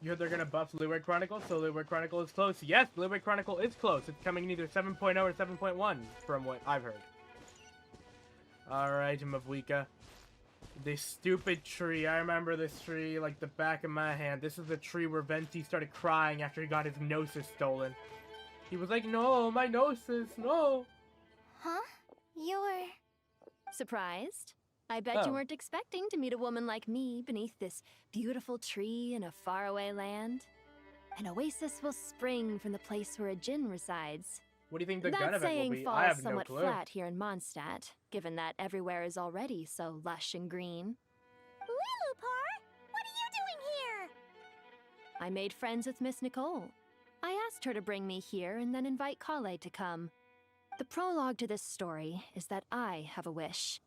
You heard they're gonna buff Blueway Chronicle, so Blueway Chronicle is close. Yes, Blueway Chronicle is close. It's coming in either 7.0 or 7.1, from what I've heard. Alright, Mavuika. This stupid tree. I remember this tree like the back of my hand. This is the tree where Venti started crying after he got his Gnosis stolen. He was like, no, my Gnosis, no. Huh? You're... Surprised? I bet you weren't expecting to meet a woman like me beneath this beautiful tree in a faraway land. An oasis will spring from the place where a djinn resides. What do you think the that gun event will saying be? falls I have no somewhat clue. flat here in Mondstadt, given that everywhere is already so lush and green. Lilupar, what are you doing here? I made friends with Miss Nicole. I asked her to bring me here and then invite Kale to come. The prologue to this story is that I have a wish.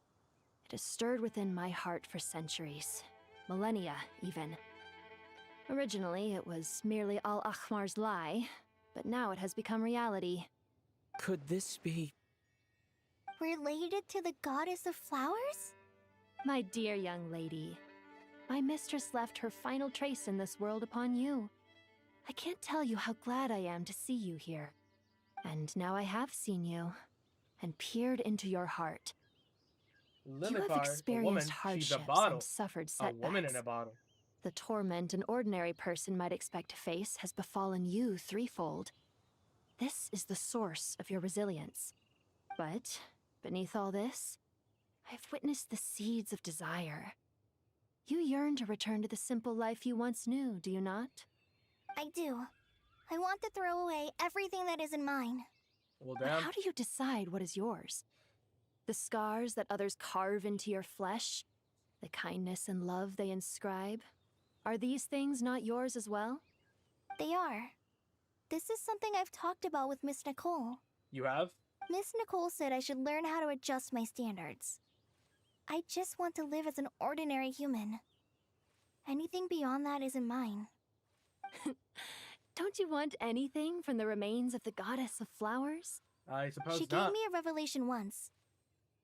It has stirred within my heart for centuries, millennia even. Originally, it was merely Al-Akhmar's lie, but now it has become reality. Could this be... related to the goddess of flowers? My dear young lady, my mistress left her final trace in this world upon you. I can't tell you how glad I am to see you here. And now I have seen you, and peered into your heart. You have experienced hardships and suffered setbacks. A woman in a bottle. The torment an ordinary person might expect to face has befallen you threefold. This is the source of your resilience. But, beneath all this, I've witnessed the seeds of desire. You yearn to return to the simple life you once knew, do you not? I do. I want to throw away everything that isn't mine. Well, but how do you decide what is yours? The scars that others carve into your flesh? The kindness and love they inscribe? Are these things not yours as well? They are. This is something I've talked about with Miss Nicole. You have? Miss Nicole said I should learn how to adjust my standards. I just want to live as an ordinary human. Anything beyond that isn't mine. Don't you want anything from the remains of the goddess of flowers? I suppose She not. gave me a revelation once.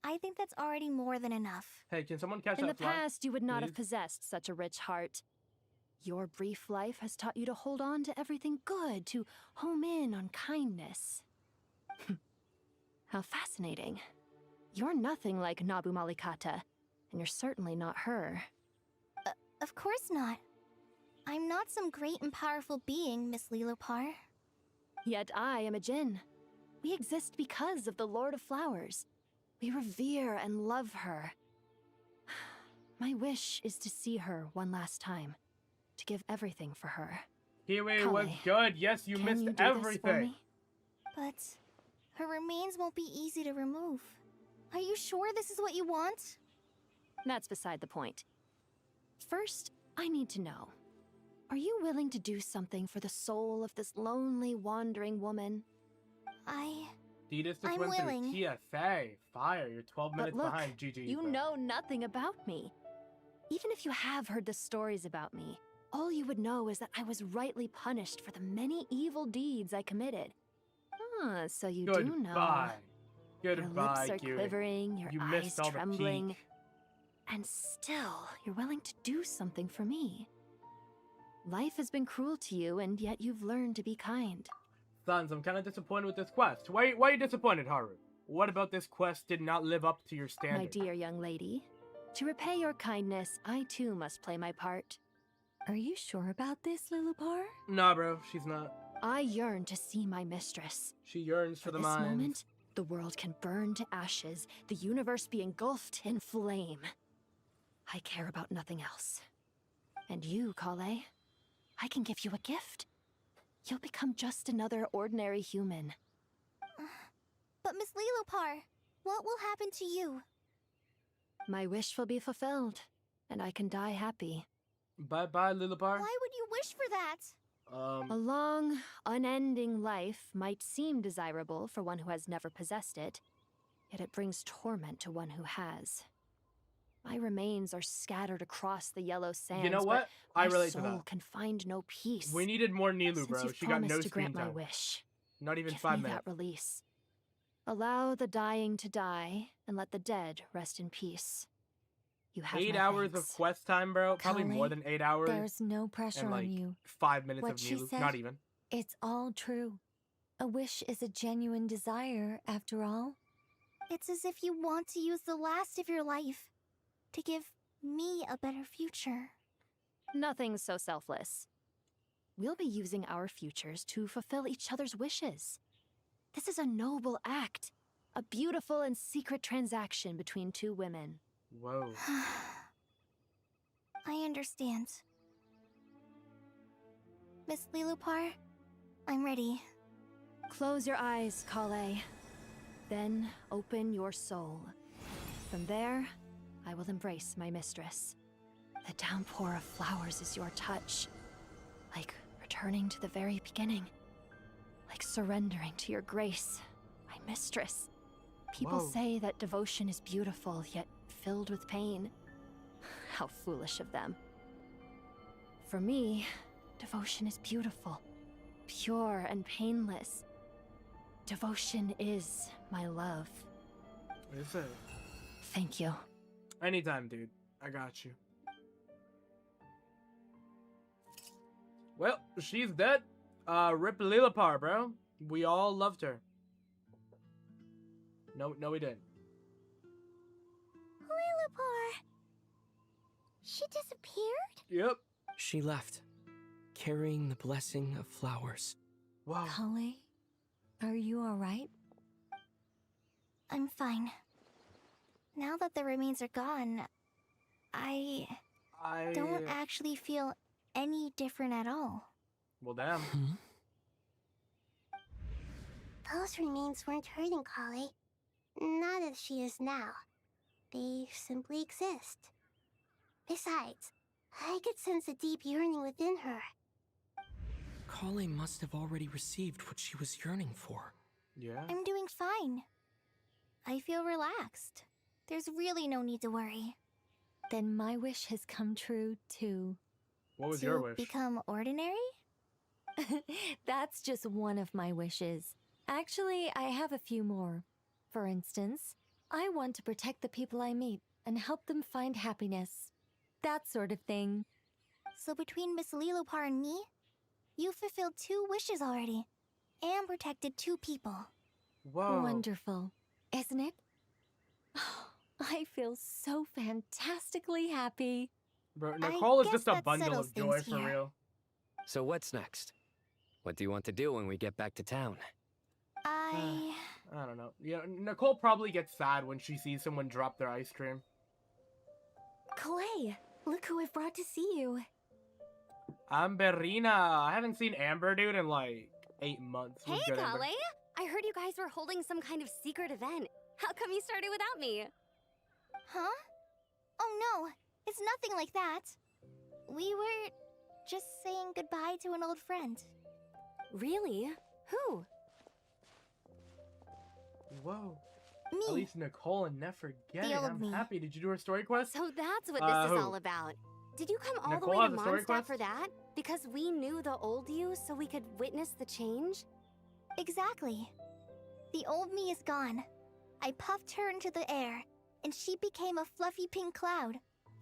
I think that's already more than enough. Hey, can someone catch In that the fly, past, you would not have please? possessed such a rich heart. Your brief life has taught you to hold on to everything good, to home in on kindness. How fascinating. You're nothing like Nabu Malikata, and you're certainly not her. Of course not. I'm not some great and powerful being, Miss Lilopar. Yet I am a djinn. We exist because of the Lord of Flowers. We revere and love her. My wish is to see her one last time, to give everything for her. Kiwi Kale, was good. Yes, you missed do this for everything. me? But her remains won't be easy to remove. Are you sure this is what you want? That's beside the point. First, I need to know. Are you willing to do something for the soul of this lonely, wandering woman? Deedus just I'm went willing. through TSA. Fire, you're 12 minutes But look, behind GG. you bro. know nothing about me. Even if you have heard the stories about me, all you would know is that I was rightly punished for the many evil deeds I committed. Ah, so you do know. Goodbye. Your Goodbye, lips are Kiwi. quivering, your You eyes missed all the trembling. peak. And still, you're willing to do something for me. Life has been cruel to you, and yet you've learned to be kind. Sons, I'm kind of disappointed with this quest. Why are you disappointed, Haru? What about this quest did not live up to your My standard? dear young lady, to repay your kindness, I too must play my part. Are you sure about this, Lilupar? Nah, bro, she's not. I yearn to see my mistress. She yearns for the this mind. moment, the world can burn to ashes, the universe be engulfed in flame. I care about nothing else. And you, Kale, I can give you a gift. You'll become just another ordinary human. But Miss Lilopar, what will happen to you? My wish will be fulfilled, and I can die happy. Bye-bye, Lilopar. Why would you wish for that? A long, unending life might seem desirable for one who has never possessed it, yet it brings torment to one who has. My remains are scattered across the yellow sands. You know what? I relate to my soul that. can find no peace. We needed more Nilu, Since bro. you've She got promised no to screen grant my time. wish, Not even give 5 me minutes. that release. Allow the dying to die, and let the dead rest in peace. You have 8 my hours thanks. of quest time, bro. Probably more Kale, than 8 hours. There's no pressure and like on you. 5 minutes What of she Nilu. said, Not even. it's all true. A wish is a genuine desire, after all. It's as if you want to use the last of your life to give me a better future. Nothing's so selfless. We'll be using our futures to fulfill each other's wishes. This is a noble act. A beautiful and secret transaction between two women. Whoa. I understand. Miss Lilopar, I'm ready. Close your eyes, Kale. Then open your soul. From there, I will embrace my mistress. The downpour of flowers is your touch. Like returning to the very beginning. Like surrendering to your grace, my mistress. People Whoa. say that devotion is beautiful, yet filled with pain. How foolish of them. For me, devotion is beautiful, pure and painless. Devotion is my love. Is it? Thank you. Anytime, dude. I got you. Well, she's dead. Rip Lilopar, bro. We all loved her. No, we didn't. Lilopar! She disappeared? Yep. She left, carrying the blessing of flowers. Wow. Kale, are you alright? I'm fine. Now that the remains are gone, I don't actually feel any different at all. Well, damn. Those remains weren't hurting Kale. Not as she is now. They simply exist. Besides, I could sense a deep yearning within her. Kale must have already received what she was yearning for. Yeah. I'm doing fine. I feel relaxed. There's really no need to worry. Then my wish has come true, too. What was to your wish? become ordinary? That's just one of my wishes. Actually, I have a few more. For instance, I want to protect the people I meet and help them find happiness. That sort of thing. So between Miss Lilopar and me, you fulfilled 2 wishes already, and protected 2 people. Whoa. Wonderful, isn't it? I feel so fantastically happy. Bro, Nicole is guess just a that bundle settles of joy things for here. real. So what's next? What do you want to do when we get back to town? I don't know. Yeah, Nicole probably gets sad when she sees someone drop their ice cream. Clay, look who I've brought to see you. Amberina. I haven't seen Amber, dude, in like 8 months. Hey, What's good, Amber? Kale! I heard you guys were holding some kind of secret event. How come you started without me? Huh? Oh no, it's nothing like that. We were just saying goodbye to an old friend. Really? Who? Whoa. Me. At least Nicole and Neff forget The it. old I'm me. happy. Did you do her story quest? So that's what this is who? all about. Did you come all Nicole the way has to a story Mondstadt quest? for that? Because we knew the old you so we could witness the change? Exactly. The old me is gone. I puffed her into the air, and she became a fluffy pink cloud,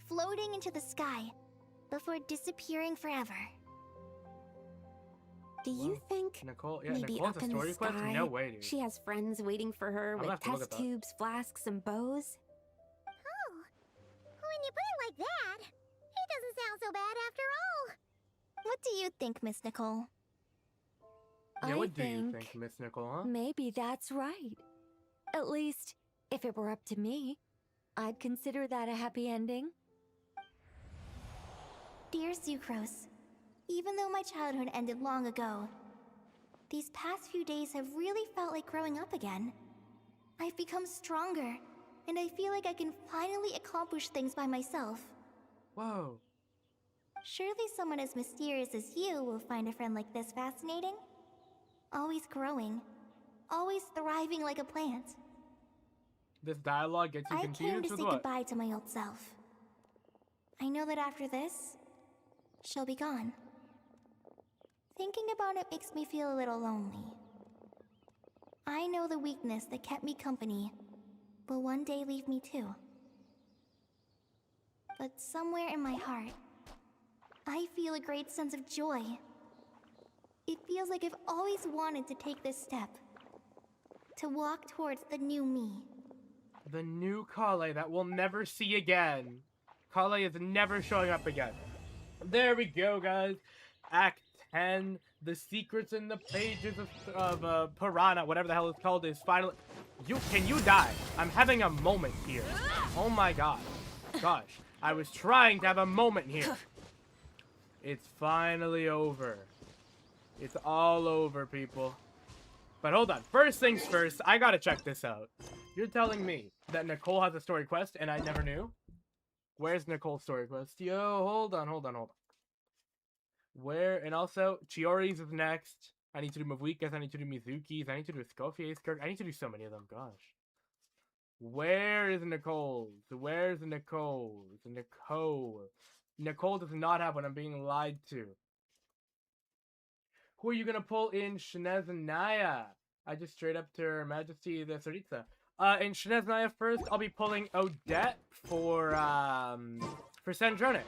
floating into the sky, before disappearing forever. Do you think Nicole, yeah, maybe Nicole has up a in the story quest? sky No way, dude. she has friends waiting for her I'm with gonna have to look test at that. tubes, flasks, and bows? Oh, when you put it like that, it doesn't sound so bad after all. What do you think, Miss Nicole? Yeah, I what do you think think, Miss Nicole, huh? maybe that's right. At least, if it were up to me, I'd consider that a happy ending. Dear Sucrose, even though my childhood ended long ago, these past few days have really felt like growing up again. I've become stronger, and I feel like I can finally accomplish things by myself. Whoa. Surely someone as mysterious as you will find a friend like this fascinating? Always growing, always thriving like a plant. This dialogue gets you I came confused to with say what? goodbye to my old self. I know that after this, she'll be gone. Thinking about it makes me feel a little lonely. I know the weakness that kept me company will one day leave me too. But somewhere in my heart, I feel a great sense of joy. It feels like I've always wanted to take this step. To walk towards the new me. The new Kale that we'll never see again. Kale is never showing up again. There we go, guys. Act 10. The secrets in the pages of Purana, whatever the hell it's called, is finally... Can you die? I'm having a moment here. Oh my god. Gosh. I was trying to have a moment here. It's finally over. It's all over, people. But hold on. First things first, I gotta check this out. You're telling me that Nicole has a story quest and I never knew? Where's Nicole's story quest? Yo, hold on. Where? And also, Chiori's is next. I need to do Mavuika's. I need to do Mizuki's. I need to do Escoffier's. I need to do so many of them. Gosh. Where is Nicole's? Where's Nicole's? Nicole. Nicole does not have one. I'm being lied to. Who are you gonna pull in Shinezanaya? I just straight up to Her Majesty the Tsaritsa. In Shinezanaya first, I'll be pulling Odette for Sandrone.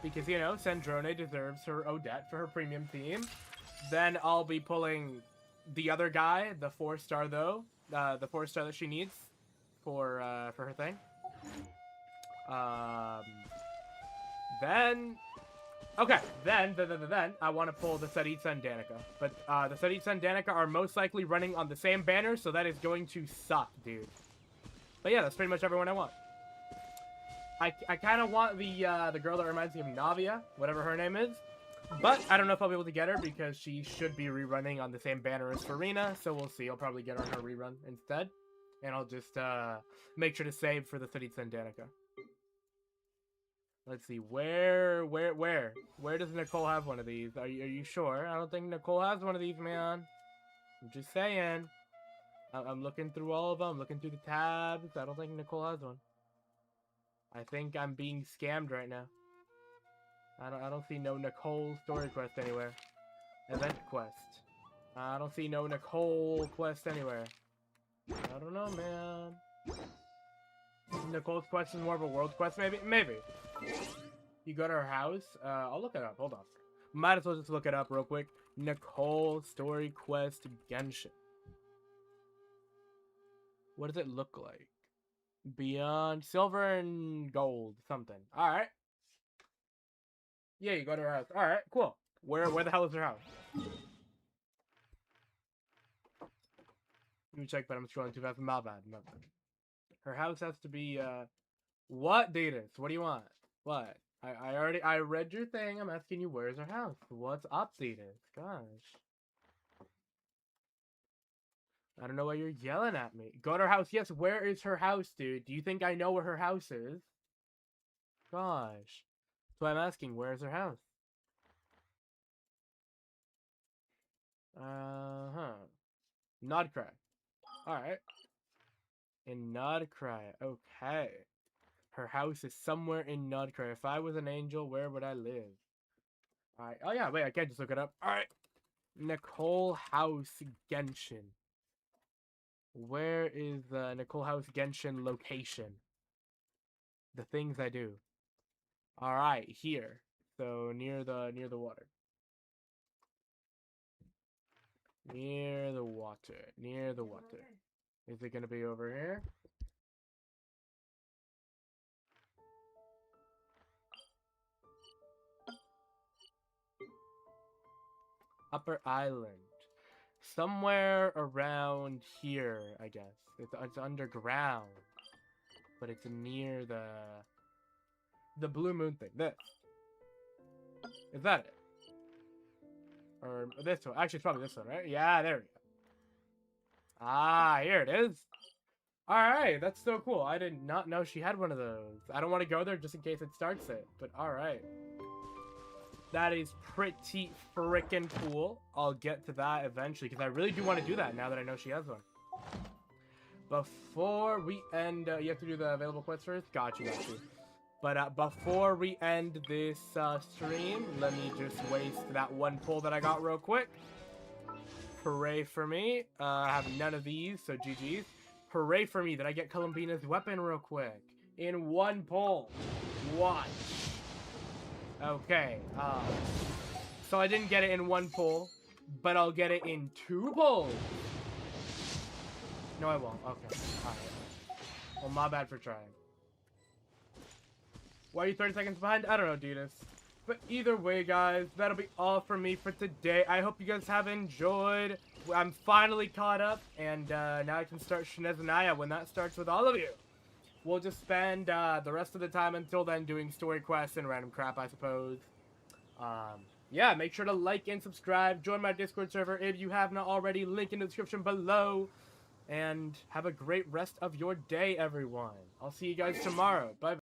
Because, you know, Sandrone deserves her Odette for her premium theme. Then I'll be pulling the other guy, the 4-star though. The 4-star that she needs for her thing. Then I want to pull the Tsaritsa and Danica. But the Tsaritsa and Danica are most likely running on the same banner, so that is going to suck, dude. But yeah, that's pretty much everyone I want. I kind of want the girl that reminds me of Navia, whatever her name is. But I don't know if I'll be able to get her because she should be rerunning on the same banner as Farina, so we'll see. I'll probably get her on her rerun instead. And I'll just make sure to save for the Tsaritsa and Danica. Let's see, where does Nicole have one of these? Are you sure? I don't think Nicole has one of these, man. I'm just saying. I'm looking through all of them. I'm looking through the tabs. I don't think Nicole has one. I think I'm being scammed right now. I don't see no Nicole story quest anywhere. Event quest. I don't see no Nicole quest anywhere. I don't know, man. Nicole's quest is more of a world quest, maybe? Maybe. You go to her house? I'll look it up. Hold on. Might as well just look it up real quick. Nicole story quest Genshin. What does it look like? Beyond silver and gold, something. Alright. Yeah, you go to her house. Alright, cool. Where the hell is her house? Let me check, but I'm scrolling too fast. My bad. Her house has to be, what, Datus? What do you want? What? I read your thing. I'm asking you, where's her house? What's up, Datus? Gosh. I don't know why you're yelling at me. Go to her house. Yes, where is her house, dude? Do you think I know where her house is? Gosh. So I'm asking, where's her house? Nodcry. Alright. In Nodcry. Okay. Her house is somewhere in Nodcry. If I was an angel, where would I live? Alright. Oh yeah, wait, I can't just look it up. Alright. Nicole House Genshin. Where is the Nicole House Genshin location? The things I do. Alright, here. So near the water. Near the water. Near the water. Is it gonna be over here? Upper Island. Somewhere around here, I guess. It's underground. But it's near the Blue Moon thing. This. Is that it? Or this one? Actually, it's probably this one, right? Yeah, there we go. Ah, here it is. Alright, that's so cool. I did not know she had one of those. I don't want to go there just in case it starts it, but alright. That is pretty freaking cool. I'll get to that eventually, because I really do want to do that now that I know she has one. Before we end, you have to do the available quests first? Got you. But before we end this stream, let me just waste that one pull that I got real quick. Hooray for me. I have none of these, so GG's. Hooray for me that I get Columbina's weapon real quick. In one pull. Watch. Okay, so I didn't get it in one pull, but I'll get it in 2 pulls. No, I won't. Okay, alright. Well, my bad for trying. Why are you 30 seconds behind? I don't know, Ditas. But either way, guys, that'll be all for me for today. I hope you guys have enjoyed. I'm finally caught up, and now I can start Shinezanaya when that starts with all of you. We'll just spend the rest of the time until then doing story quests and random crap, I suppose. Yeah, make sure to like and subscribe. Join my Discord server if you have not already. Link in the description below. And have a great rest of your day, everyone. I'll see you guys tomorrow. Bye.